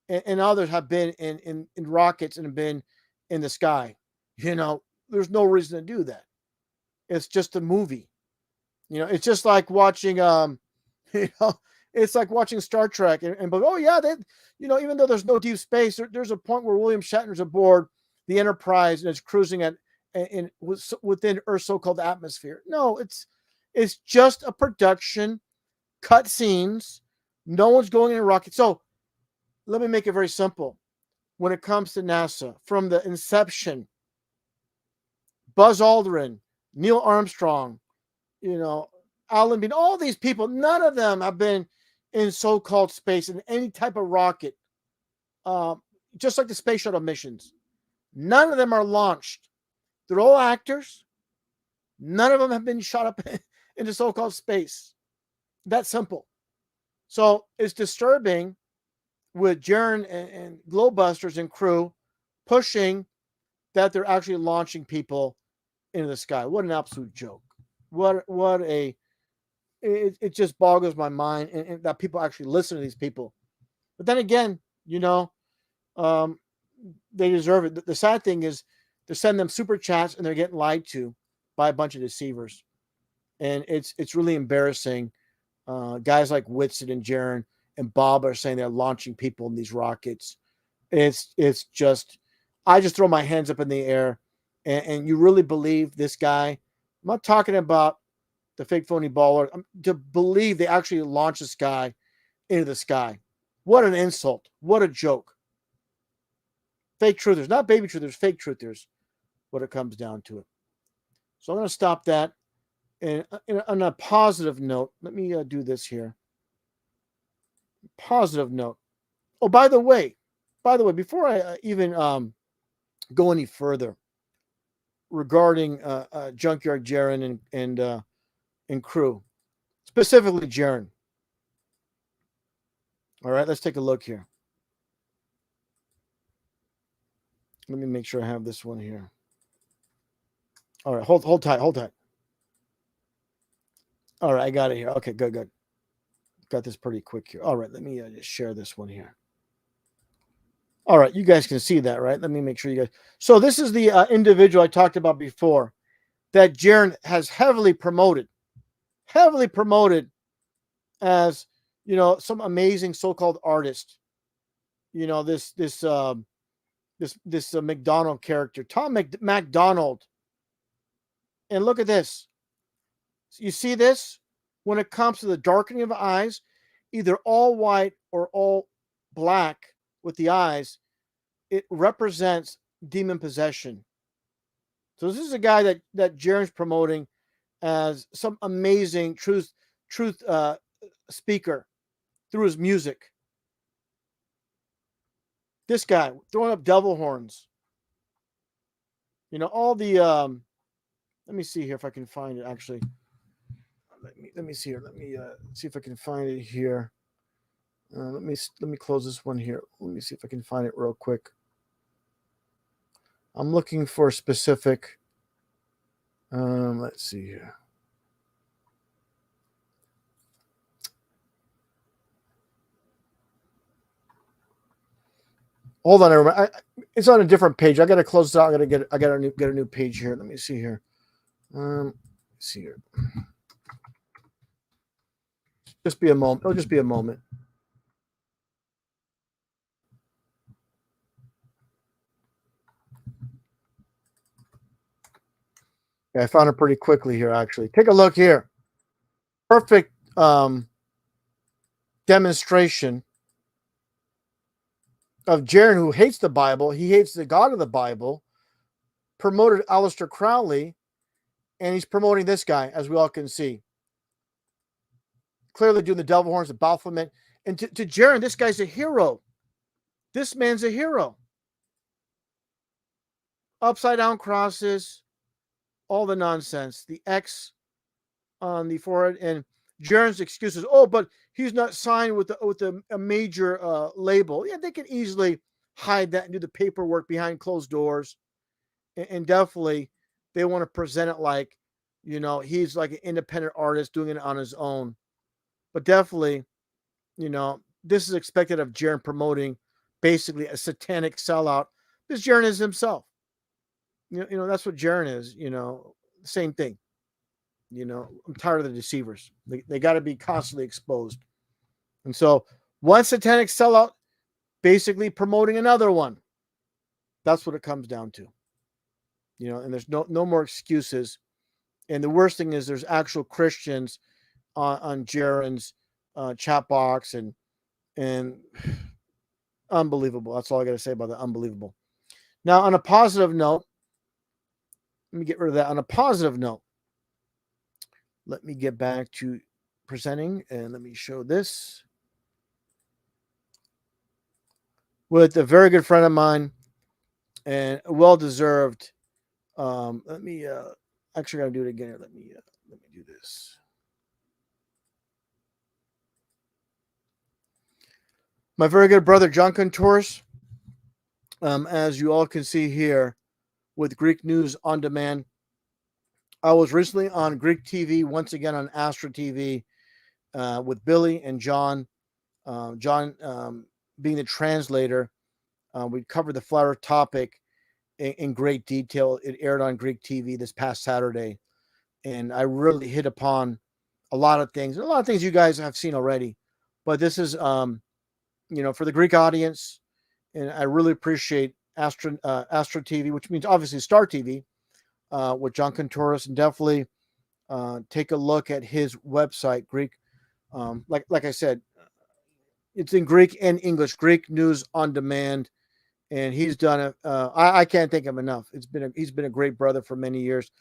and others have been in rockets and have been in the sky. There's no reason to do that. It's just a movie. It's just like watching, it's like watching Star Trek but oh yeah, even though there's no deep space, there's a point where William Shatner's aboard the Enterprise and it's cruising within Earth's so-called atmosphere. No, it's just a production, cut scenes. No one's going in a rocket. So let me make it very simple. When it comes to NASA, from the inception, Buzz Aldrin, Neil Armstrong, Alan Bean, all these people, none of them have been in so-called space in any type of rocket, just like the space shuttle missions. None of them are launched. They're all actors. None of them have been shot up into so-called space. That simple. So it's disturbing with Jaron and Glowbusters and crew pushing that they're actually launching people into the sky. What an absolute joke. It just boggles my mind and that people actually listen to these people. But then again, they deserve it. The sad thing is they're sending them super chats and they're getting lied to by a bunch of deceivers. And it's really embarrassing Guys like Whitson and Jaron and Bob are saying they're launching people in these rockets. It's just, I just throw my hands up in the air. And you really believe this guy? I'm not talking about the fake phony baller. To believe they actually launched this guy into the sky. What an insult. What a joke. Fake truthers, not baby truthers, fake truthers, what it comes down to it. So I'm going to stop that. And on a positive note, let me do this here. Positive note. Oh, by the way, before I even go any further regarding Junkyard Jaron and crew, specifically Jaron. All right, let's take a look here. Let me make sure I have this one here. All right, hold tight. All right, I got it here. Okay, good. Got this pretty quick here. All right, let me just share this one here. All right, you guys can see that, right? Let me make sure you guys. So this is the individual I talked about before that Jaron has heavily promoted as, you know, some amazing so-called artist. You know, this McDonald character, Tom McDonald. And look at this. You see this? When it comes to the darkening of eyes, either all white or all black with the eyes, it represents demon possession. So this is a guy that Jaron's promoting as some amazing truth speaker through his music. This guy throwing up devil horns. You know, all the let me see here if I can find it actually. Let me see here. Let me see if I can find it here. Let me close this one here. Let me see if I can find it real quick. I'm looking for a specific. Let's see here. Hold on, it's on a different page. I gotta close it out. I gotta get a new page here. Let me see here. Let's see here. Just be a moment. It'll just be a moment. Yeah, I found it pretty quickly here, actually. Take a look here. Perfect demonstration of Jaron, who hates the Bible. He hates the God of the Bible. Promoted Aleister Crowley, and he's promoting this guy, as we all can see. Clearly doing the devil horns, the Baphomet. And to Jaron, this guy's a hero. This man's a hero. Upside down crosses, all the nonsense. The X on the forehead, and Jaron's excuses. Oh, but he's not signed with a major label. Yeah, they can easily hide that and do the paperwork behind closed doors. And definitely, they want to present it like, you know, he's like an independent artist doing it on his own. But definitely, you know, this is expected of Jaron promoting basically a satanic sellout. Because Jaron is himself. You know, that's what Jaron is. You know, same thing. You know, I'm tired of the deceivers. They got to be constantly exposed. And so, one satanic sellout, basically promoting another one. That's what it comes down to. You know, and there's no more excuses. And the worst thing is there's actual Christians on Jaron's chat box and unbelievable. That's all I got to say about that. Unbelievable. Now, on a positive note, let me get rid of that. On a positive note, let me get back to presenting and let me show this with a very good friend of mine and a well-deserved. Let me actually got to do it again. Let me do this. My very good brother, John Contouris, as you all can see here, with Greek News on Demand. I was recently on Greek TV, once again on Astra TV, with Billy and John. John being the translator. We covered the flat earth topic in great detail. It aired on Greek TV this past Saturday. And I really hit upon a lot of things you guys have seen already, but this is for the Greek audience, and I really appreciate Astro TV, which means obviously Star TV, with John Contouris, and definitely take a look at his website, Greek. Like I said, it's in Greek and English. Greek News on Demand, and he's done it. I can't thank him enough. He's been a great brother for many years.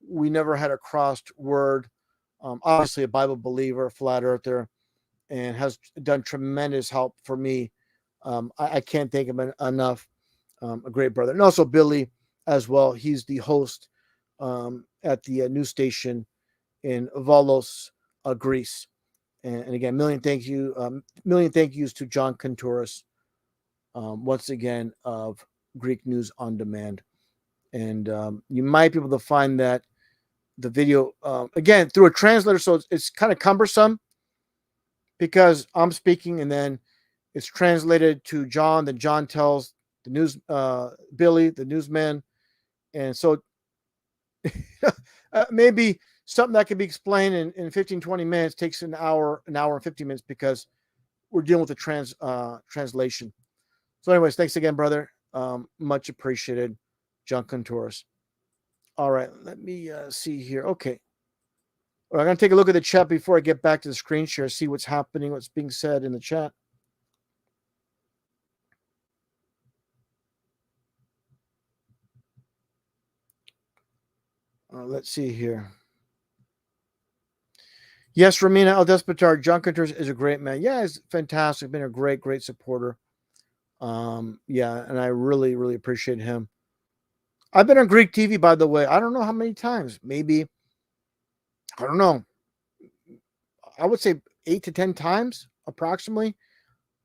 We never had a crossed word. Obviously, a Bible believer, flat earther, and has done tremendous help for me. I can't thank him enough. A great brother, and also Billy as well. He's the host at the news station in Volos, Greece. And again, million thank yous to John Contouris, once again, of Greek News on Demand. And you might be able to find the video again through a translator, so it's kind of cumbersome because I'm speaking and then it's translated to John. Then John tells the news, Billy, the newsman, and so maybe something that can be explained in 15, 20 minutes takes an hour and 15 minutes because we're dealing with the translation. So anyways, thanks again, brother. Much appreciated, John Contouris. All right, let me see here. Okay. Well, I'm going to take a look at the chat before I get back to the screen share, see what's happening, what's being said in the chat. Let's see here. Yes, Romina El Despotar, John Contouris is a great man. Yeah, he's fantastic. Been a great, great supporter. Yeah, and I really, really appreciate him. I've been on Greek TV, by the way. I don't know how many times. Maybe, I don't know. I would say 8 to 10 times, approximately.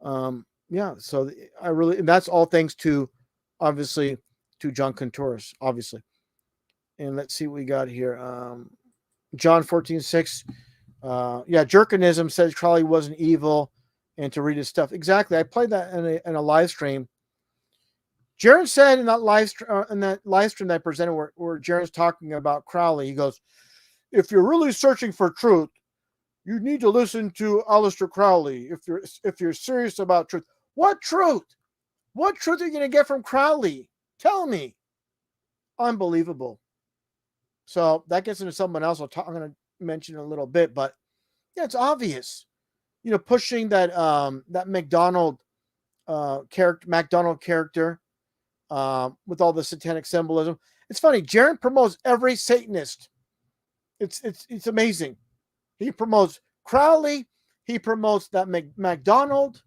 Yeah, so and that's all thanks to, obviously, to John Contouris, obviously. And let's see what we got here. John 14:6. Yeah, Jerkinism says Crowley wasn't evil and to read his stuff. Exactly. I played that in a live stream. Jaron said in that live stream that I presented where Jaron's talking about Crowley, he goes, if you're really searching for truth, you need to listen to Aleister Crowley. If you're serious about truth. What truth? What truth are you going to get from Crowley? Tell me. Unbelievable. So that gets into someone else I'm going to mention in a little bit, but yeah, it's obvious. Pushing that McDonald character with all the satanic symbolism. It's funny. Jaron promotes every Satanist. It's amazing. He promotes Crowley. He promotes that McDonald,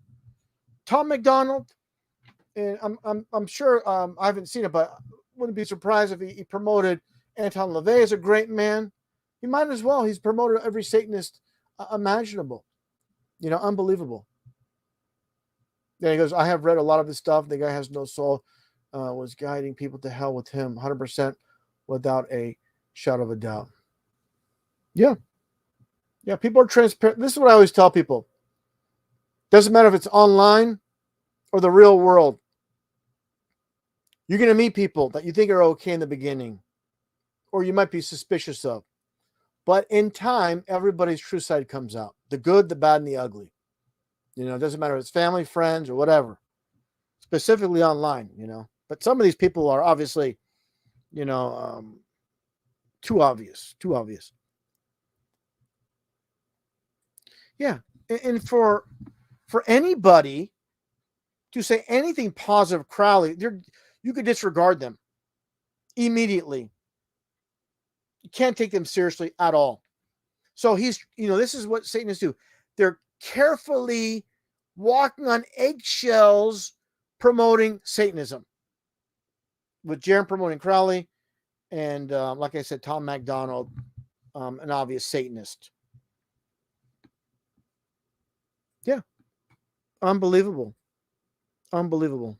Tom McDonald, and I'm sure I haven't seen it, but wouldn't be surprised if he promoted Anton LaVey as a great man. He might as well. He's promoted every Satanist imaginable. Unbelievable. Yeah, he goes, I have read a lot of his stuff. The guy has no soul. Was guiding people to hell with him 100% without a shadow of a doubt. Yeah. Yeah, people are transparent. This is what I always tell people. Doesn't matter if it's online or the real world. You're going to meet people that you think are okay in the beginning, or you might be suspicious of. But in time, everybody's true side comes out. The good, the bad, and the ugly. It doesn't matter if it's family, friends, or whatever. Specifically online, But some of these people are obviously, too obvious. Too obvious. Yeah. And for anybody to say anything positive, Crowley, you could disregard them immediately. You can't take them seriously at all. So he's, this is what Satanists do. They're carefully walking on eggshells promoting Satanism. With Jaron promoting Crowley and, like I said, Tom MacDonald, an obvious Satanist. Yeah. Unbelievable. Unbelievable.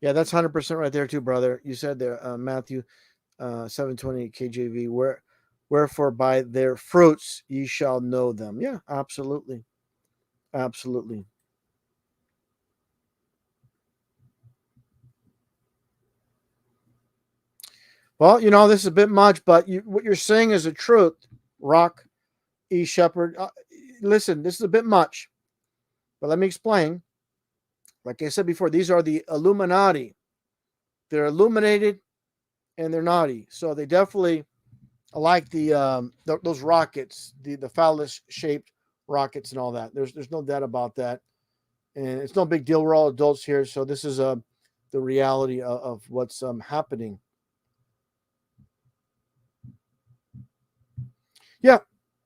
Yeah, that's 100% right there too, brother. You said there, Matthew 7:20 KJV, wherefore by their fruits ye shall know them. Yeah, absolutely. Absolutely. Well, this is a bit much, but what you're saying is the truth, Rock E. Shepherd. Listen, this is a bit much, but let me explain. Like I said before, these are the Illuminati. They're illuminated and they're naughty. So they definitely like those rockets, the phallus shaped rockets and all that. There's no doubt about that, and it's no big deal. We're all adults here, so this is the reality of what's happening. Yeah,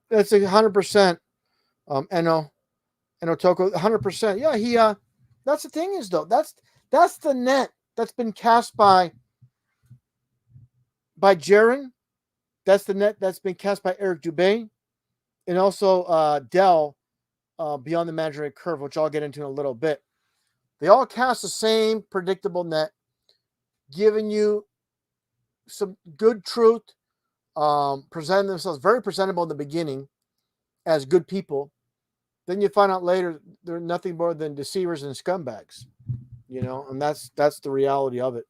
that's 100%. Eno Toko, 100%. Yeah, he. That's the thing is though. That's the net that's been cast by Jaron. That's the net that's been cast by Eric Dubé, and also Dell, Beyond the Imaginary Curve, which I'll get into in a little bit. They all cast the same predictable net, giving you some good truth, presenting themselves very presentable in the beginning as good people. Then you find out later they're nothing more than deceivers and scumbags, and that's the reality of it.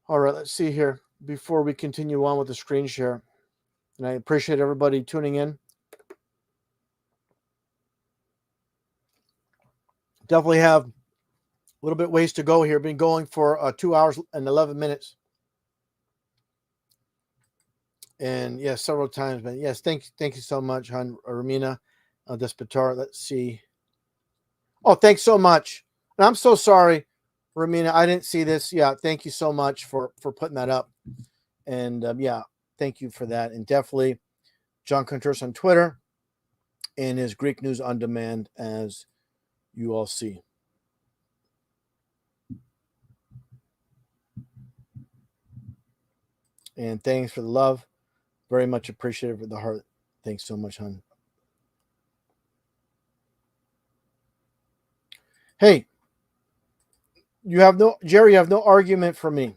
All right, let's see here before we continue on with the screen share. And I appreciate everybody tuning in. Definitely have a little bit ways to go here. Been going for 2 hours and 11 minutes. And yes, several times, but yes, thank you so much, hon, Ramina Despotar. Let's see. Oh, thanks so much. And I'm so sorry, Ramina. I didn't see this. Yeah, thank you so much for putting that up. And yeah, thank you for that. And definitely John Contreras on Twitter and his Greek News on Demand, as you all see. And thanks for the love. Very much appreciated for the heart. Thanks so much, hon. Hey, Jerry, you have no argument for me.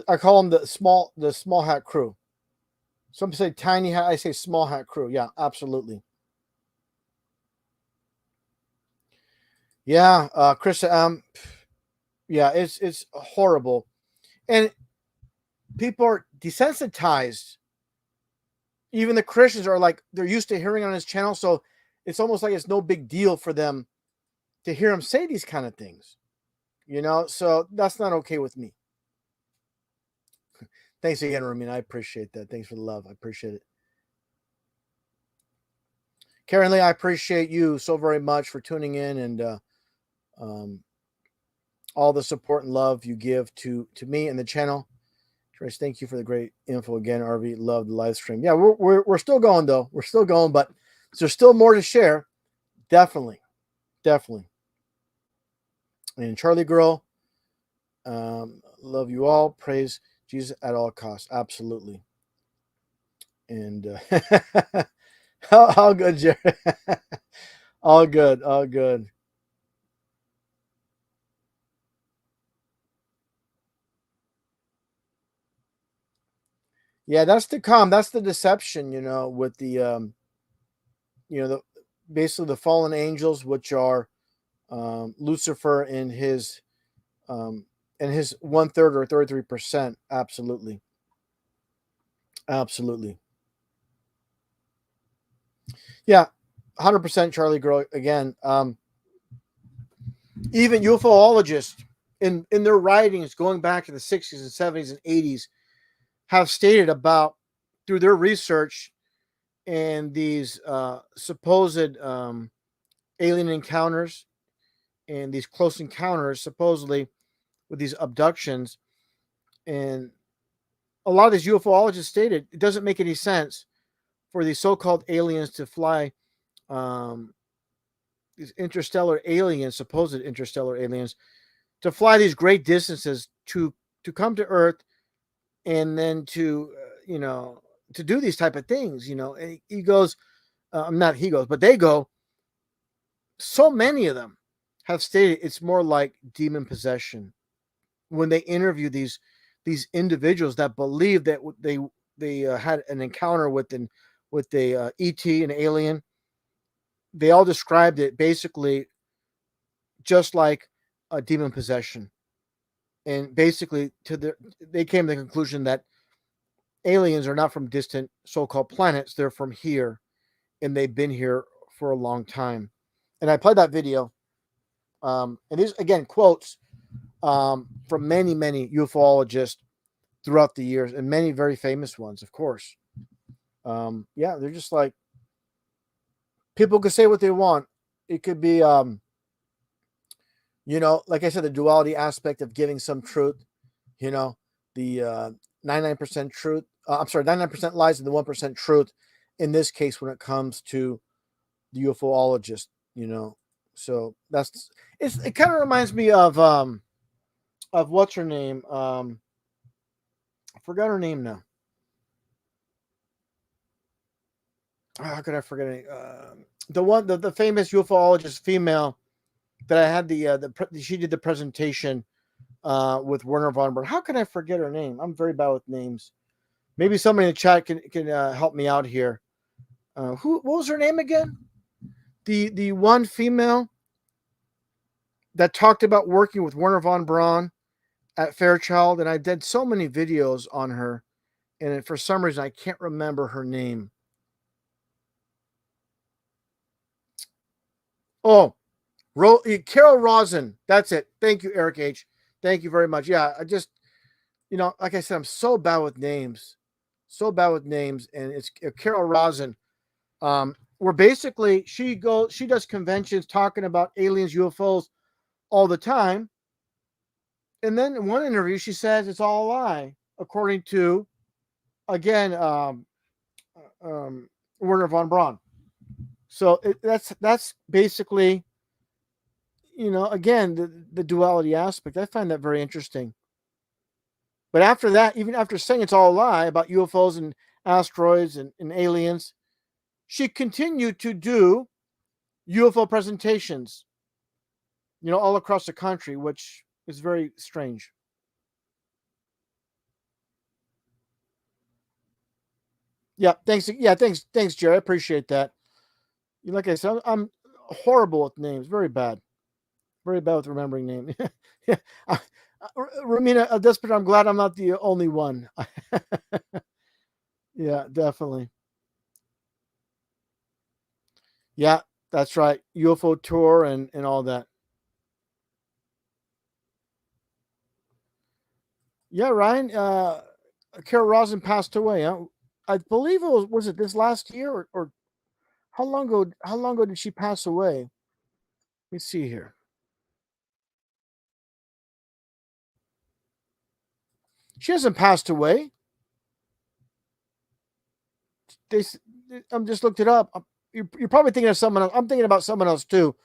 I call them the small hat crew. Some say tiny hat, I say small hat crew. Yeah, absolutely. Yeah, Chris, yeah, it's horrible. And people are desensitized. Even the Christians are like, they're used to hearing on his channel, so it's almost like it's no big deal for them to hear him say these kind of things. So that's not okay with me. Thanks again, Ramin. I appreciate that. Thanks for the love. I appreciate it. Karen Lee, I appreciate you so very much for tuning in and all the support and love you give to me and the channel. Trace, thank you for the great info again. RV, love the live stream. Yeah, we're still going though. We're still going, but there's still more to share. Definitely. And Charlie Girl, love you all. Praise Jesus at all costs. Absolutely. And all good, Jerry. All good. Yeah, that's to come. That's the deception, with the basically the fallen angels, which are Lucifer and his 1/3 or 33%. Absolutely. Yeah, 100% Charlie Girl again. Even UFOologists in their writings going back to the 60s and 70s and 80s have stated about, through their research and these supposed alien encounters and these close encounters supposedly with these abductions, and a lot of these UFOologists stated it doesn't make any sense for these so-called aliens to fly, these interstellar aliens, supposed interstellar aliens, to fly these great distances to come to Earth, and then to to do these type of things. And he goes, not he goes, but they go. So many of them have stated it's more like demon possession when they interview these individuals that believe that they had an encounter with a ET, an alien, they all described it basically just like a demon possession. And basically they came to the conclusion that aliens are not from distant so-called planets, they're from here, and they've been here for a long time. And I played that video. And these again quotes from many ufologists throughout the years, and many very famous ones, of course. Yeah, they're just like, people could say what they want. It could be like I said, the duality aspect of giving some truth, the 99% truth. I'm sorry, 99% lies and the 1% truth. In this case, when it comes to the ufologist, so it kind of reminds me of what's her name? I forgot her name now. How could I forget it? The famous ufologist female that I had she did the presentation with Werner von Braun. How can I forget her name? I'm very bad with names. Maybe somebody in the chat can help me out here. What was her name again? The one female that talked about working with Werner von Braun at Fairchild, and I did so many videos on her, and for some reason I can't remember her name. Oh, Carol Rosin. That's it. Thank you, Eric H. Thank you very much. Yeah, I just, like I said, I'm so bad with names. And it's Carol Rosin. Where basically she does conventions talking about aliens, UFOs all the time. And then in one interview, she says it's all a lie, according to, again, Werner von Braun. So that's basically, again, the duality aspect. I find that very interesting. But after that, even after saying it's all a lie about UFOs and asteroids and aliens, she continued to do UFO presentations, all across the country, which is very strange. Yeah, thanks. Yeah, thanks, Jerry. I appreciate that. Like I said, I'm horrible with names. Very bad with remembering names. Yeah, Romina Despot, I'm glad I'm not the only one. Yeah, definitely. Yeah, that's right. UFO tour and all that. Yeah, Ryan. Carol Rosin passed away. Huh? I believe it was it this last year or how long ago? How long ago did she pass away? Let me see here. She hasn't passed away. They, I'm just looked it up. You're probably thinking of someone else. I'm thinking about someone else too,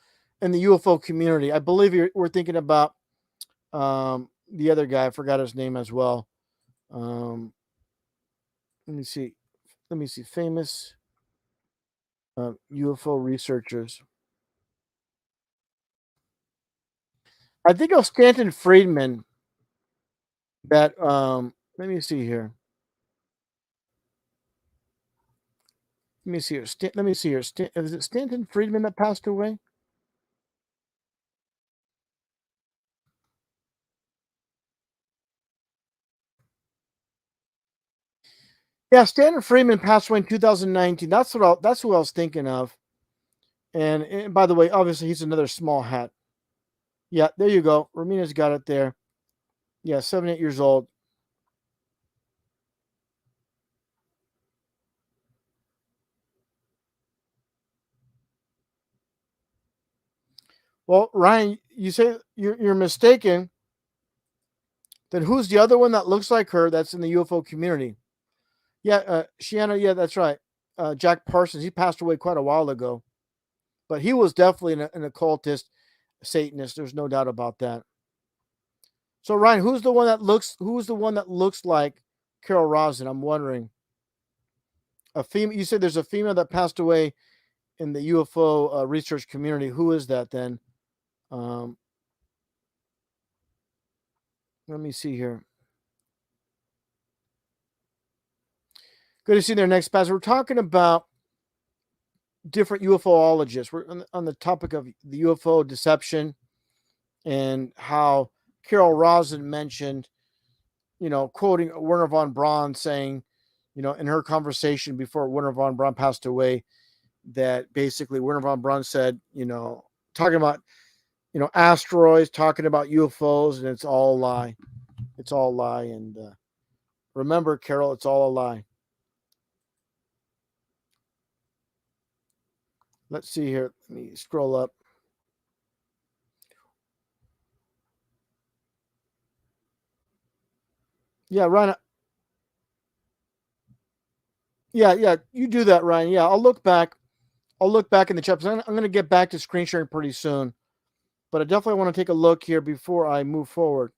in the UFO community. I believe we're thinking about the other guy. I forgot his name as well. Let me see. Famous UFO researchers. I think it was Stanton Friedman. That let me see here. Let me see here. Let me see here. Is it Stanton Friedman that passed away? Yeah, Stanton Friedman passed away in 2019. That's who I was thinking of. And by the way, obviously he's another small hat. Yeah, there you go. Romina's got it there. Yeah, 78 years old. Well, Ryan, you say you're mistaken. Then who's the other one that looks like her that's in the UFO community? Yeah, Shiana, yeah, that's right. Jack Parsons, he passed away quite a while ago. But he was definitely an occultist, Satanist. There's no doubt about that. So Ryan, who's the one that looks like Carol Rosin? I'm wondering. A female. You said there's a female that passed away in the UFO research community. Who is that then? Let me see here. Good to see you there, next pastor. We're talking about different UFOologists. We're on the topic of the UFO deception and how Carol Rosin mentioned, quoting Werner von Braun saying, in her conversation before Werner von Braun passed away, that basically Werner von Braun said, talking about, asteroids, talking about UFOs, and it's all a lie. It's all a lie. And remember, Carol, it's all a lie. Let's see here. Let me scroll up. Yeah, Ryan. Yeah, you do that, Ryan. Yeah, I'll look back in the chat. I'm going to get back to screen sharing pretty soon, but I definitely want to take a look here before I move forward.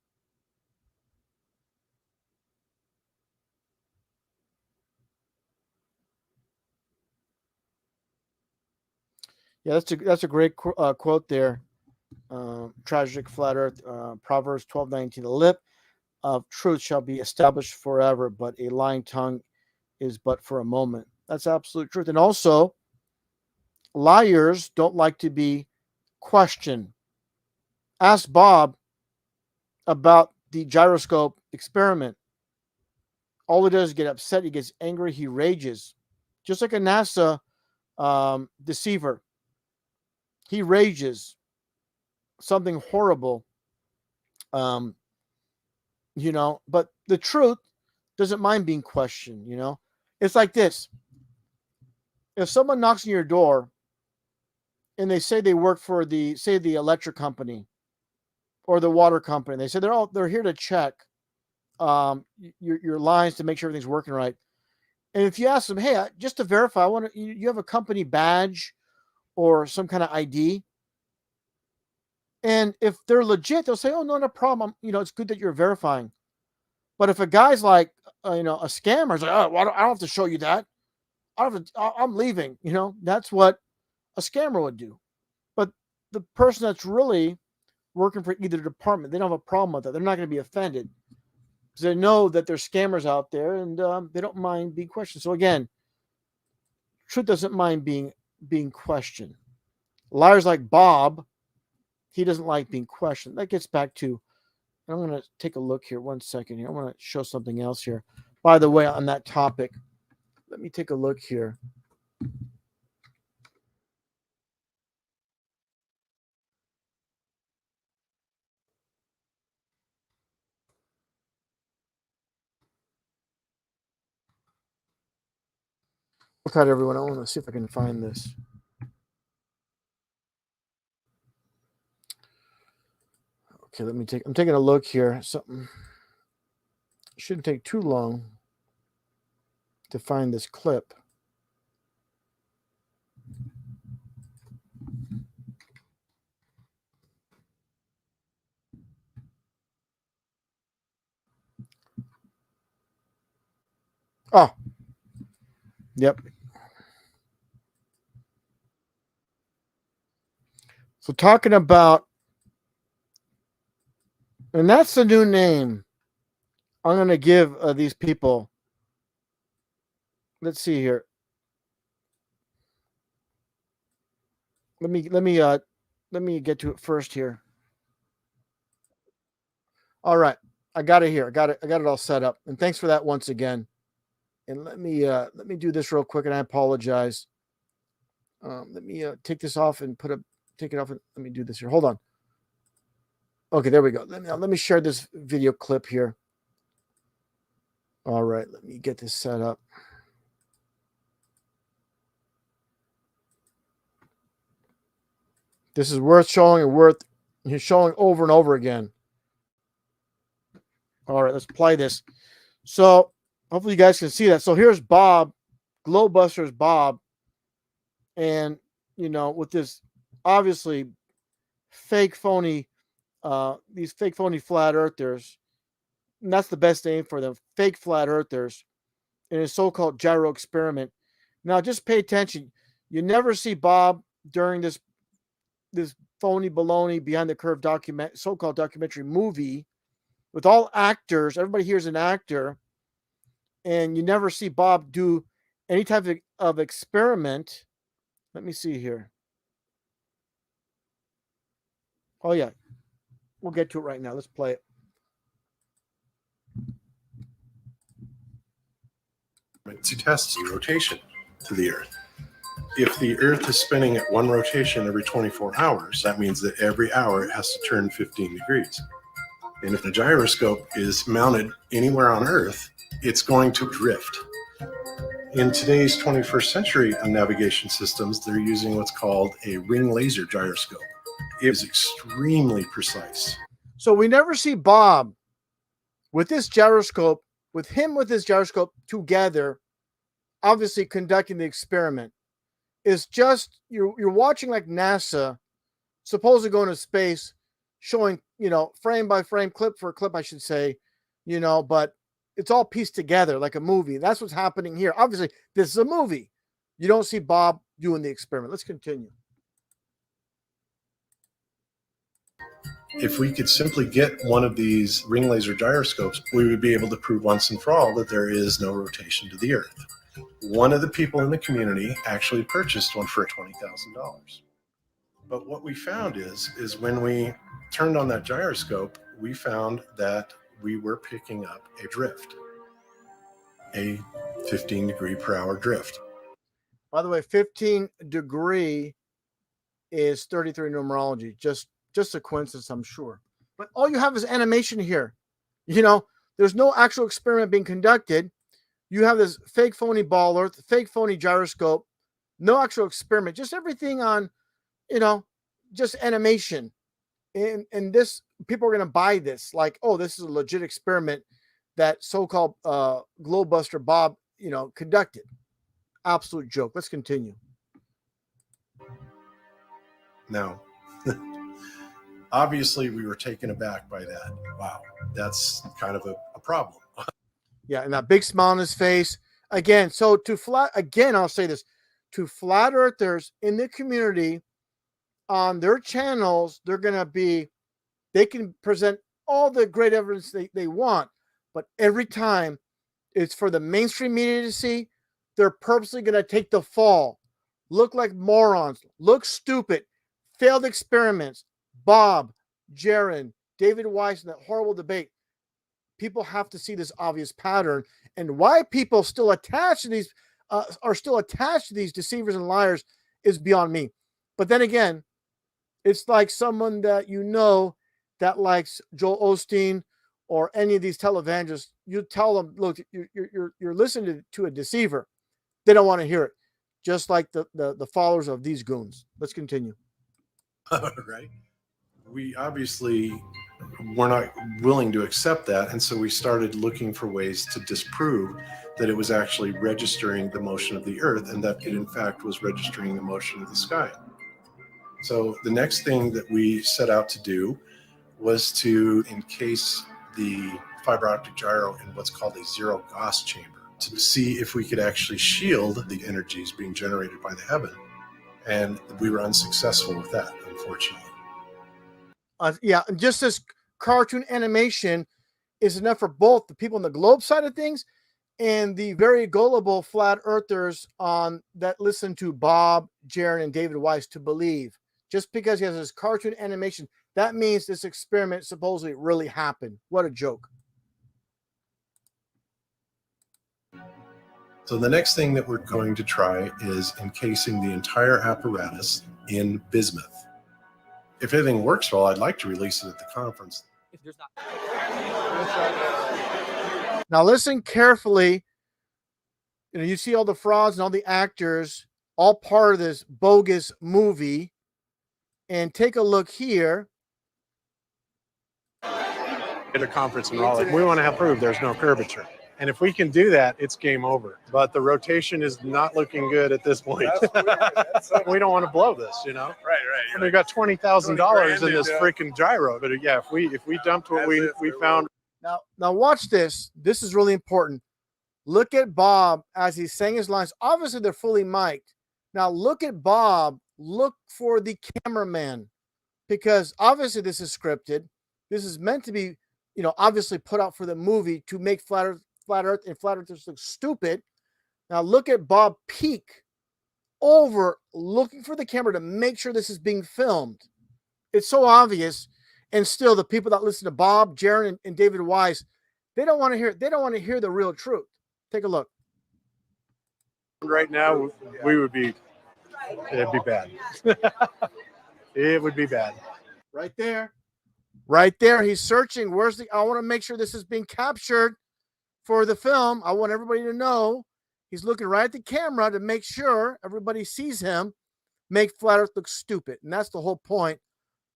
Yeah, that's a great quote there. Tragic flat Earth, Proverbs 12:19. The lip of truth shall be established forever, but a lying tongue is but for a moment. That's absolute truth. And also, liars don't like to be questioned. Ask Bob about the gyroscope experiment. All he does is get upset. He gets angry. He rages, just like a NASA deceiver. He rages. Something horrible. But the truth doesn't mind being questioned. It's like this. If someone knocks on your door and they say they work for the electric company or the water company, they say they're here to check your lines to make sure everything's working right. And if you ask them, hey, just to verify, you have a company badge or some kind of ID. And if they're legit, they'll say, oh, no problem. It's good that you're verifying. But if a guy's like, a scammer, is like, oh, well, I don't have to show you that. I'm leaving. That's what a scammer would do. But the person that's really working for either department, they don't have a problem with that. They're not going to be offended because they know that there's scammers out there, and they don't mind being questioned. So again, truth doesn't mind being questioned. Liars like Bob, he doesn't like being questioned. That gets back to, I'm going to take a look here. 1 second here. I want to show something else here. By the way, on that topic, let me take a look here. Look at everyone. I want to see if I can find this. Okay, I'm taking a look here. Something shouldn't take too long to find this clip. Oh, yep. So talking about, and that's the new name I'm going to give these people. Let's see here. Let me get to it first here. All right, I got it here. I got it all set up. And thanks for that once again. And let me do this real quick. And I apologize. Let me take this off and take it off. And let me do this here. Hold on. Okay, there we go. Let me share this video clip here. All right, let me get this set up. This is worth showing and worth showing over and over again. All right, let's play this. So hopefully you guys can see that. So here's Bob, Glowbusters Bob, and with this obviously fake phony, these fake phony flat earthers, and that's the best name for them, fake flat earthers, in a so-called gyro experiment. Now just pay attention. You never see Bob during this phony baloney behind the curve so-called documentary movie with all actors. Everybody here is an actor, and you never see Bob do any type of experiment Let me see here. Oh, yeah. We'll get to it right now. Let's play it. To test the rotation to the Earth. If the Earth is spinning at one rotation every 24 hours, that means that every hour it has to turn 15 degrees. And if the gyroscope is mounted anywhere on Earth, it's going to drift. In today's 21st century navigation systems, they're using what's called a ring laser gyroscope. It is extremely precise. So we never see Bob with this gyroscope, with his gyroscope together, obviously conducting the experiment. It's just you're watching like NASA, supposed to go into space, showing, frame by frame, clip for clip, I should say, but it's all pieced together like a movie. That's what's happening here. Obviously, this is a movie. You don't see Bob doing the experiment. Let's continue. If we could simply get one of these ring laser gyroscopes, we would be able to prove once and for all that there is no rotation to the Earth. One of the people in the community actually purchased one for $20,000. But what we found is when we turned on that gyroscope, we found that we were picking up a drift, a 15 degree per hour drift. By the way, 15 degree is 33 numerology. Just a coincidence, I'm sure. But all you have is animation here. There's no actual experiment being conducted. You have this fake phony ball earth, fake phony gyroscope, no actual experiment, just everything on, just animation. And this, people are going to buy this like, oh, this is a legit experiment that so-called Globebuster Bob, conducted. Absolute joke. Let's continue. Now, obviously, we were taken aback by that. Wow, that's kind of a problem. Yeah, and that big smile on his face. Again, I'll say this. To flat earthers in the community, on their channels, they can present all the great evidence they want, but every time it's for the mainstream media to see, they're purposely going to take the fall, look like morons, look stupid, failed experiments. Bob, Jaron, David Weiss, and that horrible debate. People have to see this obvious pattern, and why people still attached to these are still attached to these deceivers and liars is beyond me. But then again, it's like someone that that likes Joel Osteen or any of these televangelists. You tell them, look, you're listening to a deceiver. They don't want to hear it. Just like the followers of these goons. Let's continue. Right. We obviously were not willing to accept that, and so we started looking for ways to disprove that it was actually registering the motion of the Earth and that it in fact was registering the motion of the sky. So the next thing that we set out to do was to encase the fiber optic gyro in what's called a zero Gauss chamber to see if we could actually shield the energies being generated by the heaven. And we were unsuccessful with that, unfortunately. Yeah, just this cartoon animation is enough for both the people on the globe side of things and the very gullible flat earthers that listen to Bob, Jaron, and David Weiss to believe. Just because he has this cartoon animation, that means this experiment supposedly really happened. What a joke. So the next thing that we're going to try is encasing the entire apparatus in bismuth. If everything works well, I'd like to release it at the conference. Now listen carefully. You see all the frauds and all the actors, all part of this bogus movie. And take a look here. At a conference in Raleigh, we want to have proof there's no curvature. And if we can do that, it's game over. But the rotation is not looking good at this point. We don't want to blow this, Right. And we got $20,000 in this freaking gyro. But yeah, if we dumped what we found. Now watch this. This is really important. Look at Bob as he's saying his lines. Obviously, they're fully mic'd. Now look at Bob. Look for the cameraman, because obviously this is scripted. This is meant to be, obviously put out for the movie to make flat Earth and flat earthers look stupid. Now look at Bob peek over looking for the camera to make sure this is being filmed. It's so obvious. And still, the people that listen to Bob, Jaron, and David Wise, they don't want to hear. They don't want to hear the real truth. Take a look. Right now, we would be. It'd be bad. It would be bad. Right there. Right there. He's searching. Where's the? I want to make sure this is being captured for the film. I want everybody to know he's looking right at the camera to make sure everybody sees him. Make Flat Earth look stupid, and that's the whole point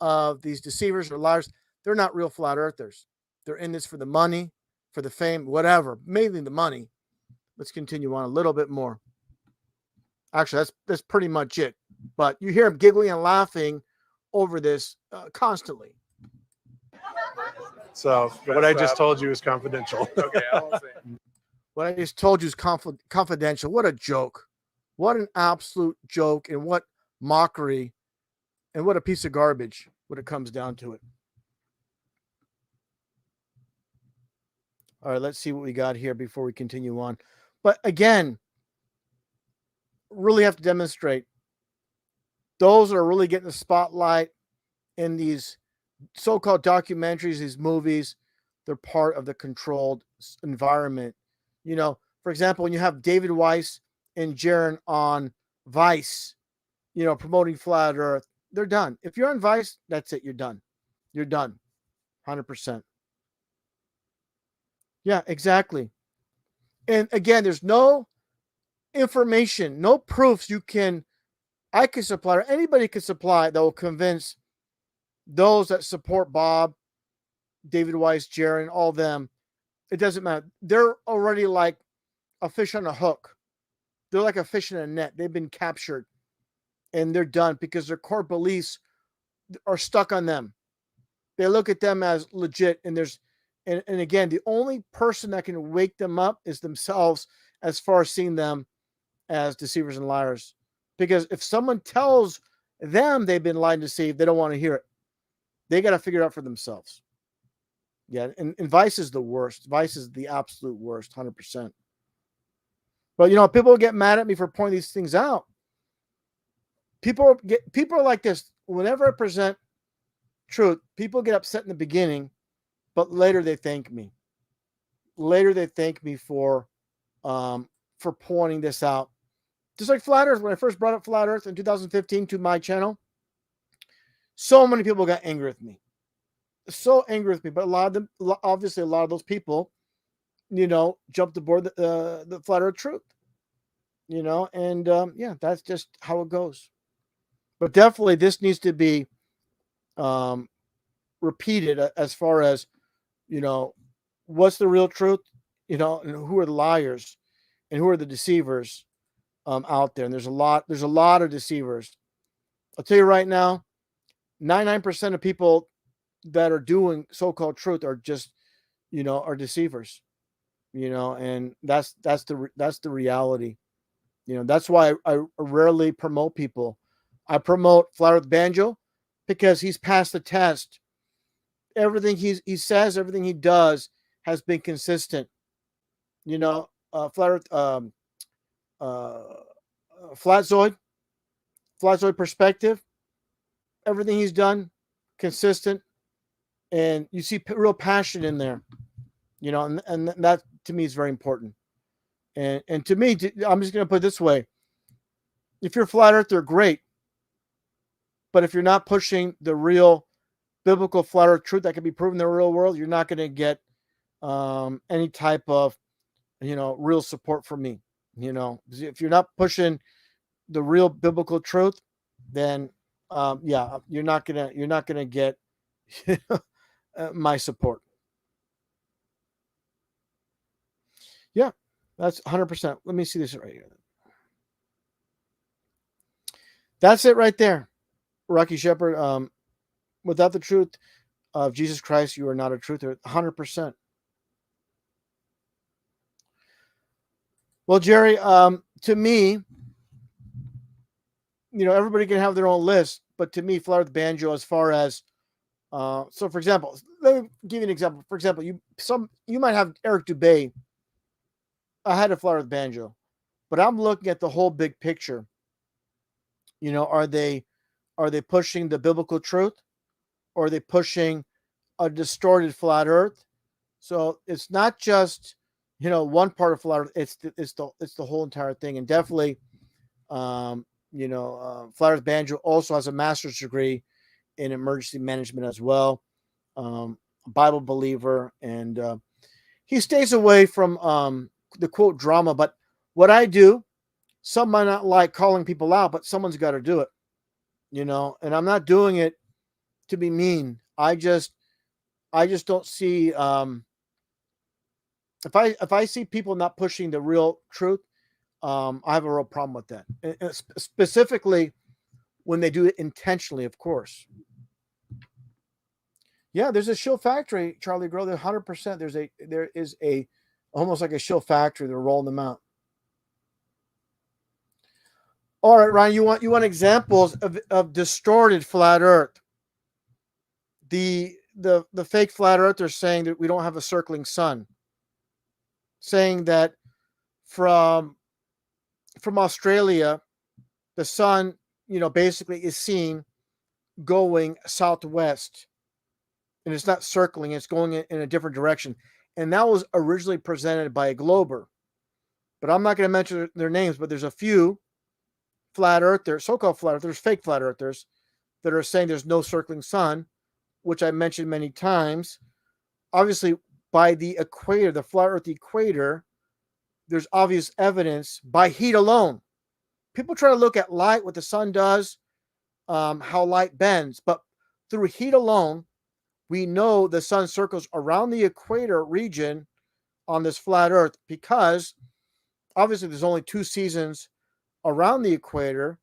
of these deceivers or liars. They're not real flat earthers. They're in this for the money, for the fame, whatever, mainly the money. Let's continue on a little bit more. Actually, that's pretty much it. But you hear him giggling and laughing over this constantly. So what I just told you is confidential. Okay, I won't say it. What I just told you is confidential. What a joke. What an absolute joke, and what mockery, and what a piece of garbage when it comes down to it. All right, let's see what we got here before we continue on. But again, really have to demonstrate those that are really getting the spotlight in these so-called documentaries, these movies, they're part of the controlled environment. You know, for example, when you have David Weiss and Jaron on Vice, you know, promoting Flat Earth, they're done. If you're on Vice, that's it. You're done. You're done. 100%. Yeah, exactly. And again, there's no information, no proofs I can supply, or anybody can supply that will convince those that support Bob, David Weiss, Jaron, all them. It doesn't matter. They're already like a fish on a hook. They're like a fish in a net. They've been captured and they're done because their core beliefs are stuck on them. They look at them as legit, and and again, the only person that can wake them up is themselves, as far as seeing them as deceivers and liars. Because if someone tells them they've been lied and deceived, they don't want to hear it. They got to figure it out for themselves. Yeah, and Vice is the worst. Vice is the absolute worst, 100%. But, you know, people get mad at me for pointing these things out. People are like this. Whenever I present truth, people get upset in the beginning, but later they thank me. Later they thank me for pointing this out. Just like Flat Earth, when I first brought up Flat Earth in 2015 to my channel, so many people got angry with me. So angry with me. But obviously a lot of those people, you know, jumped aboard the Flat Earth truth. You know, and yeah, that's just how it goes. But definitely this needs to be repeated as far as, you know, what's the real truth, you know, and who are the liars and who are the deceivers out there. And there's a lot of deceivers. I'll tell you right now, 99% of people that are doing so-called truth are just, you know, are deceivers, you know, and that's the reality. You know, that's why I rarely promote people. I promote Flat Earth Banjo because he's passed the test. Everything he says, everything he does has been consistent. You know, Flat Earth, Flatzoid perspective, everything he's done, consistent, and you see real passion in there. You know, and that to me is very important. And to me, I'm just going to put it this way: if you're Flat Earther, great. But if you're not pushing the real biblical Flat Earth truth that can be proven in the real world, you're not going to get any type of, you know, real support from me. You know, if you're not pushing the real biblical truth, then yeah, you're not gonna get my support. Yeah, that's 100%. Let me see this right here. That's it right there, Rocky Shepherd. Without the truth of Jesus Christ, you are not a truther. 100%. Well, Jerry, to me, you know, everybody can have their own list, but to me, Flat Earth Banjo, as far as, so for example, let me give you an example. For example, you might have Eric Dubay ahead of Flat Earth Banjo, but I'm looking at the whole big picture. You know, are they pushing the biblical truth, or are they pushing a distorted flat earth? So it's not just, you know, one part of flat earth, it's the whole entire thing. And definitely, Flat Earth Banjo also has a master's degree in emergency management as well. A Bible believer, and he stays away from the quote drama. But what I do, some might not like calling people out, but someone's got to do it, you know. And I'm not doing it to be mean. I just don't see if I see people not pushing the real truth, I have a real problem with that. And specifically when they do it intentionally, of course. Yeah, there's a shield factory, Charlie Grow. There's 100%. There is a almost like a shield factory. They're rolling them out. All right, Ryan, you want examples of distorted flat Earth? The fake flat earthers saying that we don't have a circling sun, saying that from Australia, the sun, you know, basically is seen going southwest, and it's not circling, it's going in a different direction. And that was originally presented by a glober. But I'm not going to mention their names, but there's a few flat earthers, so-called flat earthers, fake flat earthers, that are saying there's no circling sun, which I mentioned many times. Obviously, by the equator, the flat earth equator, there's obvious evidence by heat alone. People try to look at light, what the sun does, how light bends, but through heat alone, we know the sun circles around the equator region on this flat earth, because obviously there's only 2 seasons around the equator.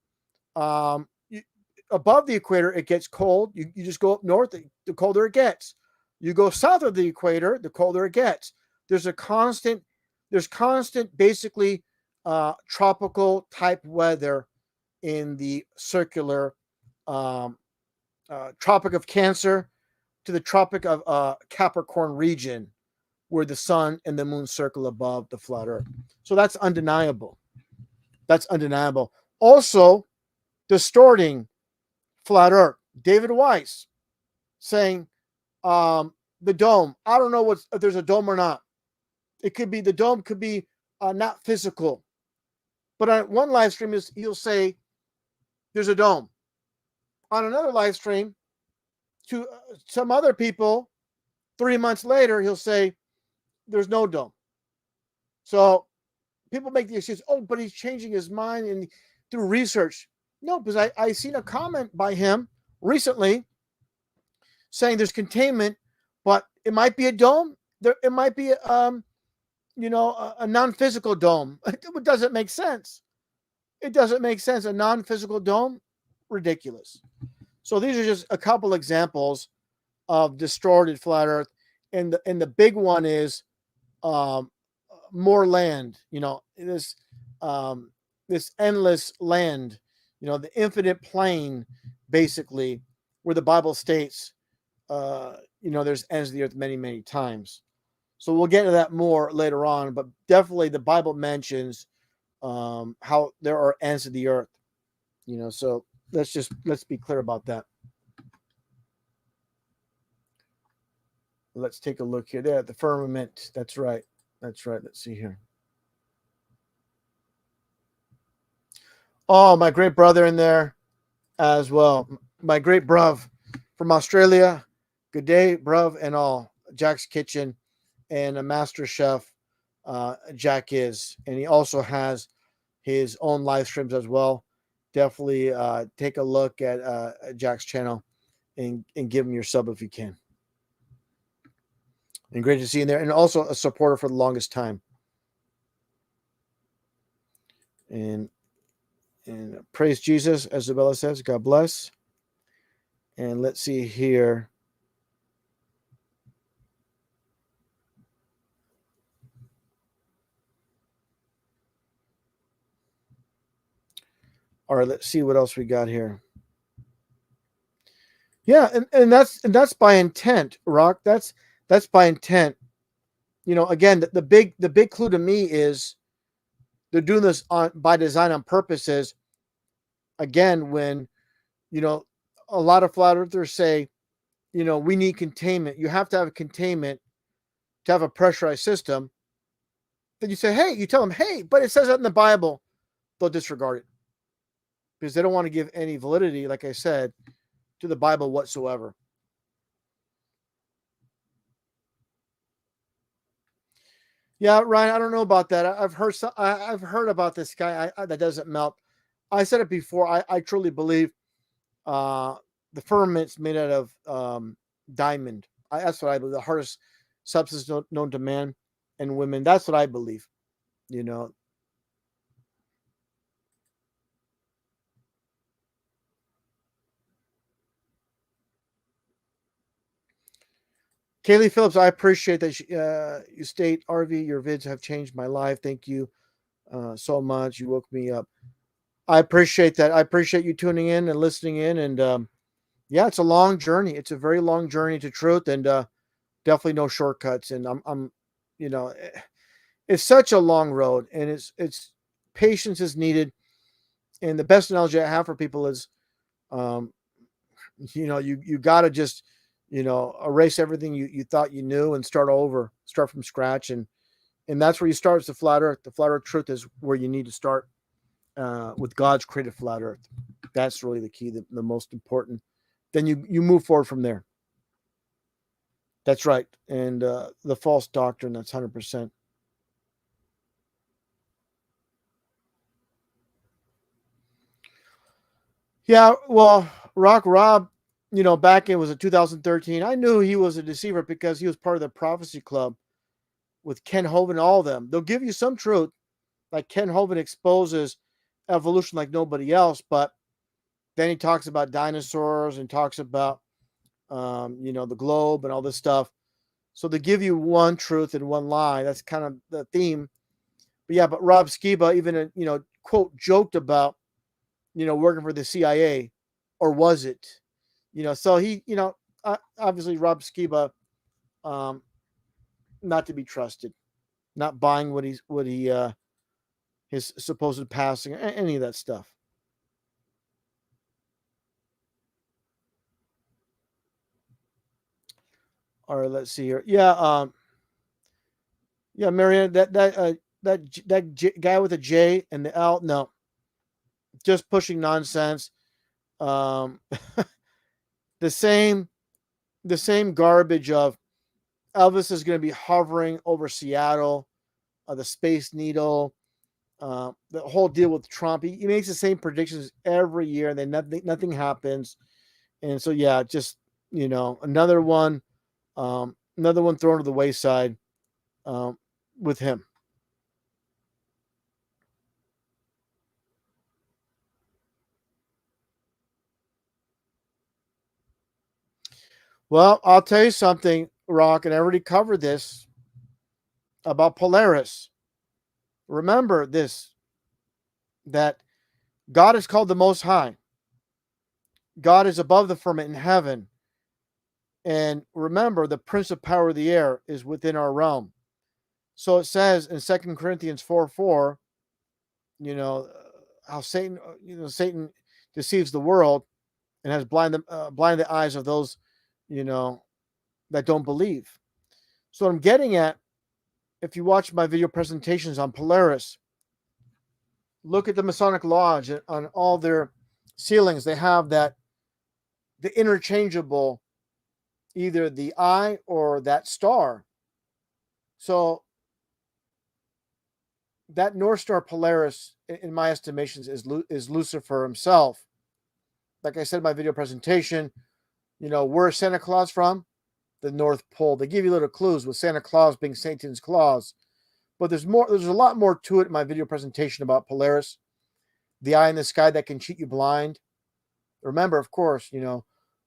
Above the equator, it gets cold. You just go up north, the colder it gets. You go south of the equator, the colder it gets. There's constant basically tropical type weather in the circular Tropic of Cancer to the Tropic of Capricorn region, where the sun and the moon circle above the flat earth. So that's undeniable. That's undeniable. Also, distorting flat earth. David Weiss saying the dome. I don't know if there's a dome or not. It could be, the dome could be not physical. But on one live stream, he'll say there's a dome. On another live stream, to some other people, 3 months later, he'll say there's no dome. So people make the excuse, oh, but he's changing his mind and through research. No, because I seen a comment by him recently saying there's containment, but it might be a dome. It might be a non-physical dome. It doesn't make sense. It doesn't make sense. A non-physical dome, ridiculous. So these are just a couple examples of distorted flat earth. And the big one is more land, you know, this endless land, you know, the infinite plane, basically, where the Bible states, there's ends of the earth many, many times. So we'll get to that more later on, but definitely the Bible mentions how there are ends of the earth, you know, so let's be clear about that. Let's take a look here. There, the firmament. That's right. That's right. Let's see here. Oh, my great brother in there as well. My great bruv from Australia. Good day, bruv, and all. Jack's Kitchen and a master chef, Jack is. And he also has his own live streams as well. Definitely take a look at Jack's channel and give him your sub if you can. And great to see you there. And also a supporter for the longest time. And praise Jesus, as Isabella says. God bless. And let's see here. All right, let's see what else we got here. Yeah, and that's by intent, Rock. That's by intent. You know, again, the big clue to me is they're doing this by design, on purpose. Is again, when, a lot of flat earthers say, we need containment. You have to have a containment to have a pressurized system. Then you say, hey, you tell them, hey, but it says that in the Bible. They'll disregard it because they don't want to give any validity, like I said, to the Bible whatsoever. Yeah, Ryan, I don't know about that. I've heard about this guy that doesn't melt. I said it before. I truly believe the firmament's made out of diamond. That's what I believe. The hardest substance known to man and women. That's what I believe. Kaylee Phillips, I appreciate that you state, RV, your vids have changed my life. Thank you so much. You woke me up. I appreciate that. I appreciate you tuning in and listening in. And yeah, it's a long journey. It's a very long journey to truth, and definitely no shortcuts. And it's such a long road, and it's patience is needed. And the best analogy I have for people is, you got to just, erase everything you thought you knew and start over, start from scratch. And that's where you start as the flat earth. The flat earth truth is where you need to start with God's created flat earth. That's really the key, the most important. Then you move forward from there. That's right. And the false doctrine, that's 100%. Yeah, well, Rock Rob, back in, was it 2013? I knew he was a deceiver because he was part of the Prophecy Club with Ken Hovind and all of them. They'll give you some truth, like Ken Hovind exposes evolution like nobody else, but then he talks about dinosaurs and talks about, the globe and all this stuff. So they give you one truth and one lie. That's kind of the theme. But yeah, but Rob Skiba even, quote, joked about, working for the CIA, or was it? So he, obviously Rob Skiba, not to be trusted, not buying what he his supposed passing, any of that stuff. All right, let's see here. Yeah, yeah, Marianne, that guy with a J and the L, no, just pushing nonsense. Um, the same garbage of Elvis is going to be hovering over Seattle, the Space Needle, the whole deal with Trump. He makes the same predictions every year, and then nothing happens. And so, yeah, just another one thrown to the wayside with him. Well, I'll tell you something, Rock, and I already covered this about Polaris. Remember this, that God is called the Most High. God is above the firmament in heaven. And remember, the Prince of Power of the Air is within our realm. So it says in 2 Corinthians 4:4, how Satan, Satan deceives the world and has blinded the eyes of those, that don't believe. So what I'm getting at, if you watch my video presentations on Polaris, look at the Masonic Lodge on all their ceilings. They have the interchangeable, either the eye or that star. So that North Star Polaris, in my estimations, is Lucifer himself. Like I said in my video presentation, where's Santa Claus from? The North Pole. They give you little clues with Santa Claus being Satan's claws. But there's a lot more to it in my video presentation about Polaris, the eye in the sky that can cheat you blind. Remember, of course,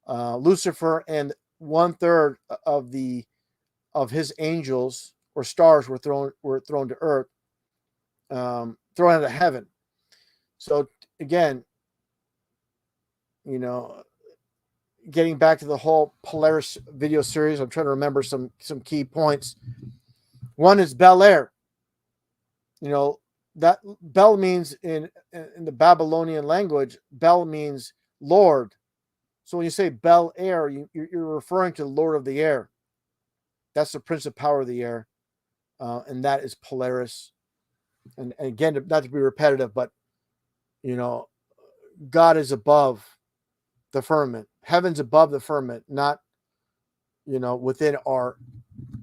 Lucifer and 1/3 of his angels or stars were thrown to earth, thrown out of heaven. So again, getting back to the whole Polaris video series, I'm trying to remember some key points. One is Bel Air. that Bel means in the Babylonian language, Bel means Lord. So when you say Bel Air, you're referring to the Lord of the air. That's the Prince of Power of the air, and that is Polaris. And again, not to be repetitive, but God is above the firmament. Heaven's above the firmament, not within our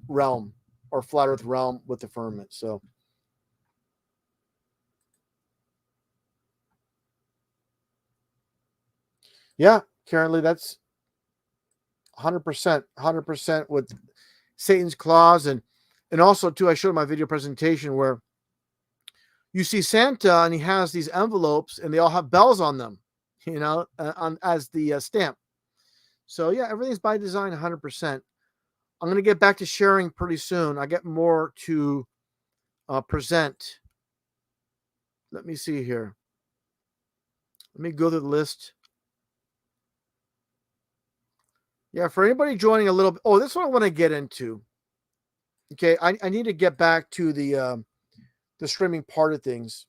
realm or flat Earth realm with the firmament. So. Yeah, currently that's 100% with Satan's claws, and also too, I showed my video presentation where you see Santa and he has these envelopes and they all have bells on them, on as the stamp. So yeah, everything's by design 100%. I'm going to get back to sharing pretty soon. I get more to present. Let me see here. Let me go through the list. Yeah, for anybody joining a little bit. Oh, this is what I want to get into. Okay, I need to get back to the streaming part of things.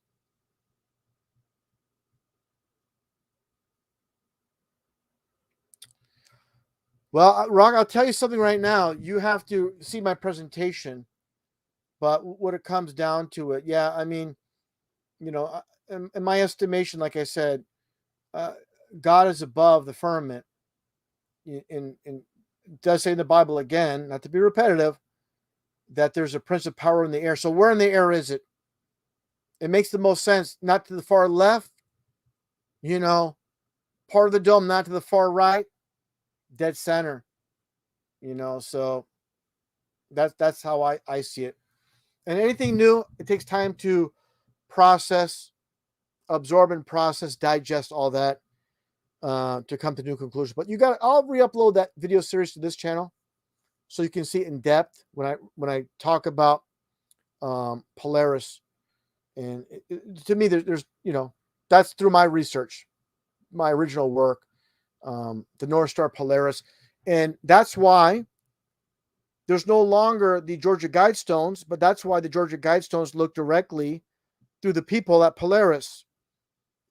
Well, Rock, I'll tell you something right now. You have to see my presentation, but when it comes down to it, yeah, I mean, in my estimation, like I said, God is above the firmament. In it does say in the Bible again, not to be repetitive, that there's a prince of power in the air. So where in the air is it? It makes the most sense, not to the far left, part of the dome, not to the far right, dead center, so that's how I see it. And anything new, it takes time to process, absorb and process, digest all that to come to new conclusions. But I'll re-upload that video series to this channel so you can see it in depth when I talk about Polaris. And to me, there's that's through my research, my original work, the North Star Polaris. And that's why there's no longer the Georgia Guidestones, but that's why the Georgia Guidestones look directly through the people at Polaris.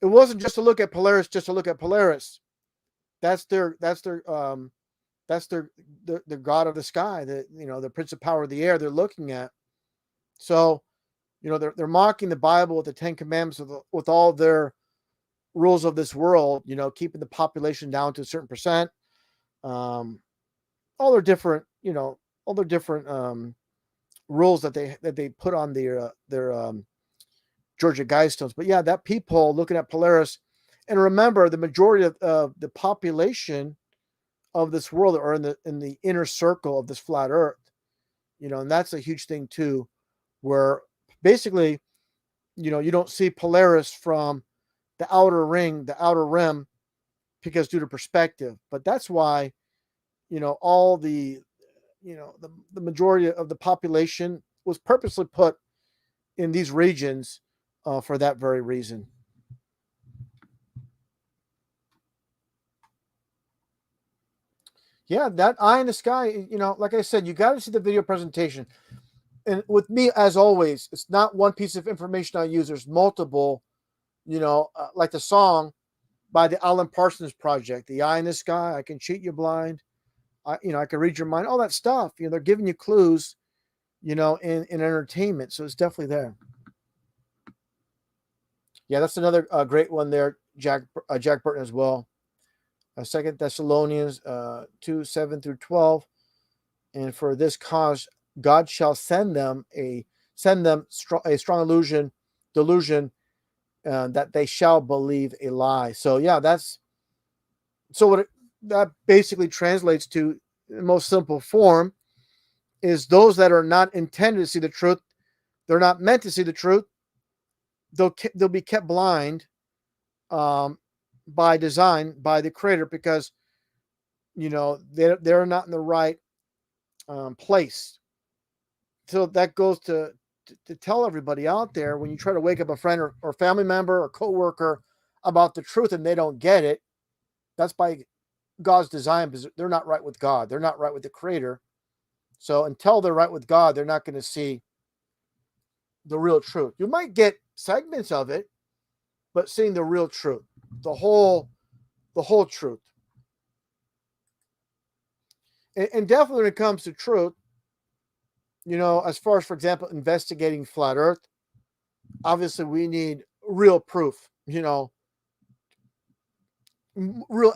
It wasn't just to look at Polaris, just to look at Polaris. That's their God of the sky, the Prince of Power of the air they're looking at. So, they're mocking the Bible with the Ten Commandments with all their rules of this world, keeping the population down to a certain percent. All their different, rules that they put on their Georgia Guidestones. But yeah, that people looking at Polaris, and remember, the majority of the population of this world are in the inner circle of this flat Earth, and that's a huge thing too, where basically, you don't see Polaris from the outer ring, the outer rim, because due to perspective. But that's why, all the majority of the population was purposely put in these regions for that very reason. Yeah, that eye in the sky, like I said, you got to see the video presentation. And with me, as always, it's not one piece of information I use. There's multiple, like the song by the Alan Parsons Project, The Eye in the Sky, I Can Cheat You Blind. I can read your mind, all that stuff. They're giving you clues, in entertainment. So it's definitely there. Yeah, that's another great one there, Jack Burton as well. 2 Thessalonians 2:7-12. And for this cause, God shall send them a strong delusion that they shall believe a lie. So yeah, that basically translates to, in the most simple form, is those that are not intended to see the truth, they're not meant to see the truth, they'll be kept blind by design, by the Creator, because they're not in the right place. So that goes to tell everybody out there, when you try to wake up a friend or family member or coworker about the truth and they don't get it, that's by God's design, because they're not right with God. They're not right with the Creator. So until they're right with God, they're not going to see the real truth. You might get segments of it, but seeing the real truth, the whole truth. And definitely when it comes to truth, as far as, for example, investigating flat Earth, obviously we need real proof, real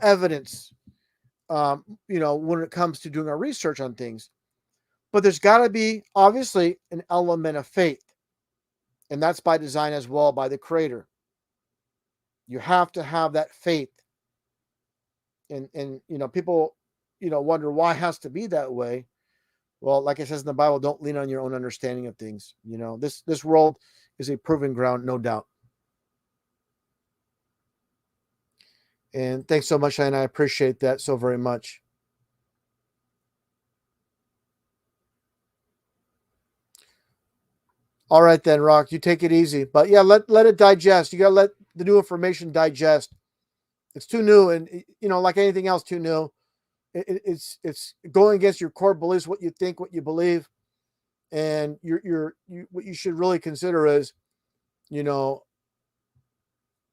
evidence, when it comes to doing our research on things. But there's got to be, obviously, an element of faith. And that's by design as well, by the Creator. You have to have that faith. And people, wonder why it has to be that way. Well, like it says in the Bible, don't lean on your own understanding of things. This world is a proven ground, no doubt. And thanks so much, and I appreciate that so very much. All right then, Rock, you take it easy. But yeah, let it digest. You got to let the new information digest. It's too new, and like anything else, too new. It's going against your core beliefs, what you think, what you believe, and what you should really consider is,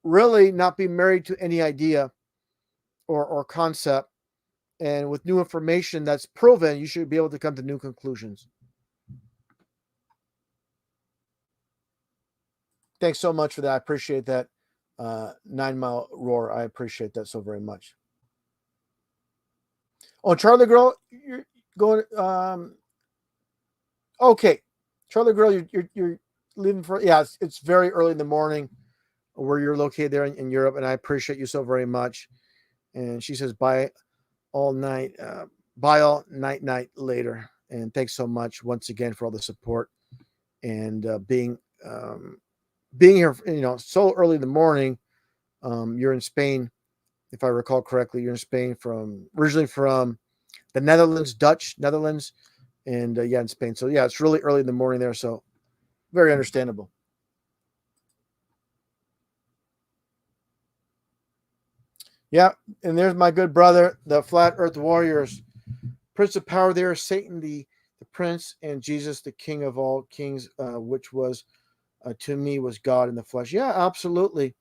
really not be married to any idea or concept. And with new information that's proven, you should be able to come to new conclusions. Thanks so much for that. I appreciate that. 9 Mile Roar. I appreciate that so very much. Oh, Charlie Girl, you're going. Okay, Charlie Girl, you're leaving for. Yeah, it's very early in the morning where you're located there in Europe, and I appreciate you so very much. And she says, bye all night. Bye all night later. And thanks so much once again for all the support and being here, so early in the morning. You're in Spain, if I recall correctly. You're in Spain originally from the Netherlands, and in Spain. So yeah, it's really early in the morning there. So very understandable. Yeah, and there's my good brother, the Flat Earth Warriors. Prince of Power there, Satan, the Prince, and Jesus, the King of all kings, which was, to me, was God in the flesh. Yeah, absolutely.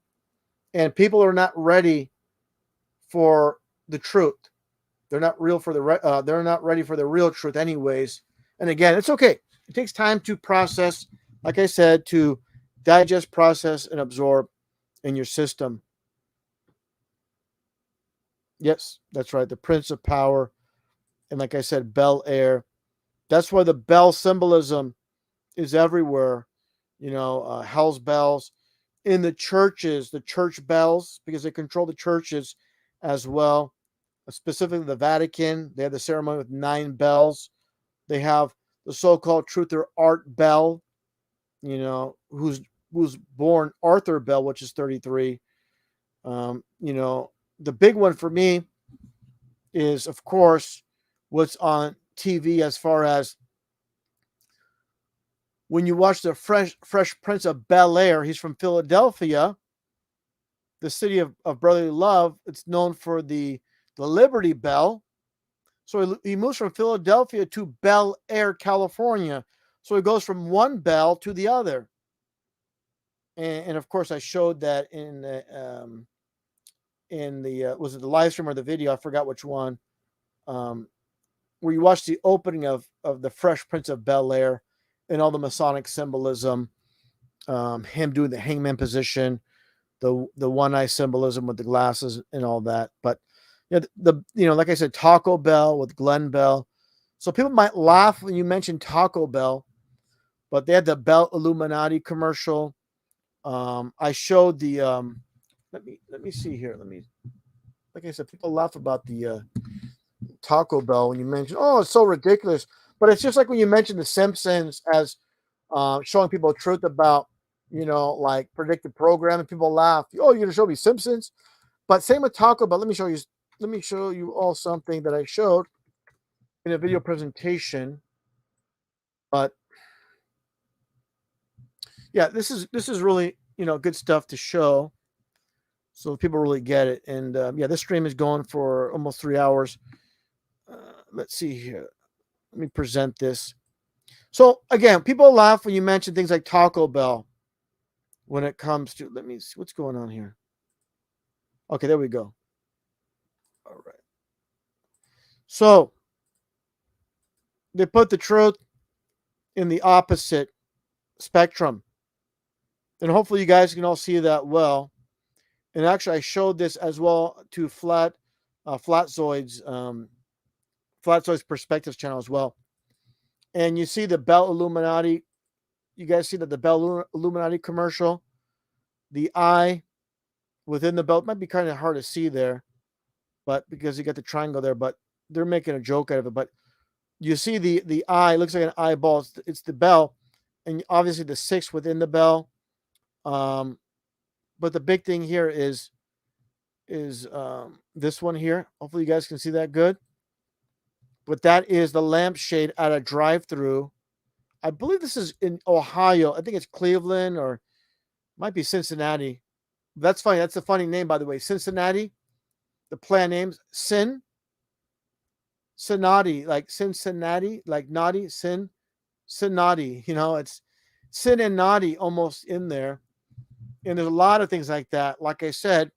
And people are not ready for the truth. They're not they're not ready for the real truth anyways. And again, it's okay. It takes time to process, like I said, to digest, process, and absorb in your system. Yes, that's right. The Prince of Power. And like I said, Bel Air. That's why the bell symbolism is everywhere. Hell's bells. In the churches, the church bells, because they control the churches as well. Specifically the Vatican. They have the ceremony with 9 bells. They have the so-called Truth or Art Bell, who's born Arthur Bell, which is 33. The big one for me is, of course, what's on TV as far as when you watch the Fresh Prince of Bel Air. He's from Philadelphia, the city of brotherly love. It's known for the Liberty Bell. So he moves from Philadelphia to Bel Air, California. So he goes from one bell to the other. And of course, I showed that in the was it the live stream or the video? I forgot which one. Where you watch the opening of the Fresh Prince of Bel Air and all the Masonic symbolism, him doing the hangman position, the one eye symbolism with the glasses and all that. But like I said, Taco Bell with Glenn Bell. So people might laugh when you mention Taco Bell, but they had the Bell Illuminati commercial. I showed the let me see here. Like I said, people laugh about the Taco Bell when you mention, oh, it's so ridiculous. But it's just like when you mention The Simpsons as showing people truth about, like predictive programming. People laugh. Oh, you're going to show me Simpsons? But same with Taco Bell. Let me show you all something that I showed in a video presentation. But yeah, this is really, good stuff to show. So people really get it. And this stream is going for almost 3 hours. Let's see here. Let me present this. So again, people laugh when you mention things like Taco Bell. when it comes to, let me see what's going on here. Okay, there we go. All right. So they put the truth in the opposite spectrum. And hopefully you guys can all see that well. And actually I showed this as well to Flatzoid's Perspectives channel as well. And you see the Bell Illuminati. You guys see that the Bell Illuminati commercial, the eye within the belt might be kind of hard to see there, but because you got the triangle there, but they're making a joke out of it. But you see the eye, looks like an eyeball. It's the bell, and obviously the 6 within the bell. But the big thing here is this one here. Hopefully you guys can see that good. But that is the lampshade at a drive-through. I believe this is in Ohio. I think it's Cleveland or might be Cincinnati. That's funny. That's a funny name, by the way. Cincinnati. The plan names Cincinnati, like Cincinnati, like naughty, Cincinnati. You know, it's sin and naughty almost in there. And there's a lot of things like that. Like I said,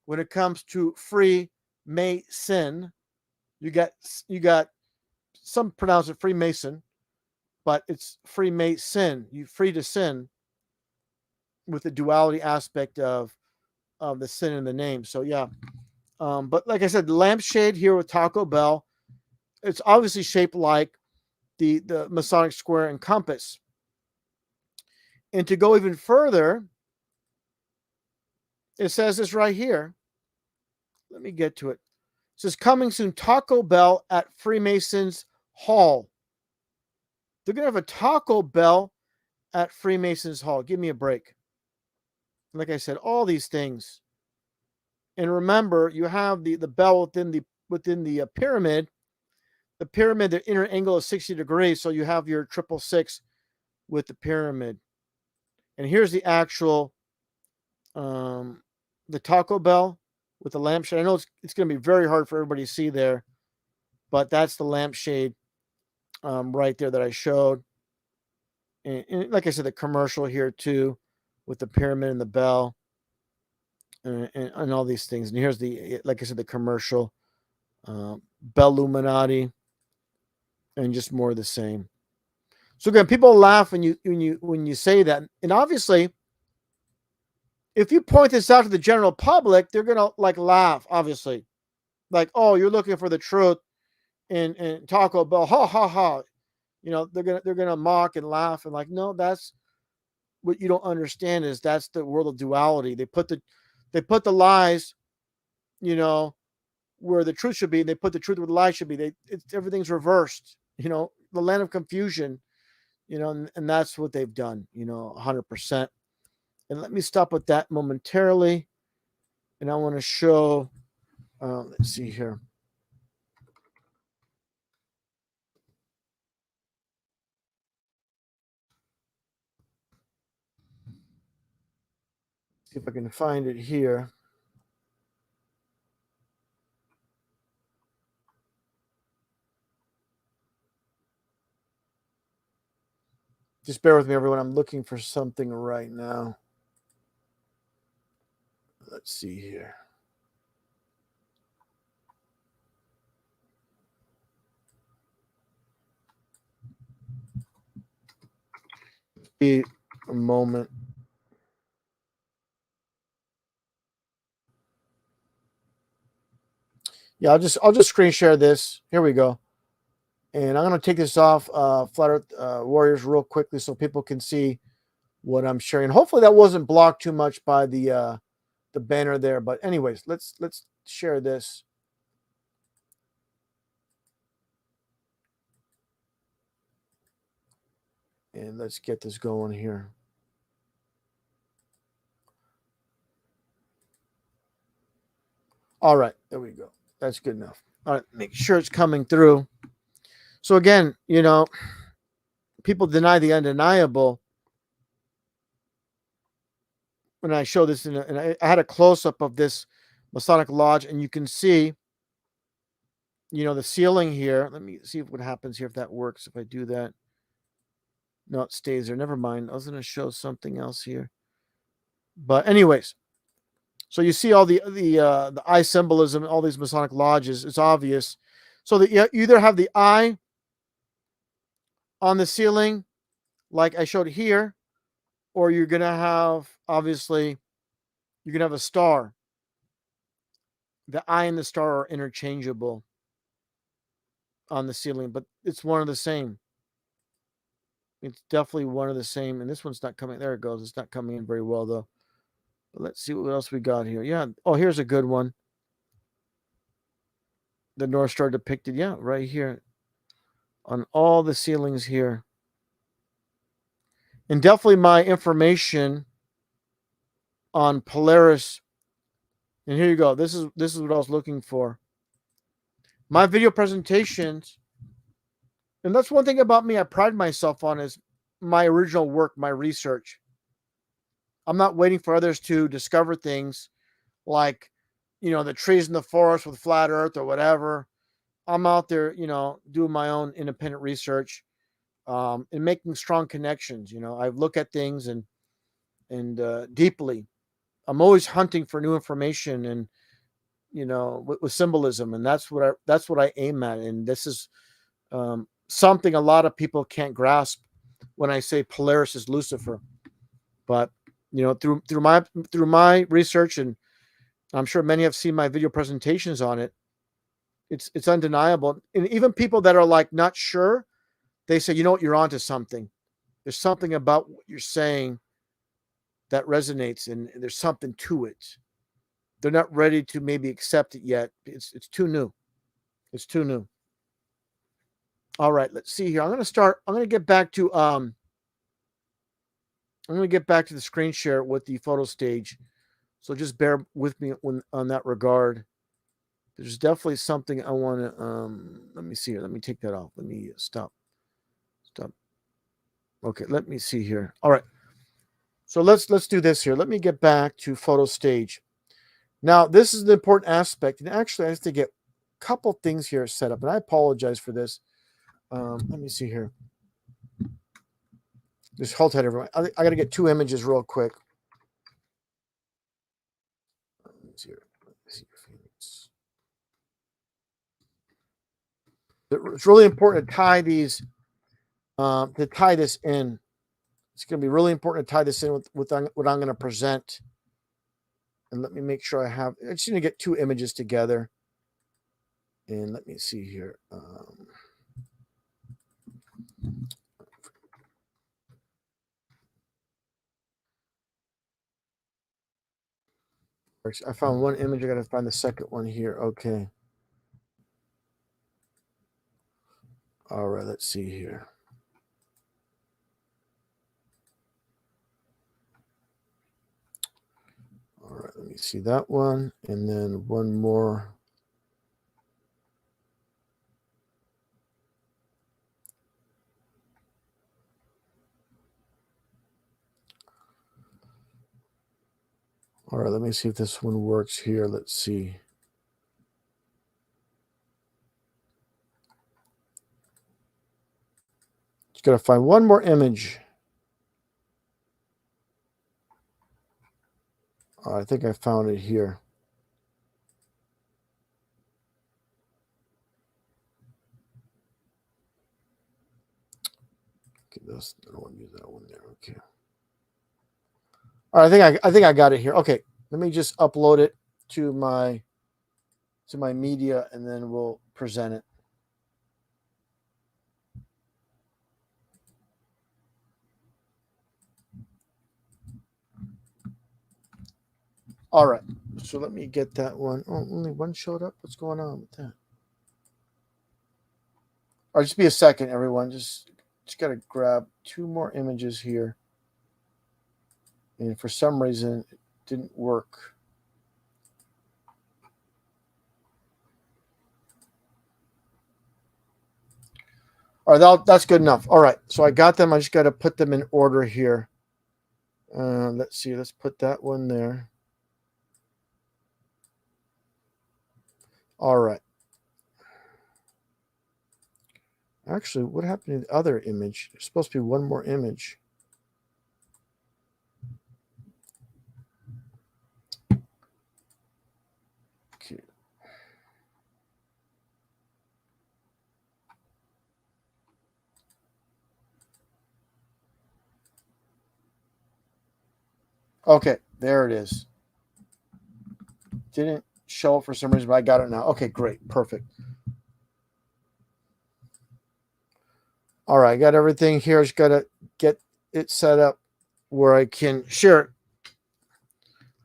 when it comes to Freemason, you got some pronounce it Freemason, but it's Freemason. You free to sin with the duality aspect of the sin in the name. So yeah. But like I said, the lampshade here with Taco Bell, it's obviously shaped like the Masonic square and compass. And to go even further, it says this right here. Let me get to it. It says coming soon, Taco Bell at Freemasons Hall. They're going to have a Taco Bell at Freemasons Hall. Give me a break. Like I said, all these things. And remember, you have the bell within the pyramid. The pyramid, the inner angle is 60 degrees, so you have your 666 with the pyramid. And here's the actual the Taco Bell with the lampshade. I know it's going to be very hard for everybody to see there, but that's the lampshade right there that I showed. And like I said, the commercial here too with the pyramid and the bell. And all these things. And here's like I said, the commercial, Bell Illuminati, and just more of the same. So again, people laugh when you say that, and obviously, if you point this out to the general public, they're gonna like laugh. Obviously, like, oh, you're looking for the truth in Taco Bell, ha ha ha. You know, they're gonna mock and laugh and like, no, that's what you don't understand is that's the world of duality. They put the lies, you know, where the truth should be. They put the truth where the lie should be. Everything's reversed, you know, the land of confusion, you know, and that's what they've done, you know, 100%. And let me stop with that momentarily. And I want to show, let's see here. See if I can find it here. Just bear with me, everyone. I'm looking for something right now. Let's see here. Be a moment. Yeah, I'll just screen share this. Here we go. And I'm going to take this off Flat Earth Warriors real quickly so people can see what I'm sharing. Hopefully that wasn't blocked too much by the banner there. But anyways, let's share this. And let's get this going here. All right, there we go. That's good enough. All right, make sure it's coming through. So again, you know, people deny the undeniable. When I show this, and I had a close-up of this Masonic Lodge, and you can see, you know, the ceiling here. Let me see what happens here, if that works, if I do that. No, it stays there. Never mind. I was going to show something else here. But anyways, so you see all the eye symbolism, all these Masonic lodges. It's obvious. So that you either have the eye on the ceiling, like I showed here, or you're gonna have, obviously, you're gonna have a star. The eye and the star are interchangeable on the ceiling, but it's one of the same. It's definitely one of the same. And this one's not coming. There it goes. It's not coming in very well though. But let's see what else we got here. Yeah. Oh, here's a good one. The North Star depicted. Yeah, right here on all the ceilings here. And definitely my information on Polaris. And here you go. This is what I was looking for. My video presentations, and that's one thing about me I pride myself on, is my original work, my research. I'm not waiting for others to discover things like, the trees in the forest with flat earth or whatever. I'm out there, doing my own independent research, and making strong connections. I look at things and deeply. I'm always hunting for new information and, with symbolism. And that's what I aim at. And this is something a lot of people can't grasp when I say Polaris is Lucifer. But, through my research, and I'm sure many have seen my video presentations on it, it's undeniable. And even people that are like not sure, they say, you're onto something. There's something about what you're saying that resonates, and there's something to it. They're not ready to maybe accept it yet. It's too new. It's too new. All right, let's see here. I'm going to get back to the screen share with the photo stage. So just bear with me on that regard. There's definitely something I want to, let me see here. Let me take that off. Let me stop. Okay, let me see here. All right. So let's do this here. Let me get back to photo stage. Now, this is the important aspect. And actually, I have to get a couple things here set up. And I apologize for this. Let me see here. Just hold tight, everyone. I got to get two images real quick. Let me see here. It's really important to tie these, to tie this in. It's going to be really important to tie this in with what I'm going to present. And let me make sure I just need to get two images together. And let me see here. I found one image. I got to find the second one here. Okay. All right. Let's see here. All right. Let me see that one. And then one more. All right, let me see if this one works here. Let's see. Just got to find one more image. I think I found it here. Okay, I don't want to use that one there. Okay. All right, I think I got it here. Okay, let me just upload it to my media, and then we'll present it. All right, so let me get that one. Oh, only one showed up. What's going on with that? All right, just be a second, everyone. Just got to grab two more images here. And for some reason, it didn't work. All right, that's good enough. All right, so I got them. I just got to put them in order here. Let's see. Let's put that one there. All right. Actually, what happened to the other image? There's supposed to be one more image. Okay, there it is. Didn't show it for some reason, but I got it now. Okay, great. Perfect. All right, I got everything here. Just got to get it set up where I can share it.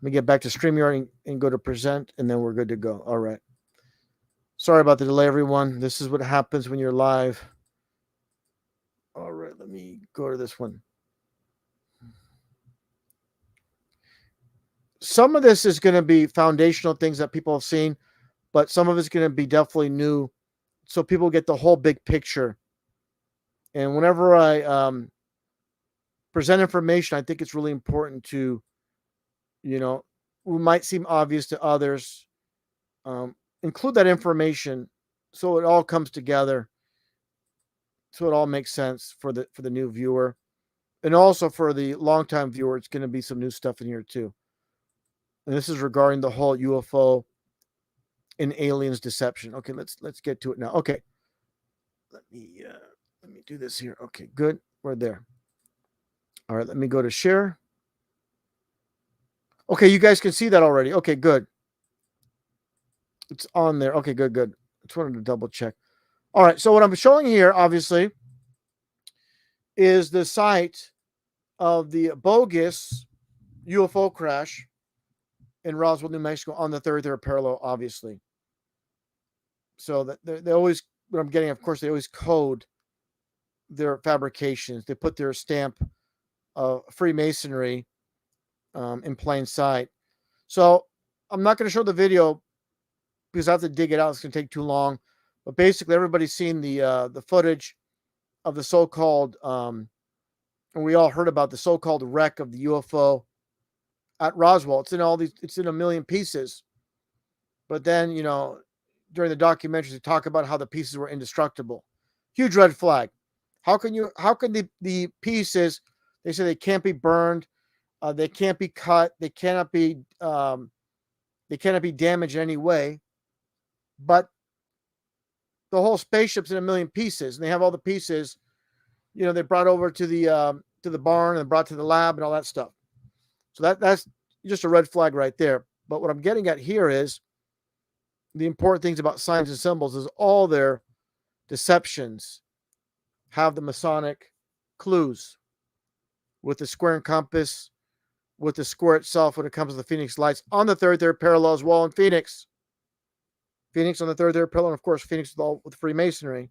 Let me get back to StreamYard and go to present, and then we're good to go. All right. Sorry about the delay, everyone. This is what happens when you're live. All right, let me go to this one. Some of this is going to be foundational things that people have seen, but some of it's going to be definitely new, so people get the whole big picture. And whenever I present information, I think it's really important to, it might seem obvious to others, include that information so it all comes together, so it all makes sense for the new viewer, and also for the longtime viewer. It's going to be some new stuff in here too. And this is regarding the whole UFO and aliens deception. Okay, let's get to it now. Okay, let me do this here. Okay, good. We're there. All right, let me go to share. Okay, you guys can see that already. Okay, good. It's on there. Okay, good. Just wanted to double check. All right, so what I'm showing here, obviously, is the site of the bogus UFO crash in Roswell, New Mexico, on the 33rd parallel, obviously. So that they always, what I'm getting, of course, they always code their fabrications. They put their stamp of Freemasonry in plain sight. So I'm not going to show the video because I have to dig it out. It's going to take too long. But basically, everybody's seen the footage of the so-called, and we all heard about the so-called wreck of the UFO at Roswell. It's in a million pieces. But then, during the documentaries, they talk about how the pieces were indestructible. Huge red flag. How can the pieces, they say they can't be burned, they can't be cut, they cannot be damaged in any way, but the whole spaceship's in a million pieces, and they have all the pieces, they brought over to the barn and brought to the lab and all that stuff. So that's just a red flag right there. But what I'm getting at here is the important things about signs and symbols is all their deceptions have the Masonic clues, with the square and compass, with the square itself when it comes to the Phoenix lights on the third parallel as well in Phoenix. Phoenix on the third parallel, and of course, Phoenix with Freemasonry.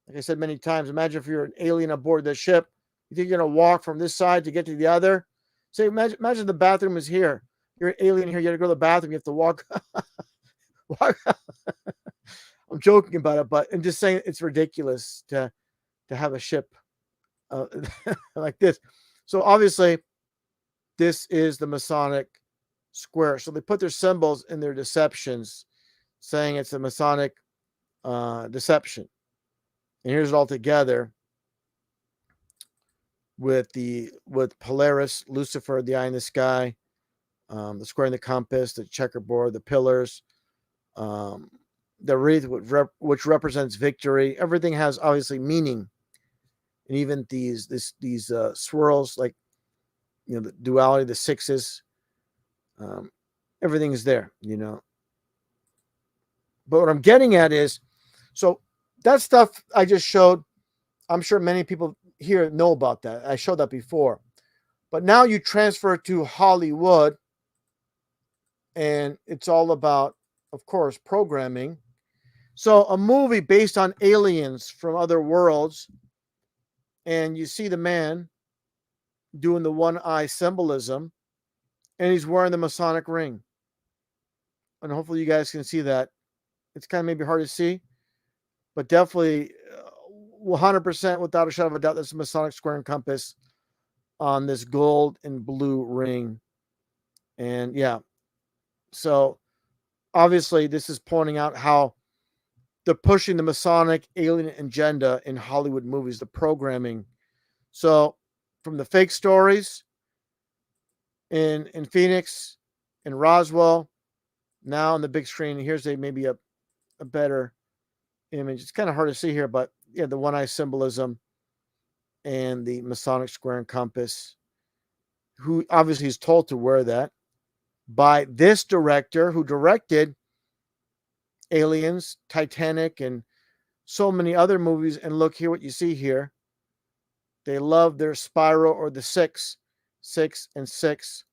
Like I said many times, imagine if you're an alien aboard this ship. You think you're going to walk from this side to get to the other? Say, imagine the bathroom is here. You're an alien here. You got to go to the bathroom. You have to walk. I'm joking about it, but I'm just saying it's ridiculous to have a ship like this. So obviously, this is the Masonic square. So they put their symbols in their deceptions, saying it's a Masonic deception. And here's it all together with Polaris, Lucifer, the eye in the sky, the square in the compass, the checkerboard, the pillars, the wreath, which represents victory. Everything has obviously meaning, and even these swirls, like the duality, the sixes. Everything is there, But what I'm getting at is, so that stuff I just showed, I'm sure many people here know about that. I showed that before. But now you transfer to Hollywood, and it's all about, of course, programming. So a movie based on aliens from other worlds, and you see the man doing the one eye symbolism, and he's wearing the Masonic ring. And hopefully you guys can see that. It's kind of maybe hard to see, but definitely 100% without a shadow of a doubt, that's a Masonic square and compass on this gold and blue ring. And yeah, so obviously this is pointing out how they're pushing the Masonic alien agenda in Hollywood movies, the programming. So from the fake stories in Phoenix, in Roswell, now on the big screen, here's maybe a better image. It's kind of hard to see here, but yeah, the one eye symbolism and the Masonic square and compass who obviously is told to wear that by this director who directed Aliens, Titanic, and so many other movies. And look here, what you see here. They love their spiral or the 6, 6, and 6.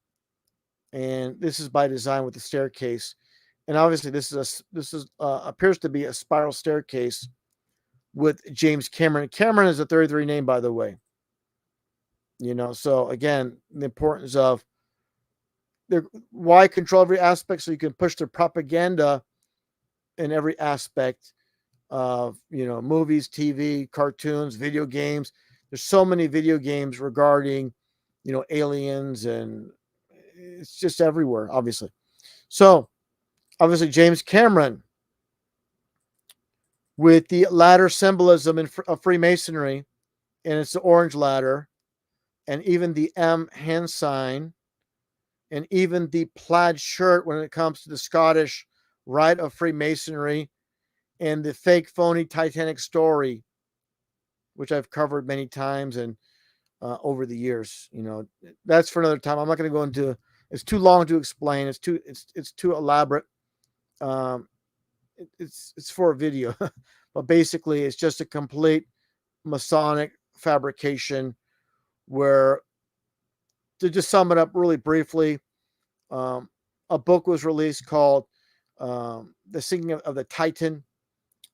And this is by design with the staircase. And obviously, this is appears to be a spiral staircase with James Cameron. Cameron is a 33 name, by the way. You know, so again, the importance of why control every aspect so you can push the propaganda in every aspect of, you know, movies, TV, cartoons, video games. There's so many video games regarding, you know, aliens, and it's just everywhere, obviously. So, obviously, James Cameron, with the ladder symbolism of Freemasonry, and it's the orange ladder, and even the M hand sign, and even the plaid shirt when it comes to the Scottish rite of Freemasonry, and the fake, phony Titanic story, which I've covered many times and over the years. You know, that's for another time. I'm not going to go into. It's too long to explain. It's too elaborate. It's for a video, but basically, it's just a complete Masonic fabrication. Where, to just sum it up really briefly, a book was released called "The Sinking of the Titan."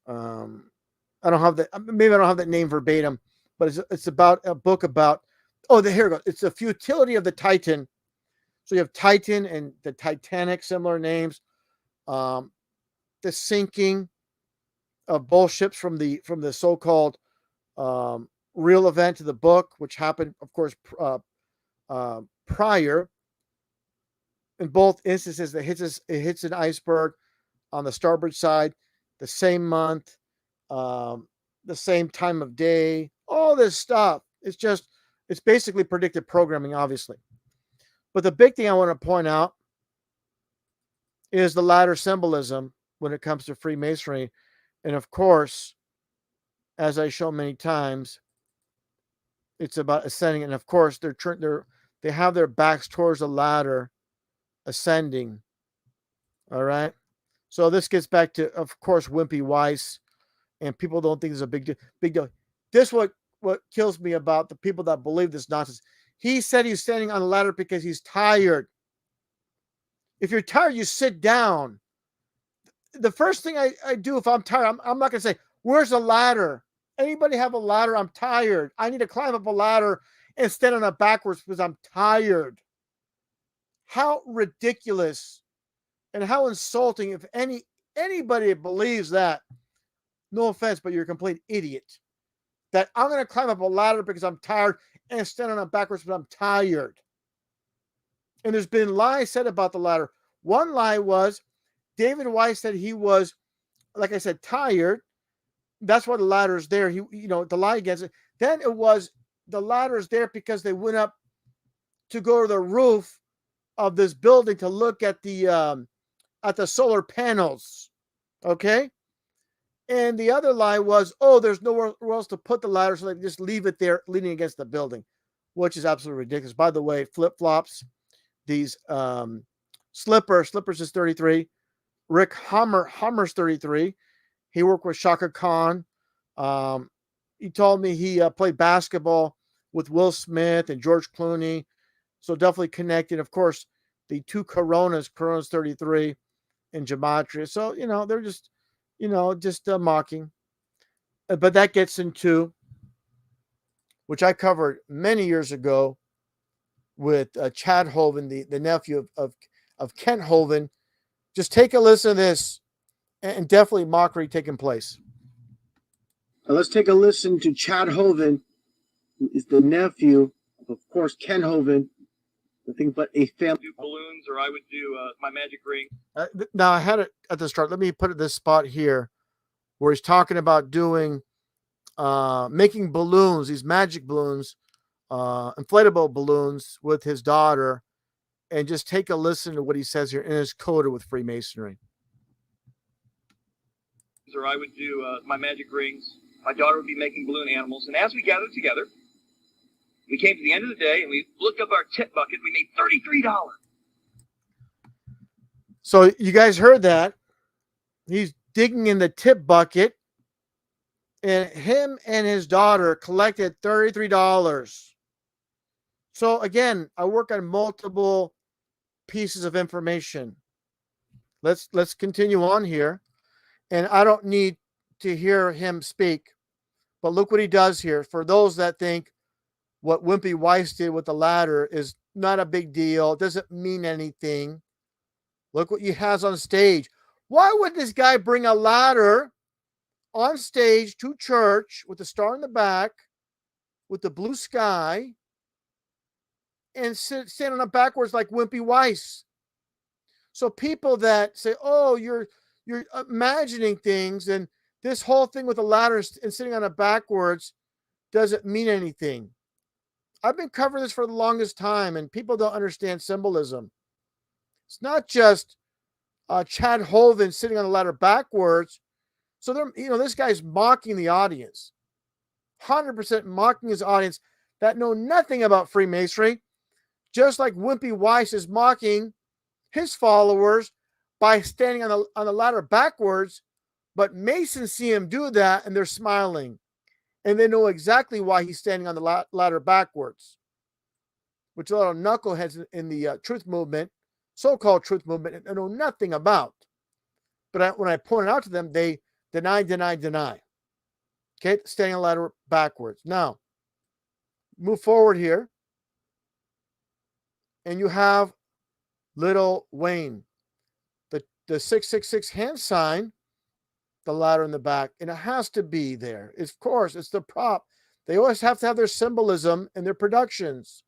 I don't have that. Maybe I don't have that name verbatim, but it's about a book about. Oh, here we go. It's the futility of the Titan. So you have Titan and the Titanic, similar names. The sinking of both ships from the so-called real event to the book, which happened, of course, prior. In both instances, it hits an iceberg on the starboard side, the same month, the same time of day, all this stuff. It's basically predictive programming, obviously. But the big thing I want to point out is the ladder symbolism when it comes to Freemasonry. And of course, as I show many times, it's about ascending. And of course, they have their backs towards the ladder, ascending. All right. So this gets back to, of course, Wimpy Weiss, and people don't think it's a big deal. This what kills me about the people that believe this nonsense. He said he's standing on the ladder because he's tired. If you're tired, you sit down. The first thing I do if I'm tired, I'm not going to say, where's the ladder? Anybody have a ladder? I'm tired. I need to climb up a ladder and stand on it backwards because I'm tired. How ridiculous and how insulting if anybody believes that. No offense, but you're a complete idiot. That I'm going to climb up a ladder because I'm tired and stand on it backwards because I'm tired. And there's been lies said about the ladder. One lie was David Weiss said he was, like I said, tired. That's why the ladder is there. The lie against it. Then it was the ladder is there because they went up to go to the roof of this building to look at the solar panels. Okay. And the other lie was, there's nowhere else to put the ladder, so they just leave it there leaning against the building, which is absolutely ridiculous. By the way, flip-flops, these Slippers is 33. Rick Hummer's 33. He worked with Shaka Khan. He told me he played basketball with Will Smith and George Clooney. So definitely connected. Of course, the two Corona's 33 in gematria. So, they're just, mocking. But that gets into, which I covered many years ago with Chad Hovind, the nephew of Kent Hovind. Just take a listen to this, and definitely mockery taking place. Let's take a listen to Chad Hovind, who is the nephew of course, Ken Hovind. Nothing but a family. Do balloons, or I would do my magic ring. Now, I had it at the start. Let me put it this spot here where he's talking about doing, making balloons, these magic balloons, inflatable balloons with his daughter. And just take a listen to what he says here in his coda with Freemasonry. Or I would do my magic rings. My daughter would be making balloon animals. And as we gather together, We came to the end of the day and we looked up our tip bucket. We made $33. So you guys heard that. He's digging in the tip bucket, and him and his daughter collected $33. So again, I work on multiple pieces of information. Let's continue on here. And I don't need to hear him speak, but look what he does here. For those that think what Wimpy Weiss did with the ladder is not a big deal, doesn't mean anything. Look what he has on stage. Why would this guy bring a ladder on stage to church with the star in the back, with the blue sky, and stand on it backwards like Wimpy Weiss? So people that say, "Oh, you're imagining things," and this whole thing with the ladder and sitting on it backwards doesn't mean anything. I've been covering this for the longest time, and people don't understand symbolism. It's not just Chad Hovind sitting on the ladder backwards. So this guy's mocking the audience, 100% mocking his audience that know nothing about Freemasonry, just like Wimpy Weiss is mocking his followers by standing on the ladder backwards. But Masons see him do that, and they're smiling, and they know exactly why he's standing on the ladder backwards, which a lot of knuckleheads in the truth movement, so-called truth movement, know nothing about. But when I point it out to them, they deny. Okay, standing on the ladder backwards. Now, move forward here, and you have Little Wayne, the 666 hand sign, the ladder in the back, and it has to be there. Of course, it's the prop. They always have to have their symbolism in their productions.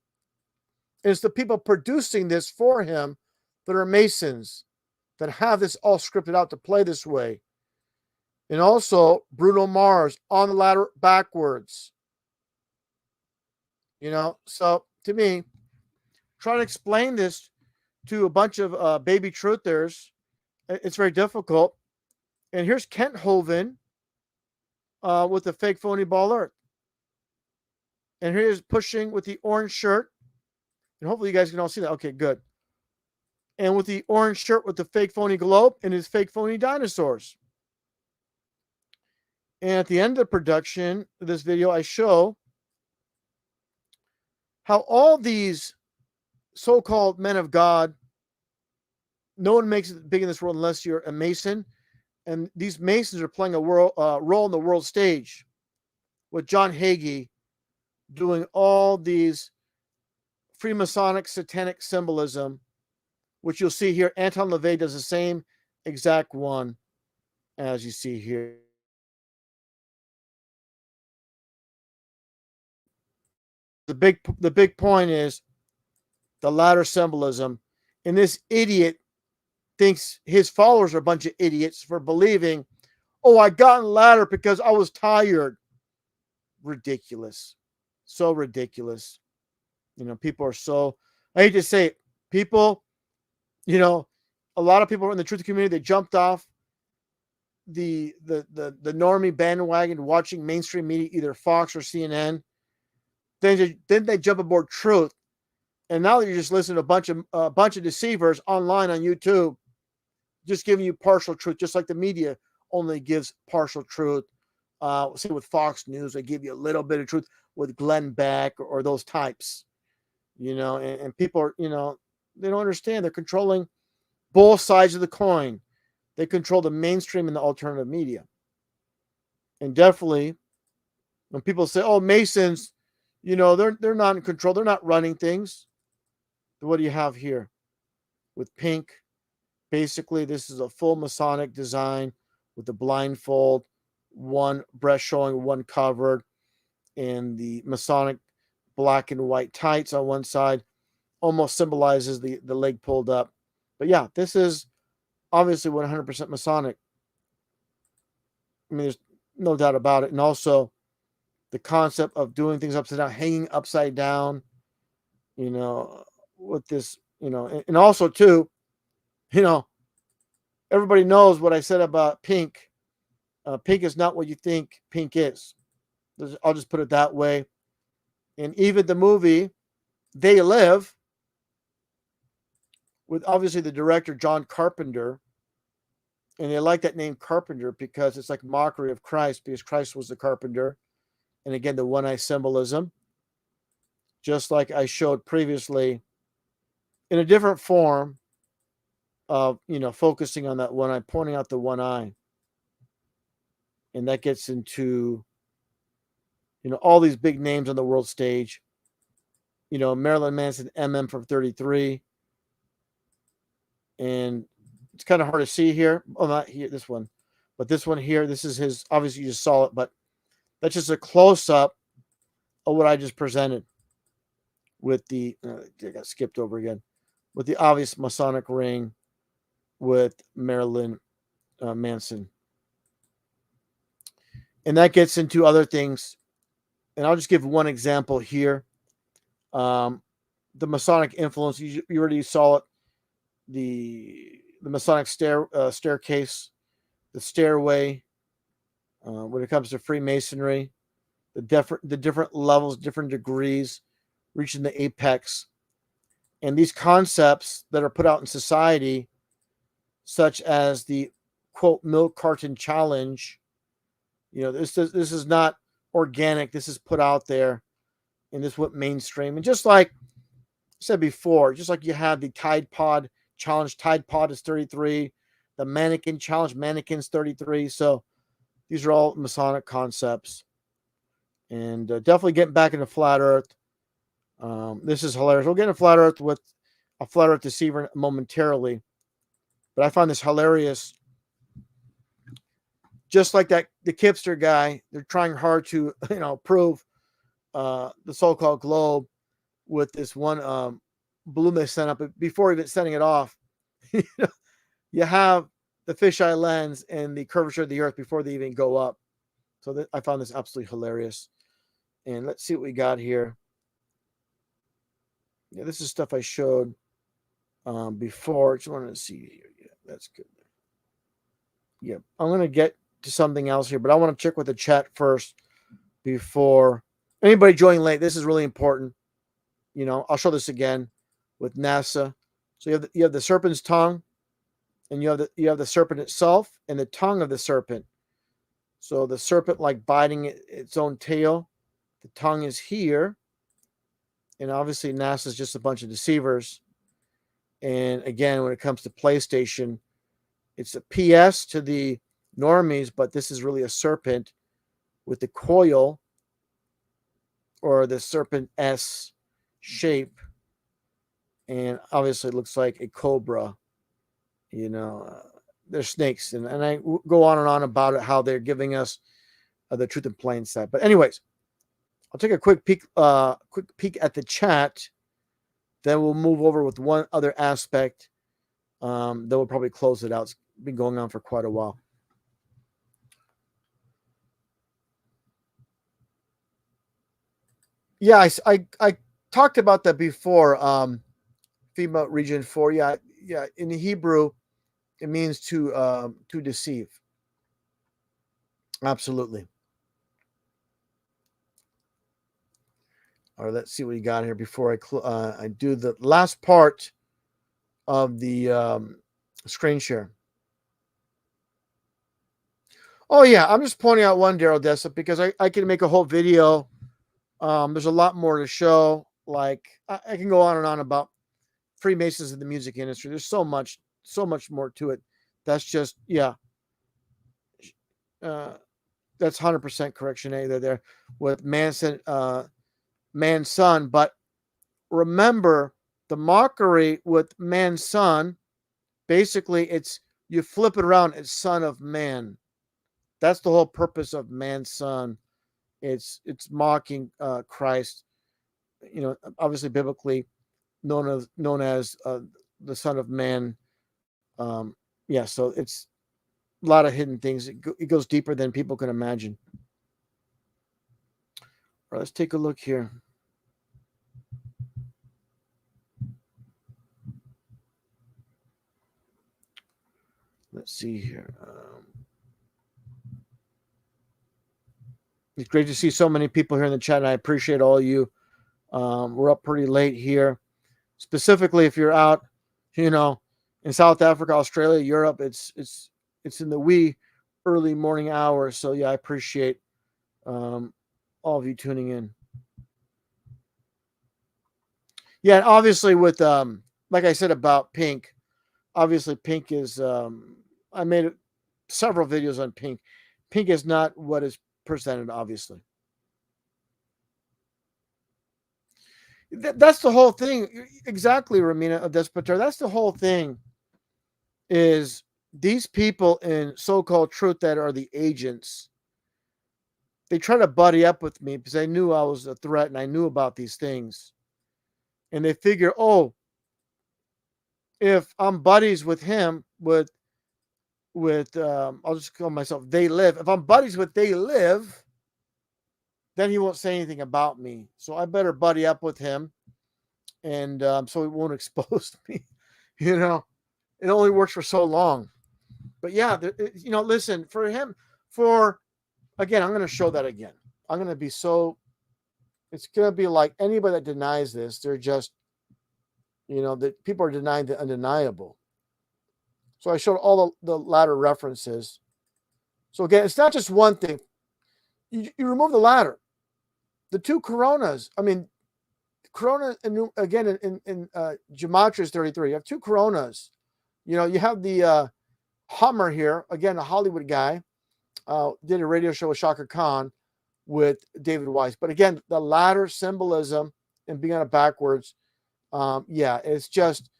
And it's the people producing this for him that are Masons, that have this all scripted out to play this way. And also Bruno Mars on the ladder backwards. So to me, trying to explain this to a bunch of baby truthers, it's very difficult. And here's Kent Hovind with the fake phony ball earth. And here's pushing with the orange shirt. And hopefully you guys can all see that. Okay, good. And with the orange shirt with the fake phony globe and his fake phony dinosaurs. And at the end of the production of this video, I show how all these so-called men of God, no one makes it big in this world unless you're a Mason. And these Masons are playing a role in the world stage with John Hagee doing all these Freemasonic satanic symbolism, which you'll see here. Anton LaVey does the same exact one as you see here. The big point is the ladder symbolism. And this idiot thinks his followers are a bunch of idiots for believing, "Oh, I got on the ladder because I was tired." Ridiculous. So ridiculous. People are so, I hate to say it, people, a lot of people in the truth community, they jumped off the normie bandwagon watching mainstream media, either Fox or CNN. Then they jump aboard truth. And now you're just listening to a bunch of deceivers online on YouTube, just giving you partial truth, just like the media only gives partial truth. Say with Fox News, they give you a little bit of truth with Glenn Beck or those types, and people are, they don't understand. They're controlling both sides of the coin. They control the mainstream and the alternative media. And definitely when people say, "Oh, Masons, they're not in control. They're not running things." What do you have here with pink? Basically, this is a full Masonic design with the blindfold, one breast showing, one covered, and the Masonic black and white tights on one side almost symbolizes the leg pulled up. But yeah, this is obviously 100% Masonic. I mean, there's no doubt about it. And also the concept of doing things upside down, hanging upside down, with this, and also too, everybody knows what I said about pink. Pink is not what you think pink is. I'll just put it that way. And even the movie They Live, with obviously the director John Carpenter, and they like that name Carpenter because it's like mockery of Christ, because Christ was the carpenter. And again, the one eye symbolism, just like I showed previously in a different form of, focusing on that one eye, pointing out the one eye. And that gets into, all these big names on the world stage. Marilyn Manson, MM from 33. And it's kind of hard to see here. Oh, not here, this one. But this one here, this is his, obviously you just saw it, but that's just a close-up of what I just presented with the, I got skipped over again, with the obvious Masonic ring with Marilyn Manson. And that gets into other things. And I'll just give one example here. The Masonic influence, you already saw it. The Masonic staircase, the stairway, when it comes to Freemasonry, the different levels, different degrees, reaching the apex. And these concepts that are put out in society, such as the, quote, milk carton challenge, this is not organic. This is put out there, and this went mainstream. And just like I said before, just like you had the Tide Pod challenge, Tide Pod is 33, the mannequin challenge, mannequins 33. So these are all Masonic concepts. And definitely getting back into flat Earth. This is hilarious. We'll get into flat Earth with a flat Earth deceiver momentarily. But I find this hilarious. Just like the Kipster guy, they're trying hard to, prove the so-called globe with this one balloon they sent up. But before even sending it off, you have the fisheye lens and the curvature of the Earth before they even go up. So I found this absolutely hilarious. And let's see what we got here. Yeah, this is stuff I showed before. Just wanted to see here. Yeah, that's good. Yeah, I'm going to get to something else here, but I want to check with the chat first before anybody joining late. This is really important. I'll show this again with NASA. So you have the serpent's tongue, and you have the serpent itself and the tongue of the serpent. So the serpent like biting its own tail. The tongue is here. And obviously NASA is just a bunch of deceivers. And again, when it comes to PlayStation, it's a PS to the normies, but this is really a serpent with the coil or the serpent S shape. And obviously it looks like a cobra. They're snakes. And I go on and on about it, how they're giving us the truth in plain sight. But anyways, I'll take a quick peek at the chat. Then we'll move over with one other aspect. Then we'll probably close it out. It's been going on for quite a while. Yeah, I talked about that before. FEMA Region 4. Yeah. In Hebrew, it means to deceive. Absolutely. All right, let's see what you got here before I do the last part of the screen share. Oh, yeah, I'm just pointing out one, Daryl Dessa, because I can make a whole video. There's a lot more to show. Like, I can go on and on about Freemasons in the music industry. There's so much more to it. That's just, yeah. That's 100% correction. They're there with Manson, man's son. But remember, the mockery with man's son, basically, it's you flip it around, it's son of man. That's the whole purpose of man's son. It's mocking Christ. Obviously biblically known as the Son of Man. Yeah, so it's a lot of hidden things. It goes deeper than people can imagine. All right, let's take a look here. Let's see here. It's great to see so many people here in the chat, and I appreciate all you We're up pretty late here. Specifically, if you're out, in South Africa, Australia, Europe, it's in the wee early morning hours. So yeah, I appreciate all of you tuning in. Yeah, and obviously with like I said about pink, obviously pink is I made several videos on pink. Pink is not what is presented, obviously. That's the whole thing. Exactly, Ramina of Despotar. That's the whole thing, is these people in so-called truth that are the agents, they try to buddy up with me because they knew I was a threat and I knew about these things. And they figure, oh, if I'm buddies with him, with I'll just call myself They Live. If I'm buddies with They Live, then he won't say anything about me. So I better buddy up with him, and so he won't expose me. It only works for so long. But yeah, listen, for him, again, I'm going to show that again. I'm going to be it's going to be like anybody that denies this, they're just, that people are denying the undeniable. So I showed all the ladder references. So again, it's not just one thing. You remove the ladder. The two coronas, corona, again, in Gematria 33, you have two coronas. You have the Hummer here, again, a Hollywood guy, did a radio show with Shaka Khan with David Weiss. But again, the ladder symbolism and being on it backwards, it's just,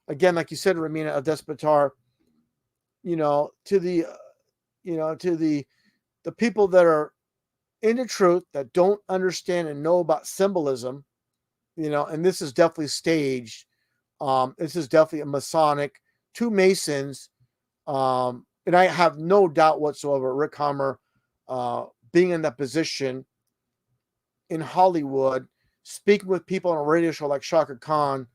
again, like you said, Ramina of Despotar, to the people that are into truth, that don't understand and know about symbolism, and this is definitely staged. This is definitely a Masonic, two Masons, and I have no doubt whatsoever, Rick Hammer, being in that position in Hollywood, speaking with people on a radio show like Shaka Khan,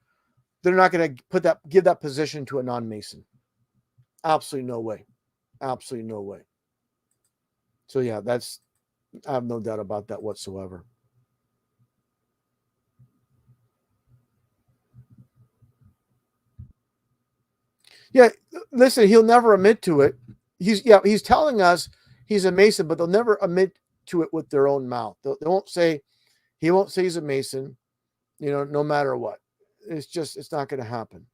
they're not going to give that position to a non-Mason. Absolutely no way. Absolutely no way. So yeah, I have no doubt about that whatsoever. Yeah, listen, he'll never admit to it. He's telling us he's a Mason, but they'll never admit to it with their own mouth. They won't say, he won't say he's a Mason, no matter what. It's not going to happen.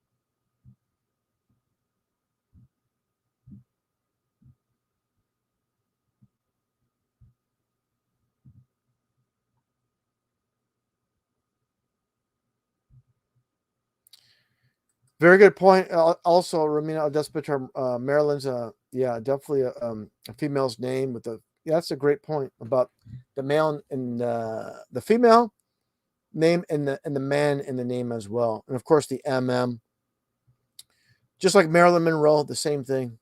Very good point. Also, Ramina Despotar, Maryland's definitely a female's name with that's a great point about the male and the female name and the man in the name as well. And of course the MM. Just like Marilyn Monroe, the same thing.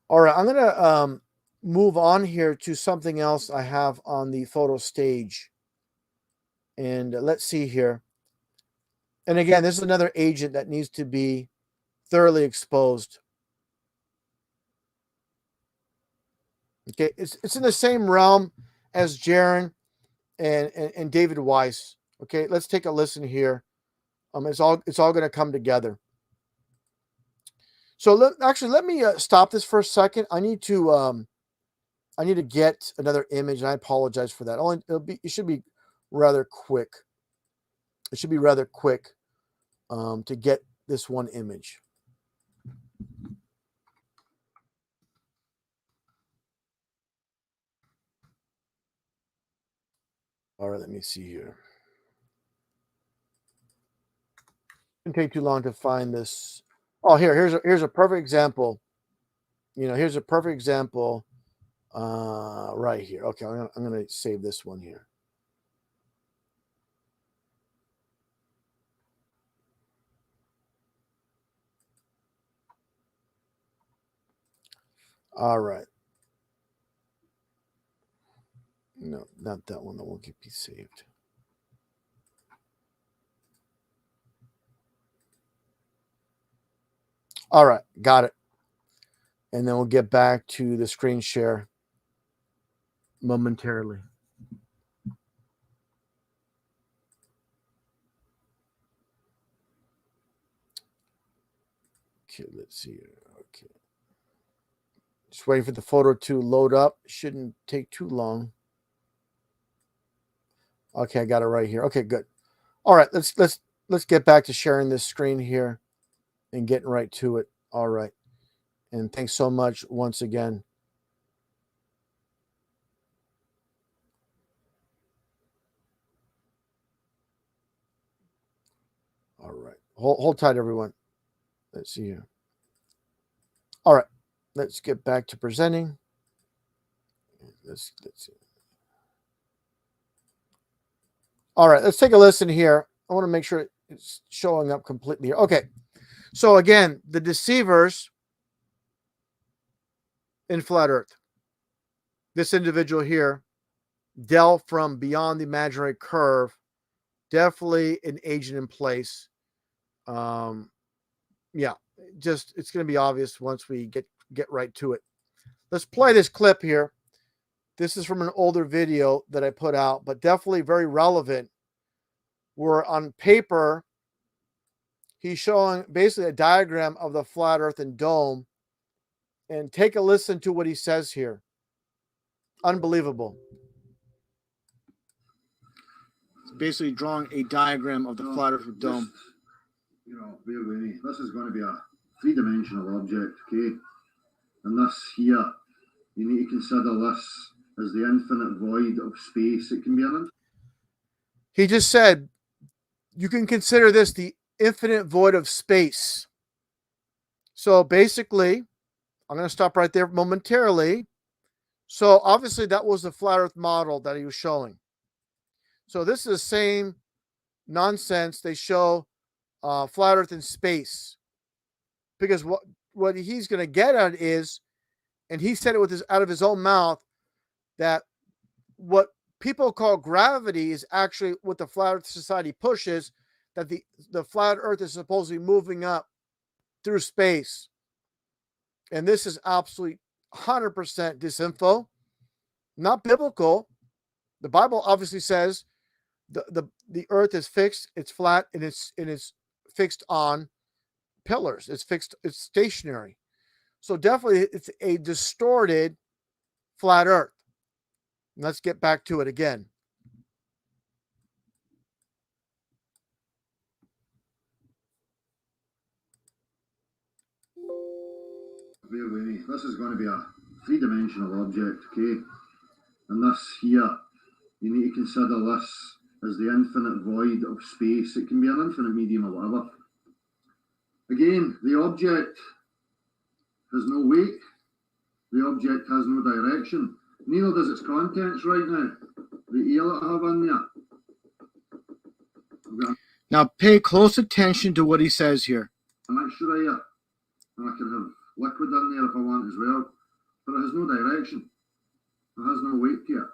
All right, I'm gonna move on here to something else I have on the photo stage. And let's see here. And again, this is another agent that needs to be thoroughly exposed. Okay, it's in the same realm as Jaron and David Weiss. Okay, let's take a listen here. It's all going to come together. So let me stop this for a second. I need to get another image, and I apologize for that. It should be rather quick. It should be rather quick to get this one image. All right, let me see here. It didn't take too long to find this. Oh, here's a perfect example. Here's a perfect example right here. Okay, I'm gonna save this one here. All right. No, not that one. That won't be saved. All right, got it. And then we'll get back to the screen share. momentarily. Okay, let's see. Okay. Just waiting for the photo to load up. Shouldn't take too long. Okay, I got it right here. Okay, good. All right, let's get back to sharing this screen here and getting right to it. All right. And thanks so much once again. All right. Hold tight, everyone. Let's see here. All right. Let's get back to presenting. Let's see. All right. Let's take a listen here. I want to make sure it's showing up completely here. Okay. So again, the deceivers in flat Earth. This individual here, Del from Beyond the Imaginary Curve, definitely an agent in place. Yeah, just it's going to be obvious once we get right to it. Let's play this clip here. This is from an older video that I put out, but definitely very relevant. Where on paper, he's showing basically a diagram of the flat Earth and dome. And take a listen to what he says here. Unbelievable. It's basically drawing a diagram of the flat Earth dome. Bear with me. This is going to be a three-dimensional object, okay? And this here, you need to consider this as the infinite void of space. It can be an. He just said, you can consider this the infinite void of space. So basically, I'm going to stop right there momentarily. So obviously that was the flat Earth model that he was showing. So this is the same nonsense they show flat Earth in space. Because what he's going to get at is, and he said it with out of his own mouth, that what people call gravity is actually what the Flat Earth Society pushes, that the flat Earth is supposed to be moving up through space. And this is absolutely 100% disinfo, not biblical. The Bible obviously says the Earth is fixed, it's flat, and it's fixed on pillars. It's fixed, it's stationary. So definitely it's a distorted flat Earth. Let's get back to it again. Bear with me. This is going to be a three-dimensional object, okay? And this here, you need to consider this as the infinite void of space. It can be an infinite medium or whatever. Again, the object has no weight. The object has no direction. Neither does its contents right now. The air that I have in there. Now pay close attention to what he says here. A mixture of air. And I can have liquid in there if I want as well. But it has no direction. It has no weight to it.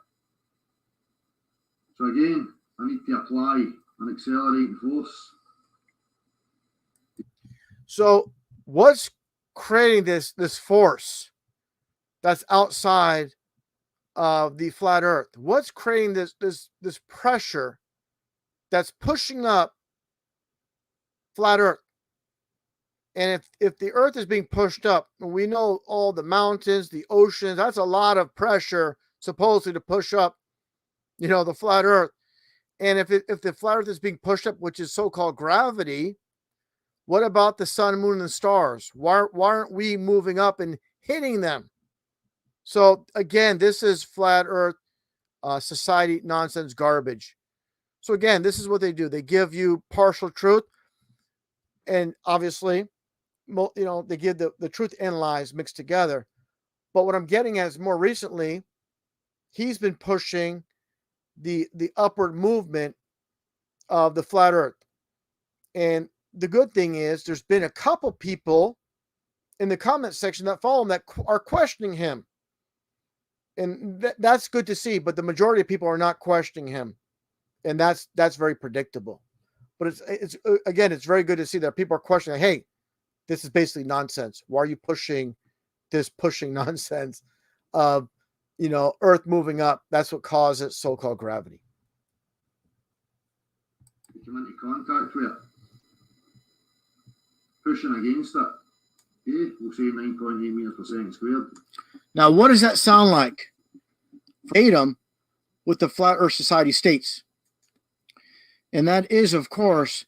So again, I need to apply an accelerating force. So what's creating this force that's outside of the flat Earth? What's creating this pressure that's pushing up flat Earth? And if the Earth is being pushed up, we know all the mountains, the oceans, that's a lot of pressure supposedly to push up, the flat Earth. And if the flat Earth is being pushed up, which is so-called gravity, what about the sun, moon, and the stars? Why aren't we moving up and hitting them? So again, this is flat Earth society nonsense garbage. So again, this is what they do. They give you partial truth, and obviously, they give the truth and lies mixed together. But what I'm getting at is more recently, he's been pushing the upward movement of the flat Earth. And the good thing is there's been a couple people in the comment section that follow him that are questioning him. And that's good to see, but the majority of people are not questioning him. And that's very predictable. But it's again, it's very good to see that people are questioning, hey, this is basically nonsense. Why are you pushing nonsense of Earth moving up. That's what causes so-called gravity. You come into contact with it, pushing against it. We'll say 9.8 meters per second squared. Now, what does that sound like? Verbatim with the Flat Earth Society states. And that is, of course,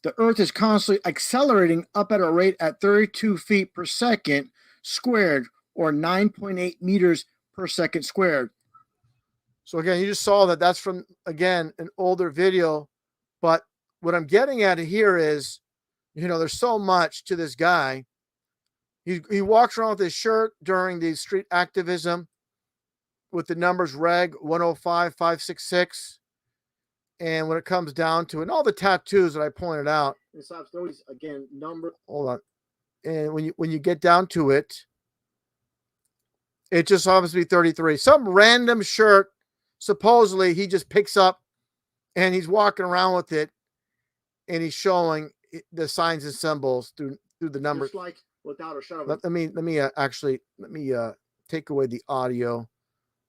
the Earth is constantly accelerating up at a rate at 32 feet per second squared, or 9.8 meters per second squared. So again, you just saw that that's from, again, an older video. But what I'm getting at here is, there's so much to this guy. He walks around with his shirt during the street activism with the numbers Reg 105566. And when it comes down to it, and all the tattoos that I pointed out, It's always, again, number. hold on. And when you get down to it, it just happens to be 33. Some random shirt, supposedly he just picks up and he's walking around with it and he's showing the signs and symbols through the numbers. Just like without a shadow. Let me take away the audio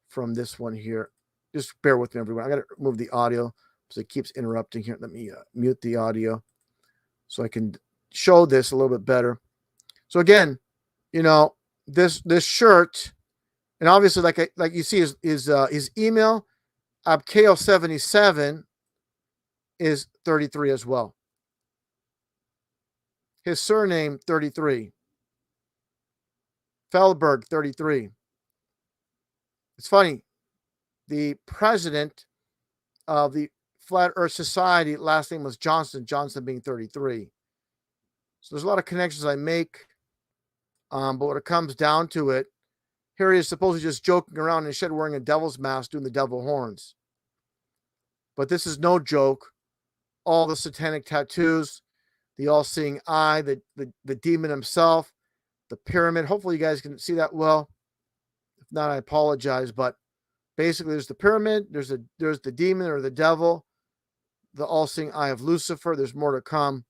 from this one here. Just bear with me, everyone. I got to remove the audio because it keeps interrupting here. Let me mute the audio so I can show this a little bit better. So again, this shirt, and obviously like you see his email, Abkeo77 is 33 as well. His surname 33. Feldberg 33. It's funny. The president of the Flat Earth Society, last name was Johnson being 33. So there's a lot of connections I make. But when it comes down to it, here he is supposedly just joking around in his shed wearing a devil's mask doing the devil horns. But this is no joke. All the satanic tattoos, the all-seeing eye, the demon himself, the pyramid. Hopefully you guys can see that well. If not, I apologize. But basically there's the pyramid, there's the demon or the devil, the all-seeing eye of Lucifer. There's more to come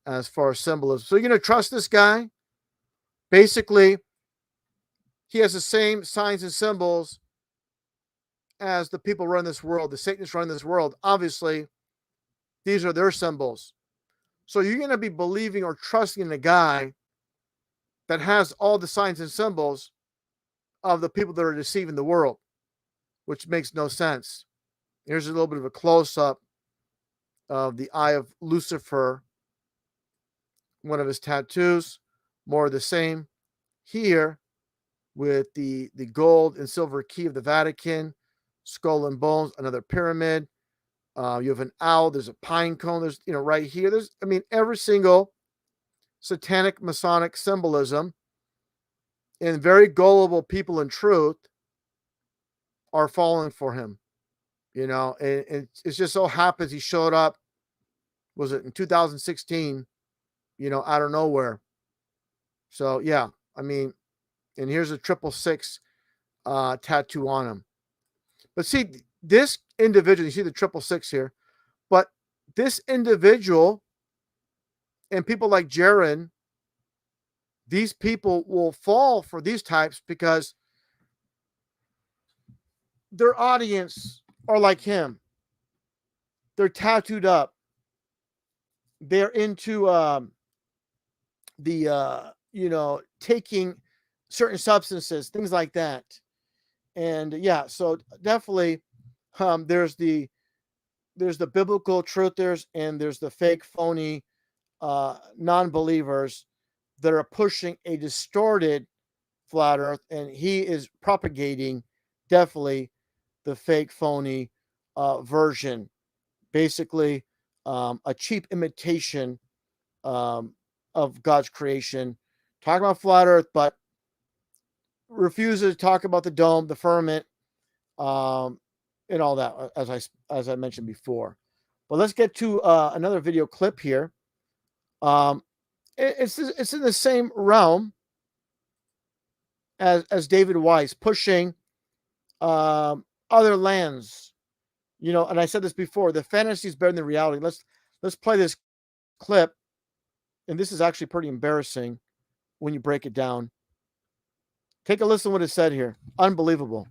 as far as symbolism. So you're going to trust this guy? Basically, he has the same signs and symbols as the people running this world, the Satanists running this world. Obviously, these are their symbols. So you're going to be believing or trusting in a guy that has all the signs and symbols of the people that are deceiving the world, which makes no sense. Here's a little bit of a close-up of the eye of Lucifer, one of his tattoos. More of the same here with the gold and silver key of the Vatican, skull and bones, another pyramid. You have an owl. There's a pine cone. There's, right here. There's, every single satanic Masonic symbolism, and very gullible people in truth are falling for him. And it just so happens he showed up, was it in 2016, out of nowhere. So, yeah, and here's a 666 tattoo on him. But see, this individual, you see the 666 here, but this individual and people like Jaron, these people will fall for these types because their audience are like him. They're tattooed up. They're into taking certain substances, things like that. And yeah, so definitely there's the biblical truthers and there's the fake, phony non-believers that are pushing a distorted flat earth, and he is propagating definitely the fake, phony version, basically a cheap imitation of God's creation, talking about flat earth, but refuses to talk about the dome, the firmament, and all that, as I mentioned before. But let's get to another video clip here. It's in the same realm as David Weiss, pushing other lands. And I said this before, the fantasy is better than the reality. Let's play this clip. And this is actually pretty embarrassing when you break it down. Take a listen to what it said here. Unbelievable.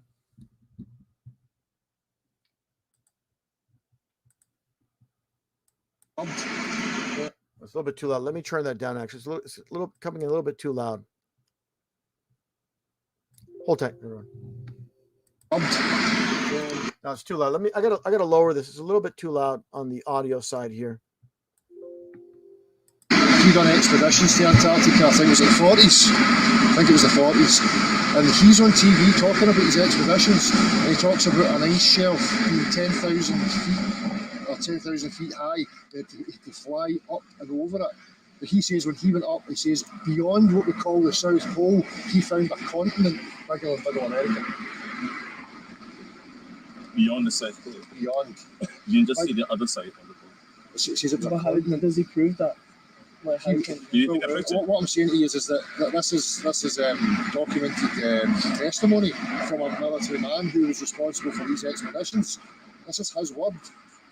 Yeah, it's a little bit too loud. Let me turn that down. Actually, it's a little coming a little bit too loud. Hold tight, everyone. No, it's too loud. I gotta lower this. It's a little bit too loud on the audio side here. He done expeditions to Antarctica, I think it was in the 40s. I think it was the 40s. And he's on TV talking about his expeditions. And he talks about an ice shelf being 10,000 feet or 10,000 feet high. To fly up and over it. But he says when he went up, he says beyond what we call the South Pole, he found a continent bigger than Middle America. Beyond the South Pole. Beyond. You can just see the other side of the pole. He says it was But how does he prove that? Like, how can, what I'm saying to you is that this is documented testimony from a military man who was responsible for these expeditions. This is his word.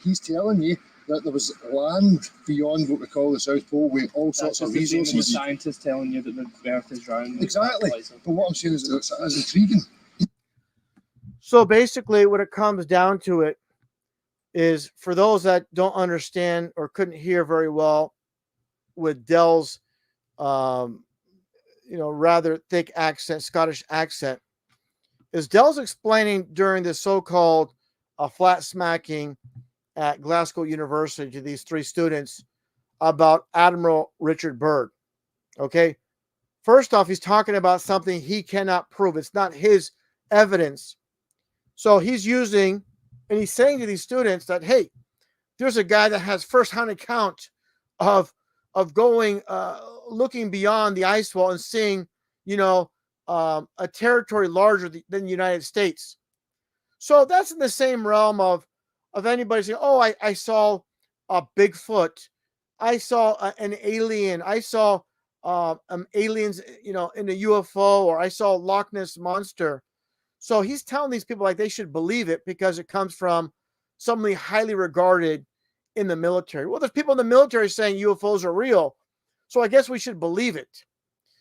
He's telling you that there was land beyond what we call the South Pole with all sorts of resources. Scientists telling you that the Earth is round. Exactly. But what I'm saying is that it's intriguing. So basically, what it comes down to it is, for those that don't understand or couldn't hear very well with Dell's, rather thick accent, Scottish accent, is Dell's explaining during the so-called flat smacking at Glasgow University to these three students about Admiral Richard Byrd. Okay. First off, he's talking about something he cannot prove. It's not his evidence. So he's using, and he's saying to these students that, hey, there's a guy that has first-hand account of going, looking beyond the ice wall and seeing, a territory larger than the United States. So that's in the same realm of anybody saying, oh, I saw a Bigfoot. I saw an alien. I saw aliens, in a UFO, or I saw Loch Ness Monster. So he's telling these people like they should believe it because it comes from somebody highly regarded in the military. Well, there's people in the military saying UFOs are real. So I guess we should believe it.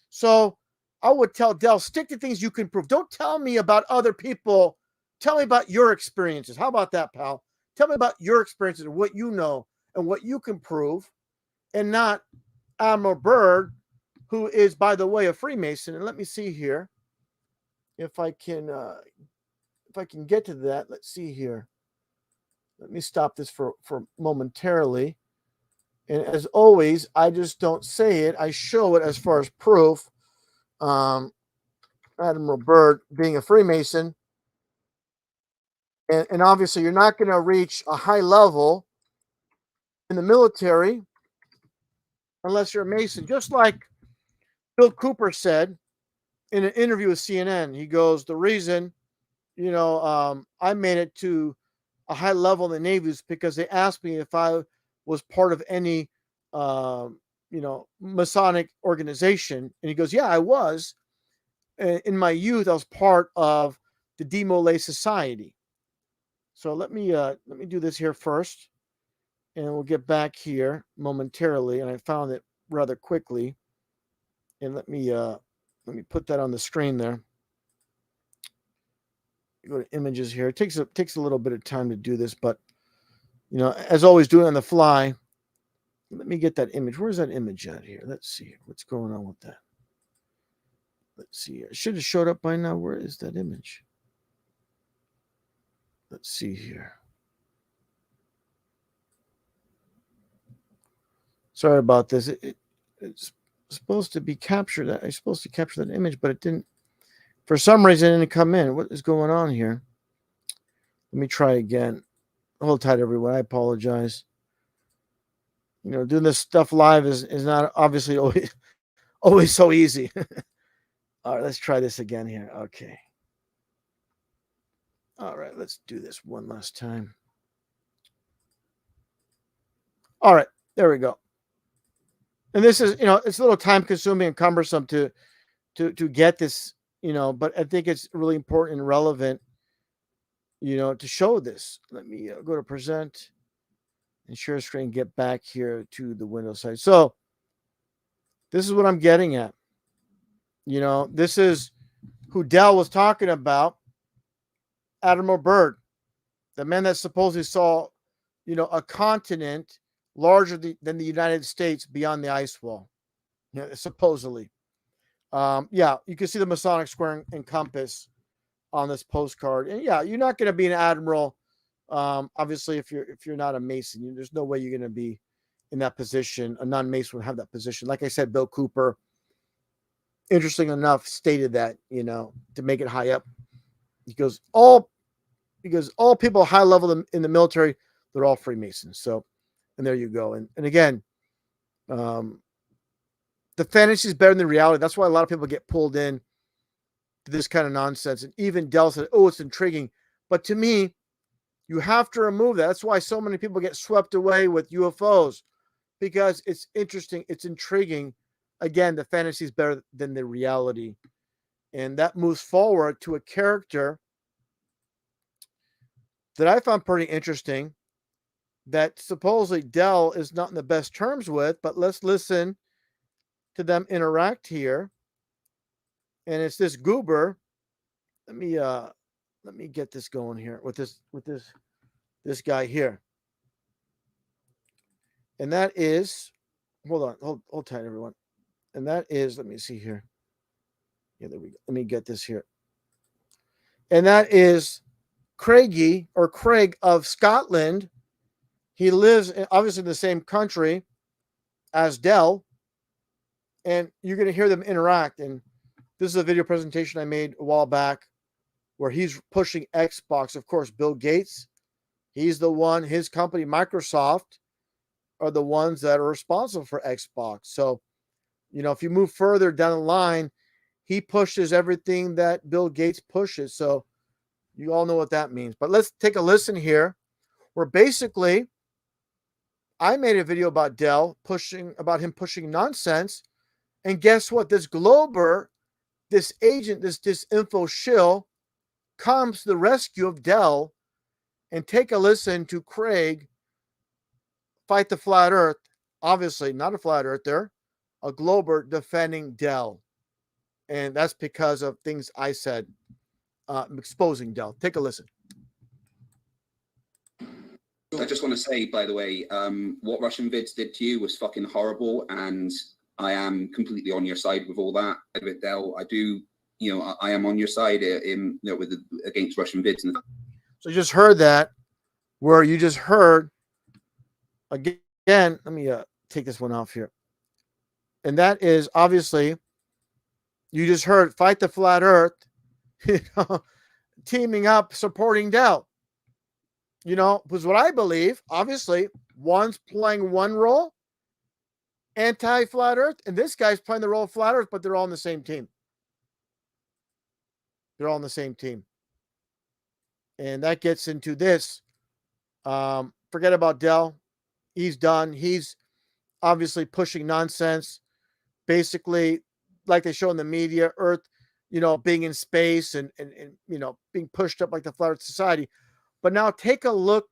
So I would tell Dell, stick to things you can prove. Don't tell me about other people. Tell me about your experiences. How about that, pal? Tell me about your experiences and what you know and what you can prove, and not Admiral Byrd, who is, by the way, a Freemason. And let me see here if I can get to that. Let's see here. Let me stop this for momentarily. And as always, I just don't say it. I show it as far as proof. Admiral Byrd being a Freemason. And obviously, you're not going to reach a high level in the military unless you're a Mason. Just like Bill Cooper said in an interview with CNN, he goes, the reason, I made it to a high level in the Navy is because they asked me if I was part of any, Masonic organization. And he goes, yeah, I was. In my youth, I was part of the Demolay Society. So let me do this here first, and we'll get back here momentarily. And I found it rather quickly. And let me put that on the screen there. Go to images here. It takes a little bit of time to do this, but as always, do it on the fly. Let me get that image. Where's that image at here? Let's see what's going on with that. Let's see. It should have showed up by now. Where is that image? Let's see here. Sorry about this. It's supposed to be captured. I'm supposed to capture that image, but it didn't. For some reason, it didn't come in. What is going on here? Let me try again. Hold tight, everyone. I apologize. Doing this stuff live is not obviously always so easy. All right, let's try this again here. Okay. All right, let's do this one last time. All right, there we go. And this is, it's a little time consuming and cumbersome to get this, but I think it's really important and relevant, to show this. Let me go to present and share screen, get back here to the Windows side. So this is what I'm getting at. This is who Dell was talking about. Admiral Byrd, the man that supposedly saw, a continent larger than the United States beyond the ice wall, supposedly. Yeah, you can see the Masonic square and compass on this postcard. And yeah, you're not going to be an admiral. Obviously, if you're not a Mason, there's no way you're going to be in that position. A non-Mason would have that position. Like I said, Bill Cooper, interesting enough, stated that, to make it high up. Because all people high level in the military, they're all Freemasons. So, and there you go. And again, the fantasy is better than the reality. That's why a lot of people get pulled in to this kind of nonsense. And even Dell said, "Oh, it's intriguing," but to me, you have to remove that. That's why so many people get swept away with UFOs, because it's interesting, it's intriguing. Again, the fantasy is better than the reality, and that moves forward to a character that I found pretty interesting, that supposedly Dell is not in the best terms with, but let's listen to them interact here. And it's this goober. Let me get this going here with this guy here. And that is, hold tight, everyone. And that is, let me see here. Yeah, there we go. Let me get this here. And that is Craig of Scotland. He lives obviously in the same country as Dell, and you're going to hear them interact. And this is a video presentation I made a while back where he's pushing Xbox. Of course, Bill Gates, he's the one, his company, Microsoft, are the ones that are responsible for Xbox. So, if you move further down the line, he pushes everything that Bill Gates pushes. So you all know what that means. But let's take a listen here, where basically I made a video about Dell about him pushing nonsense. And guess what? This Glober, this agent, this disinfo shill comes to the rescue of Dell. And take a listen to Craig fight the flat earth. Obviously not a flat earther, a Glober defending Dell. And that's because of things I said, exposing Dell. Take a listen. I just want to say, by the way, what Russian Vids did to you was fucking horrible, and I am completely on your side with all that. With Dell, I do, I am on your side against Russian Vids. So you just heard that, where you just heard again. Let me take this one off here, and that is obviously you just heard fight the flat Earth, teaming up, supporting Dell. Was what I believe. Obviously, one's playing one role, anti-flat Earth, and this guy's playing the role of flat Earth, but they're all on the same team. They're all on the same team. And that gets into this. Forget about Dell. He's done. He's obviously pushing nonsense. Basically, like they show in the media, Earth, being in space and being pushed up like the Flat Earth Society. But now take a look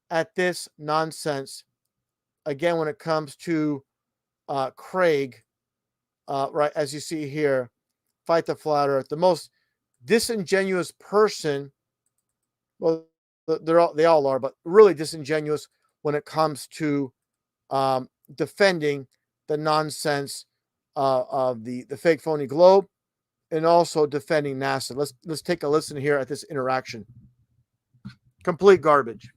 at this nonsense again when it comes to Craig, right, as you see here, fight the flat Earth. The most disingenuous person, well, they all are, but really disingenuous when it comes to defending the nonsense of the fake phony globe, and also defending NASA. Let's take a listen here at this interaction. Complete garbage.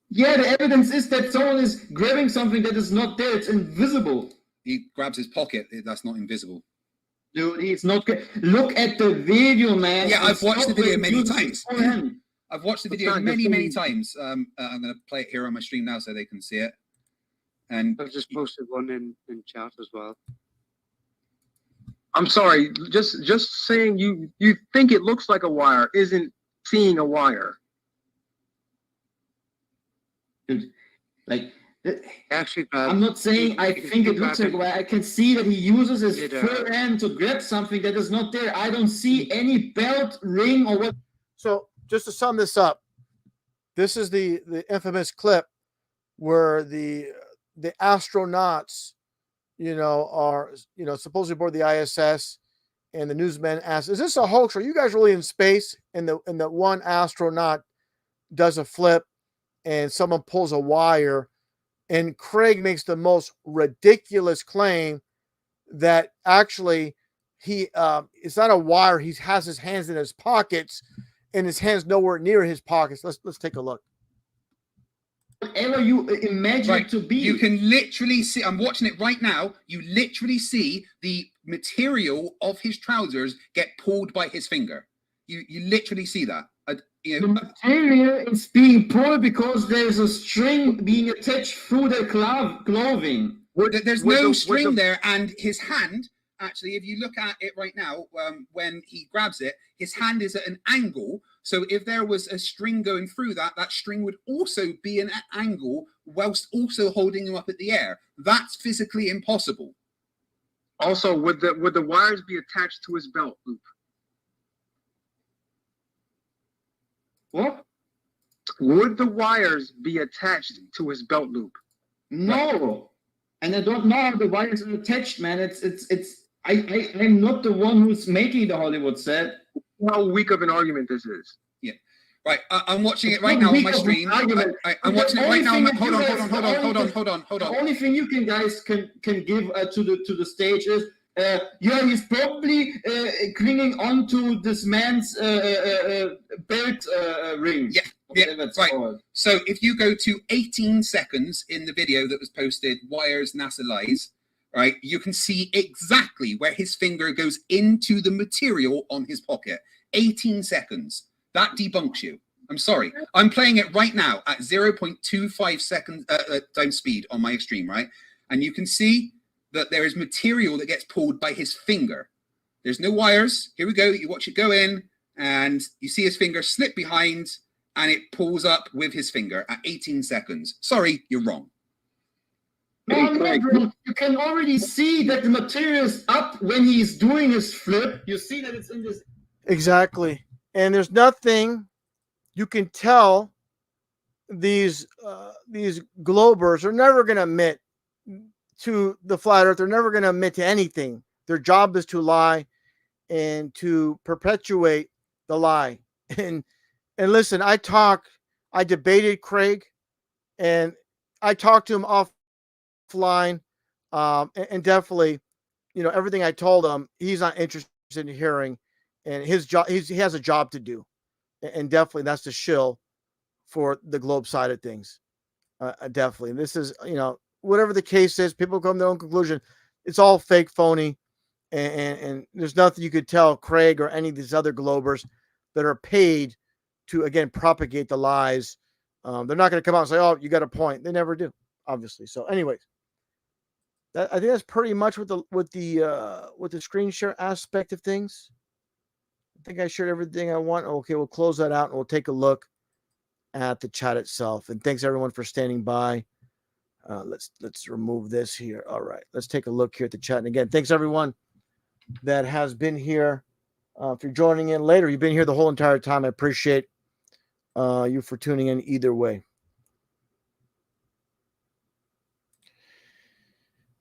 Yeah, the evidence is that someone is grabbing something that is not there. It's invisible. He grabs his pocket. That's not invisible. Dude, it's not good. Look at the video, man. Yeah, I've watched the video many times. I've watched the video many times. I'm going to play it here on my stream now so they can see it. And I've just posted one in chat as well. I'm sorry, just saying you think it looks like a wire isn't seeing a wire. Dude, like, actually, I'm not saying I think it looks like a wire. I can see that he uses his fur end to grab something that is not there. I don't see any belt, ring, or what. So just to sum this up, this is the infamous clip where the astronauts, are supposedly aboard the ISS, and the newsman asks, "Is this a hoax? Are you guys really in space?" And the one astronaut does a flip, and someone pulls a wire, and Craig makes the most ridiculous claim that actually he it's not a wire. He has his hands in his pockets, and his hands nowhere near his pockets. Let's take a look. Whatever you imagine it to be. You can literally see, I'm watching it right now. You literally see the material of his trousers get pulled by his finger. You literally see that. The material is being pulled because there's a string being attached through the clothing. There's no string there, and his hand, actually, if you look at it right now, when he grabs it, his hand is at an angle. So if there was a string going through that, that string would also be an angle whilst also holding him up at the air. That's physically impossible. Also, would the wires be attached to his belt loop? What? Would the wires be attached to his belt loop? No. And I don't know how the wires are attached, man. I'm not the one who's making the Hollywood set. How weak of an argument this is. Yeah. Right. I'm watching it right now on my stream. I'm watching it right now. Hold on. The only thing you guys can give to the stage is he's probably clinging onto this man's belt ring. Yeah, right. Called. So if you go to 18 seconds in the video that was posted, Wires NASA Lies, right, you can see exactly where his finger goes into the material on his pocket. 18 seconds. That debunks you. I'm sorry. I'm playing it right now at 0.25 seconds times speed on my stream, right? And you can see that there is material that gets pulled by his finger. There's no wires. Here we go. You watch it go in, and you see his finger slip behind, and it pulls up with his finger at 18 seconds. Sorry, you're wrong. You can already see that the material is up when he's doing his flip. You see that it's in this. Exactly. And there's nothing you can tell these globers are never going to admit to the flat earth. They're never going to admit to anything. Their job is to lie and to perpetuate the lie. And listen, I debated Craig, and I talked to him offline, and definitely, everything I told him, he's not interested in hearing, and his job, he has a job to do, and definitely that's the shill for the globe side of things. Definitely. And this is, whatever the case is, people come to their own conclusion. It's all fake, phony, and there's nothing you could tell Craig or any of these other globers that are paid to, again, propagate the lies. They're not going to come out and say, "Oh, you got a point." They never do, obviously. So, anyways, I think that's pretty much with the screen share aspect of things. I think I shared everything I want. Okay, we'll close that out and we'll take a look at the chat itself. And thanks everyone for standing by. Let's remove this here. All right, let's take a look here at the chat. And again, thanks everyone that has been here. If you're joining in later, you've been here the whole entire time. I appreciate you for tuning in either way.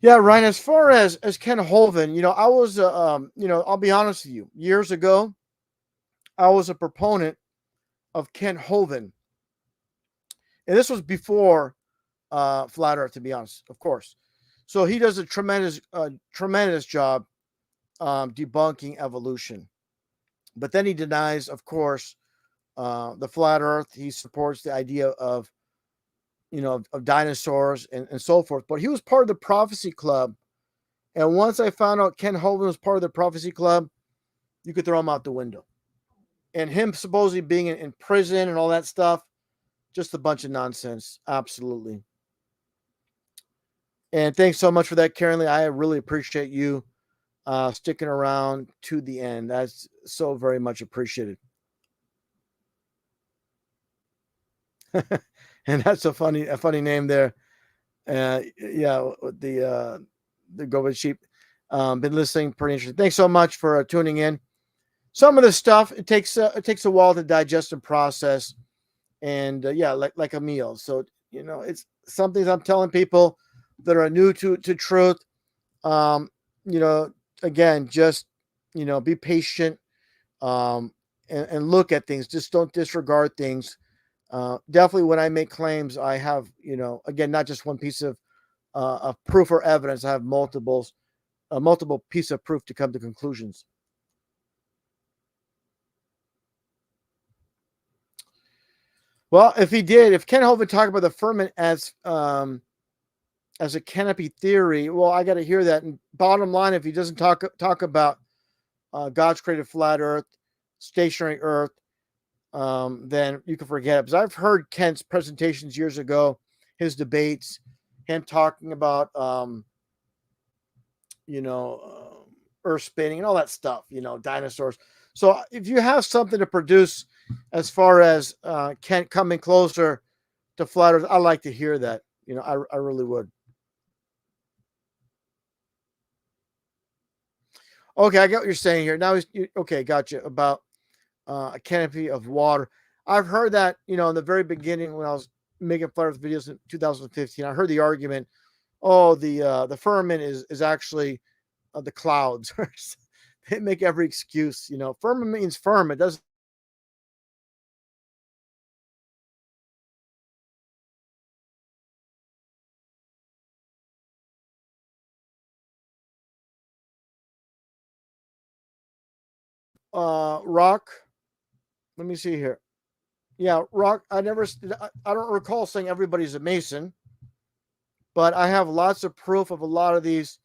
Yeah, Ryan, as far as Ken Hovind, I was, I'll be honest with you. Years ago, I was a proponent of Ken Hovind. And this was before Flat Earth, to be honest, of course. So he does a tremendous job debunking evolution. But then he denies, of course, the Flat Earth. He supports the idea of dinosaurs and so forth. But he was part of the Prophecy Club. And once I found out Ken Hovind was part of the Prophecy Club, you could throw him out the window. And him supposedly being in prison and all that stuff, just a bunch of nonsense. Absolutely. And thanks so much for that, Karen Lee. I really appreciate you sticking around to the end. That's so very much appreciated. And that's a funny name there. Yeah, the Go With Sheep. Been listening, pretty interesting. Thanks so much for tuning in. Some of the stuff it takes a while to digest and process, and like a meal. So it's some things I'm telling people that are new to truth. Again, just be patient, and look at things. Just don't disregard things. Definitely when I make claims, I have, again, not just one piece of proof or evidence. I have multiple piece of proof to come to conclusions. Well, if Ken Hovind talked about the firmament as a canopy theory, well, I got to hear that. And bottom line, if he doesn't talk about God's created flat Earth, stationary Earth, then you can forget it. Because I've heard Ken's presentations years ago, his debates, him talking about, Earth spinning and all that stuff, dinosaurs. So if you have something to produce as far as Kent coming closer to flat Earth, I like to hear that. I really would. Okay, I get what you're saying here. Now, okay, gotcha, about a canopy of water. I've heard that, in the very beginning when I was making flat Earth videos in 2015, I heard the argument, oh, the firmament is actually the clouds. They make every excuse. Firmament means firm. It doesn't. Rock. Let me see here. Yeah, Rock. I don't recall saying everybody's a Mason, but I have lots of proof of a lot of these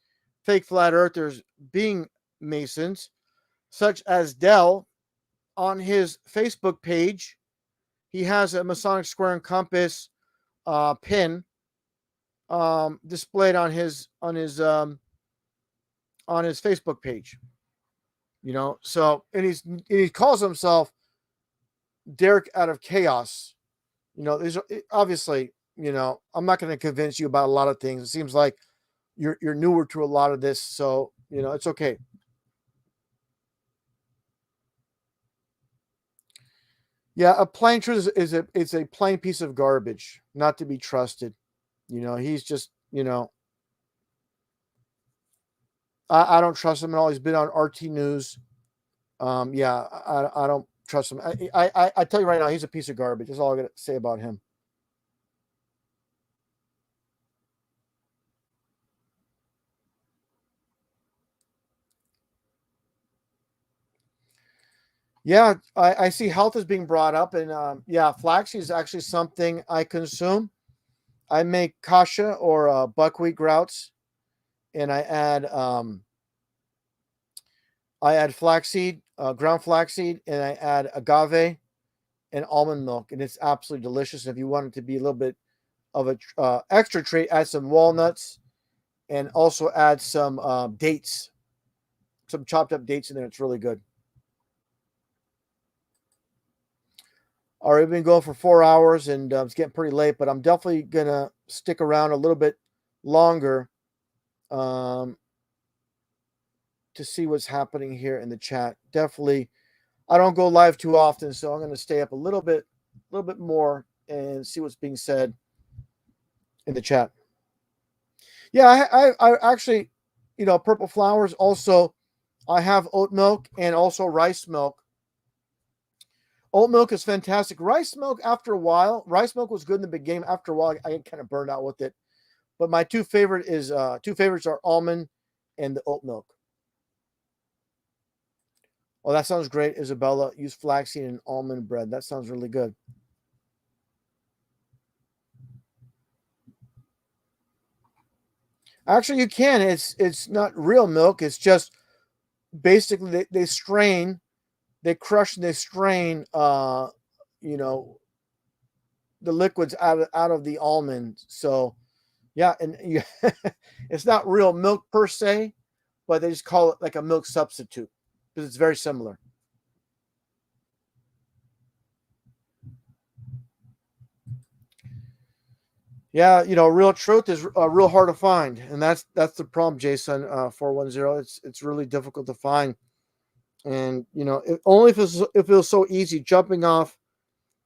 fake flat earthers being Masons, such as Dell on his Facebook page. He has a Masonic square and compass pin displayed on his Facebook page. So and he calls himself Derek out of chaos. These are obviously, I'm not going to convince you about a lot of things. It seems like you're newer to a lot of this, so it's okay. Yeah, a plain truth is a plain piece of garbage, not to be trusted. He's just, I don't trust him at all. He's been on RT News. Yeah, I don't trust him. I tell you right now, he's a piece of garbage. That's all I got to say about him. Yeah, I see health is being brought up, and yeah, flaxseed is actually something I consume. I make kasha or buckwheat grouts, and I add flaxseed, ground flaxseed, and I add agave and almond milk, and it's absolutely delicious. And if you want it to be a little bit of a extra treat, add some walnuts, and also add some dates, some chopped up dates in there. It's really good. All right, we've been going for 4 hours, and it's getting pretty late, but I'm definitely gonna stick around a little bit longer to see what's happening here in the chat. Definitely, I don't go live too often, so I'm gonna stay up a little bit more and see what's being said in the chat. Yeah, I actually, purple flowers. Also, I have oat milk and also rice milk. Oat milk is fantastic. Rice milk, after a while, rice milk was good in the beginning. After a while, I get kind of burned out with it. But my two favorites are almond and the oat milk. Oh, that sounds great, Isabella. Use flaxseed and almond bread. That sounds really good. Actually, you can. It's not real milk. It's just basically they strain. They crush and they strain, the liquids out of the almond. So, yeah, and it's not real milk per se, but they just call it like a milk substitute because it's very similar. Yeah, real truth is real hard to find, and that's the problem, Jason. 410. It's really difficult to find. And only if it was so easy jumping off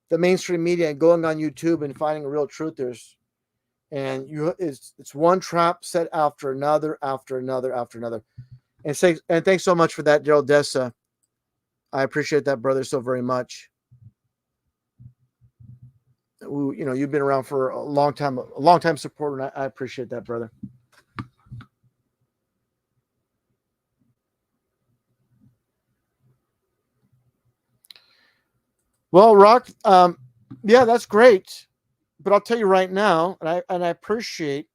the mainstream media and going on YouTube and finding a real truthers, and it's one trap set after another. And thanks so much for that, Gerald Dessa. I appreciate that, brother, so very much. You've been around for a long time supporter, and I appreciate that, brother. Well, Rock, yeah, that's great. But I'll tell you right now, and I appreciate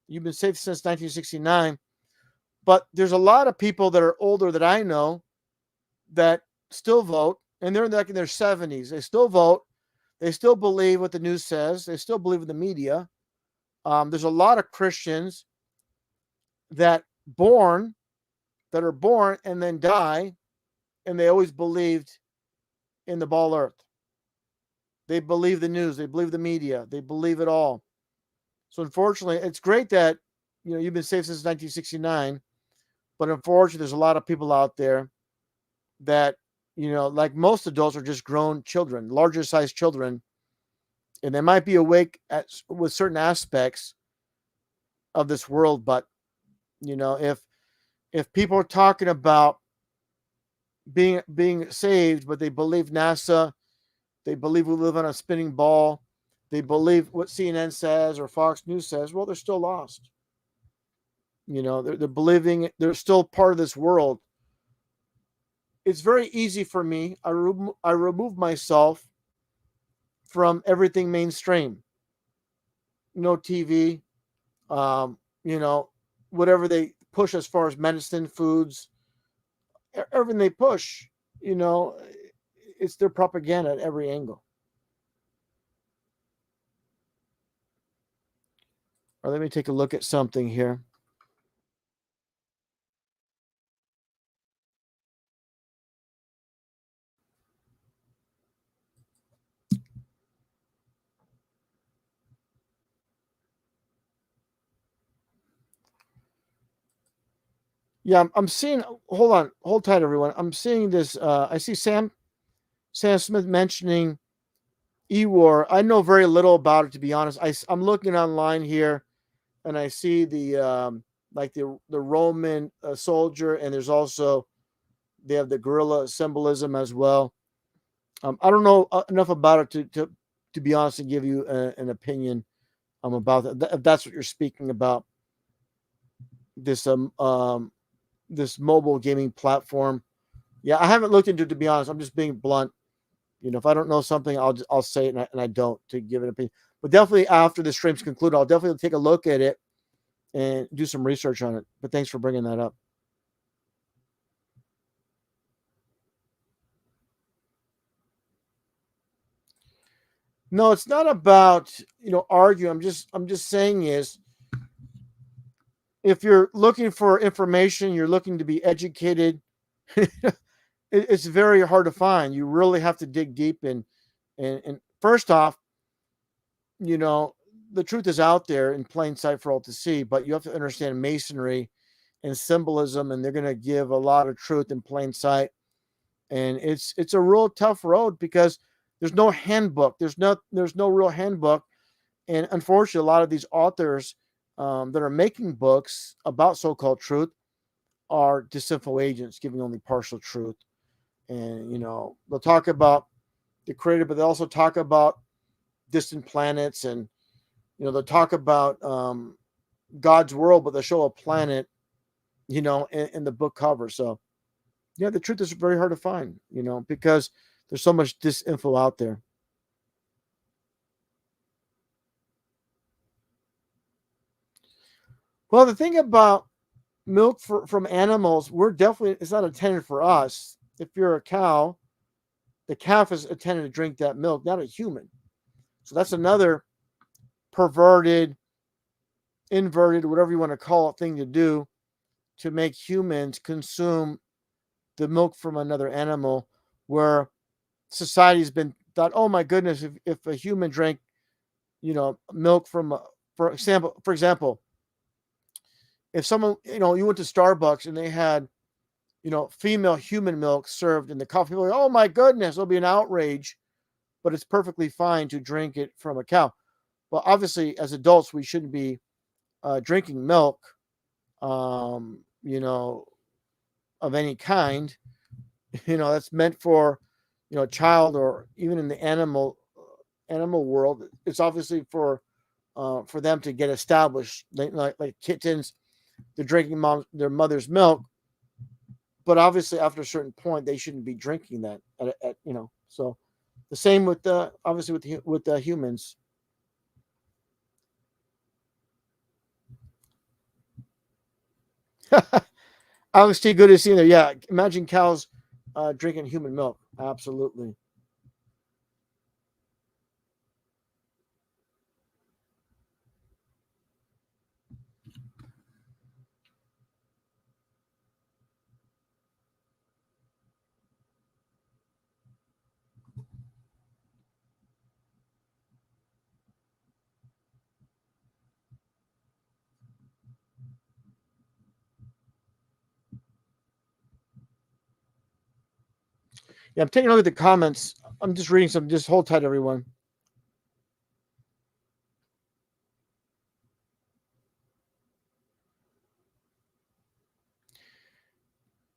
you've been safe since 1969. But there's a lot of people that are older that I know that still vote, and they're like in their 70s. They still vote. They still believe what the news says. They still believe in the media. There's a lot of Christians that are born and then die, and they always believed in the ball earth. They believe the news. They believe the media. They believe it all. So unfortunately, it's great that you've been safe since 1969, but unfortunately, there's a lot of people out there that like most adults, are just grown children, larger sized children, and they might be awake with certain aspects of this world. But if people are talking about being saved, but they believe NASA, they believe we live on a spinning ball, they believe what CNN says or Fox News says, well, they're still lost. They're believing they're still part of this world. It's very easy for me. I remove myself from everything mainstream. No TV, whatever they push as far as medicine, foods, everything they push, it's their propaganda at every angle. Or let me take a look at something here. Yeah, I'm seeing. Hold tight, everyone. I'm seeing this. I see Sam Smith mentioning E-War. I know very little about it, to be honest. I'm looking online here, and I see the the Roman soldier, and there's also they have the gorilla symbolism as well. I don't know enough about it to be honest and give you an opinion about that. If that's what you're speaking about, this this mobile gaming platform. Yeah, I haven't looked into it, to be honest. I'm just being blunt. If I don't know something, I'll say it, and I don't to give an opinion. But definitely after the stream's concluded, I'll definitely take a look at it and do some research on it. But thanks for bringing that up. No, it's not about arguing. I'm just saying is, if you're looking for information, you're looking to be educated. It's very hard to find. You really have to dig deep and first off, the truth is out there in plain sight for all to see, but you have to understand Masonry and symbolism, and they're going to give a lot of truth in plain sight. And it's a real tough road because there's no handbook. There's no real handbook. And unfortunately, a lot of these authors that are making books about so-called truth are disinfo agents giving only partial truth. And, they'll talk about the creator, but they also talk about distant planets, and, they'll talk about God's world, but they'll show a planet, in the book cover. So, yeah, the truth is very hard to find, because there's so much disinfo out there. Well, the thing about milk from animals, it's not intended for us. If you're a cow, the calf is intended to drink that milk, not a human. So that's another perverted, inverted, whatever you want to call it, thing to do to make humans consume the milk from another animal, where society's been thought, oh my goodness, if a human drank, milk from, for example, if someone, you went to Starbucks and they had, female human milk served in the coffee, people are like, oh my goodness, it'll be an outrage, but it's perfectly fine to drink it from a cow. Well, obviously, as adults, we shouldn't be drinking milk, of any kind, that's meant for, a child, or even in the animal world, it's obviously for them to get established. Like kittens, they're drinking their mother's milk, but obviously after a certain point, they shouldn't be drinking that. So the same with obviously with the humans. Alex T, good to see you there. Yeah, imagine cows drinking human milk. Absolutely. Yeah, I'm taking a look at the comments. I'm just reading some. Just hold tight, everyone.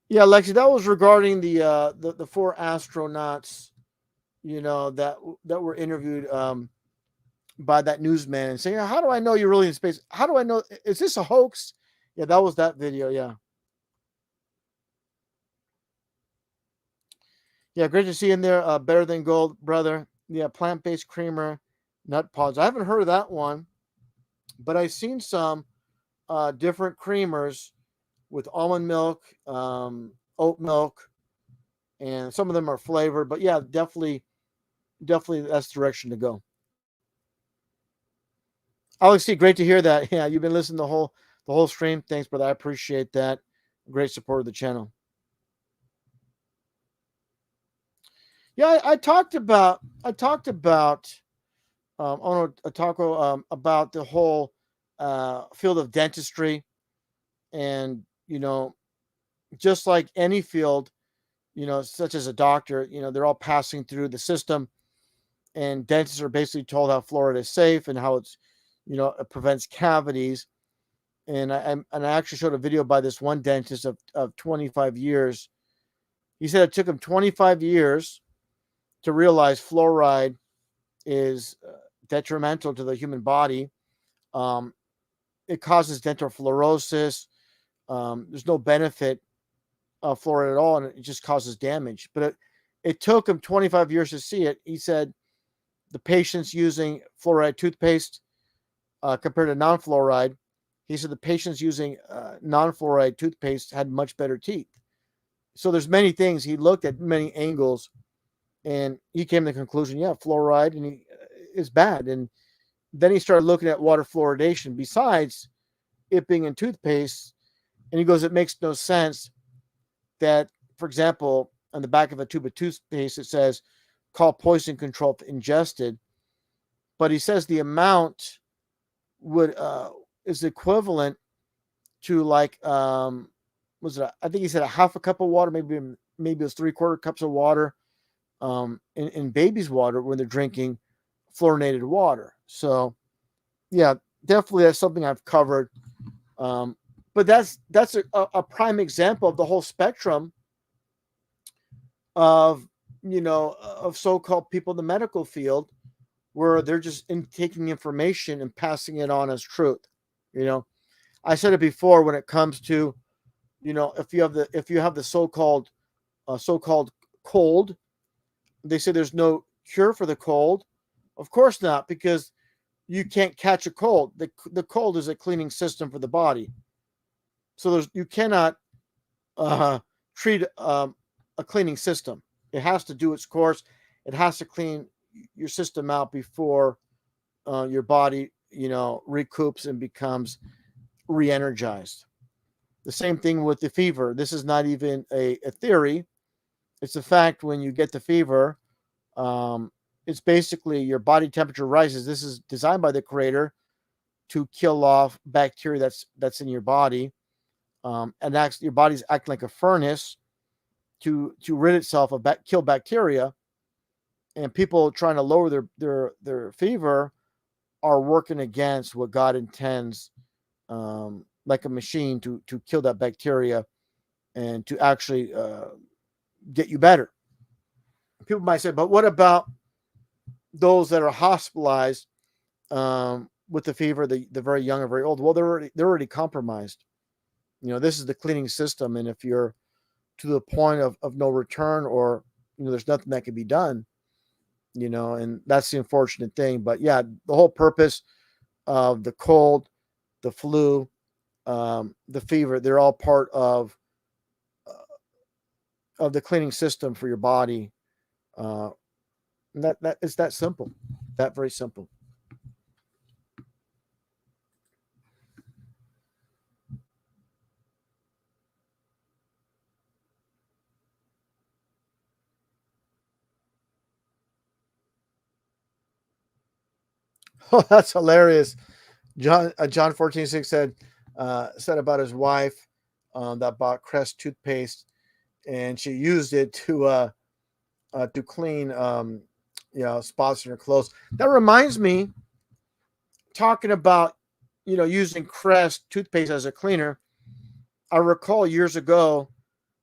Yeah, Lexi, that was regarding the 4 astronauts, that were interviewed by that newsman, and saying, "How do I know you're really in space? How do I know? Is this a hoax?" Yeah, that was that video. Yeah. Yeah, great to see you in there. Better than gold, brother. Yeah, plant-based creamer, nut pods. I haven't heard of that one, but I've seen some different creamers with almond milk, oat milk, and some of them are flavored. But yeah, definitely that's the direction to go. Alex C, great to hear that. Yeah, you've been listening the whole stream. Thanks, brother. I appreciate that. Great support of the channel. Yeah, I talked about about the whole field of dentistry, and just like any field, such as a doctor, they're all passing through the system, and dentists are basically told how fluoride is safe and how it's, it prevents cavities. And I actually showed a video by this one dentist of 25 years. He said it took him 25 years to realize fluoride is detrimental to the human body. It causes dental fluorosis. There's no benefit of fluoride at all, and it just causes damage. But it took him 25 years to see it. He said the patients using fluoride toothpaste compared to non-fluoride, he said the patients using non-fluoride toothpaste had much better teeth. So there's many things. He looked at many angles, and he came to the conclusion, yeah, fluoride is bad. And then he started looking at water fluoridation besides it being in toothpaste. And he goes, it makes no sense that, for example, on the back of a tube of toothpaste, it says, call poison control if ingested. But he says the amount is equivalent to like, I think he said a half a cup of water, maybe it was 3/4 cups of water in baby's water when they're drinking fluorinated water. So yeah, definitely that's something I've covered. But that's a prime example of the whole spectrum of of so-called people in the medical field, where they're just taking information and passing it on as truth. I said it before, when it comes to if you have the so-called cold, they say there's no cure for the cold. Of course not, because you can't catch a cold. The cold is a cleaning system for the body. So you cannot treat a cleaning system. It has to do its course. It has to clean your system out before your body, recoups and becomes re-energized. The same thing with the fever. This is not even a theory. It's a fact. When you get the fever, it's basically your body temperature rises. This is designed by the creator to kill off bacteria that's in your body. And actually, your body's acting like a furnace to rid itself of kill bacteria. And people trying to lower their fever are working against what God intends, like a machine to kill that bacteria and to actually get you better. People might say, but what about those that are hospitalized with the fever, the very young or very old? Well, they're already compromised. This is the cleaning system, and if you're to the point of no return, or there's nothing that can be done, and that's the unfortunate thing. But yeah, the whole purpose of the cold, the flu, the fever, they're all part of the cleaning system for your body. That is that simple, that very simple. Oh, that's hilarious. John 14:6 said about his wife that bought Crest toothpaste, and she used it to clean spots in her clothes. That reminds me, talking about using Crest toothpaste as a cleaner. I recall years ago,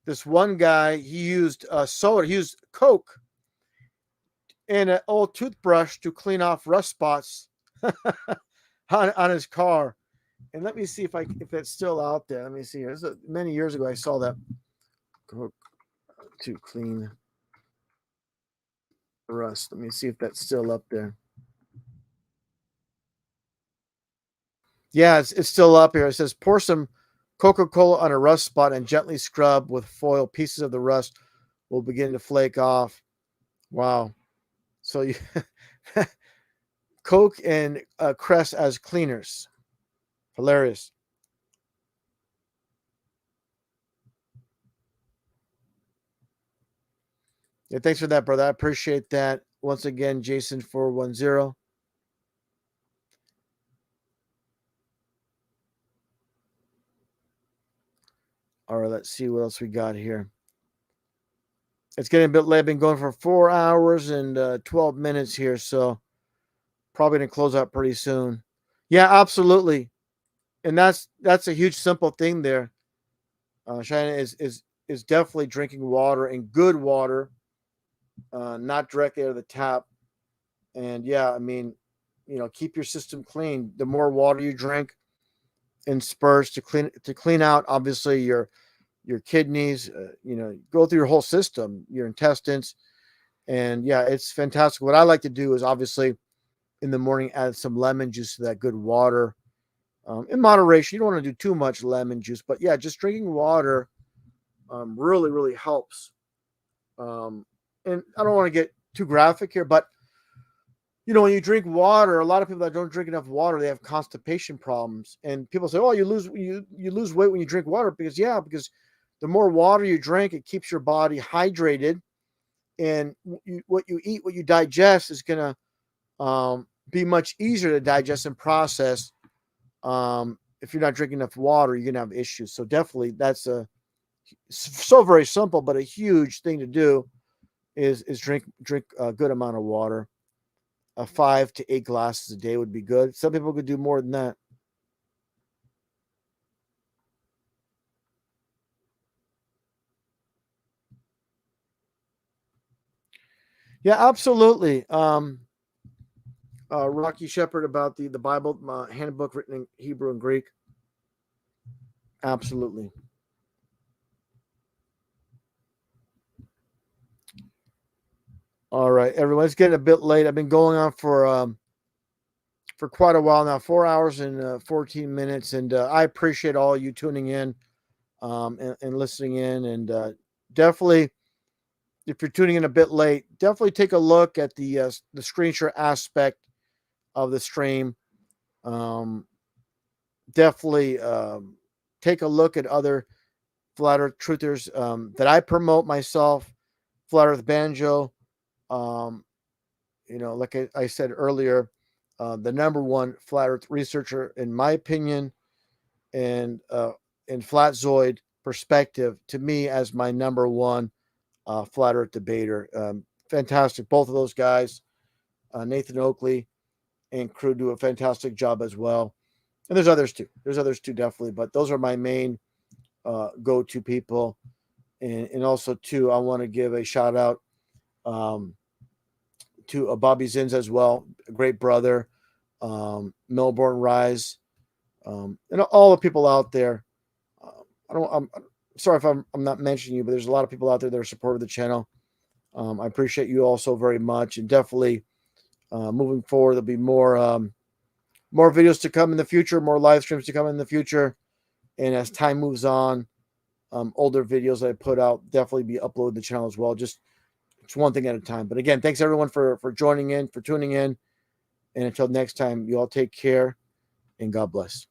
this one guy, he used soda, he used Coke and an old toothbrush to clean off rust spots on his car. And let me see if that's still out there. Let me see. Many years ago, I saw that. Coke to clean rust. Let me see if that's still up there. Yeah, it's still up here. It says, pour some Coca-Cola on a rust spot and gently scrub with foil. Pieces of the rust will begin to flake off. Wow. So you Coke and Crest as cleaners. Hilarious. Yeah, thanks for that, brother. I appreciate that. Once again, Jason 410. All right, let's see what else we got here. It's getting a bit late. I've been going for 4 hours and 12 minutes here, so probably going to close out pretty soon. Yeah, absolutely. And that's a huge, simple thing there. China is definitely drinking water, and good water, not directly out of the tap. And yeah, I mean, keep your system clean. The more water you drink in spurts to clean out, obviously, your kidneys, go through your whole system, your intestines. And yeah, it's fantastic. What I like to do is, obviously, in the morning, add some lemon juice to that good water. In moderation. You don't want to do too much lemon juice, but yeah, just drinking water really, really helps. And I don't want to get too graphic here, but when you drink water, a lot of people that don't drink enough water, they have constipation problems. And people say, "Oh, you lose weight when you drink water," because the more water you drink, it keeps your body hydrated, and what you eat, what you digest, is gonna be much easier to digest and process. If you're not drinking enough water, you're gonna have issues. So definitely, that's so very simple, but a huge thing to do is drink a good amount of water. 5 to 8 glasses a day would be good. Some people could do more than that. Yeah, absolutely. Rocky Shepherd about the Bible handbook written in Hebrew and Greek. Absolutely. All right, everyone. It's getting a bit late. I've been going on for quite a while now, 4 hours and 14 minutes, and I appreciate all you tuning in and listening in. And definitely, if you're tuning in a bit late, definitely take a look at the screen share aspect of the stream. Definitely take a look at other Flat Earth truthers that I promote myself. Flat Earth Banjo, like I said earlier, the number one Flat Earth researcher, in my opinion, and in Flatzoid perspective, to me, as my number one Flat Earth debater. Fantastic. Both of those guys, Nathan Oakley and crew, do a fantastic job as well. And there's others too. Definitely. But those are my main go-to people. And also, too, I want to give a shout out to Bobby Zins as well, a great brother, Melbourne Rise, and all the people out there. I'm sorry if I'm not mentioning you, but there's a lot of people out there that are supportive of the channel. I appreciate you all so very much, and definitely moving forward, there'll be more videos to come in the future, more live streams to come in the future, and as time moves on, older videos that I put out definitely be uploaded to the channel as well. Just it's one thing at a time. But again, thanks everyone for joining in, for tuning in, and until next time, you all take care and God bless.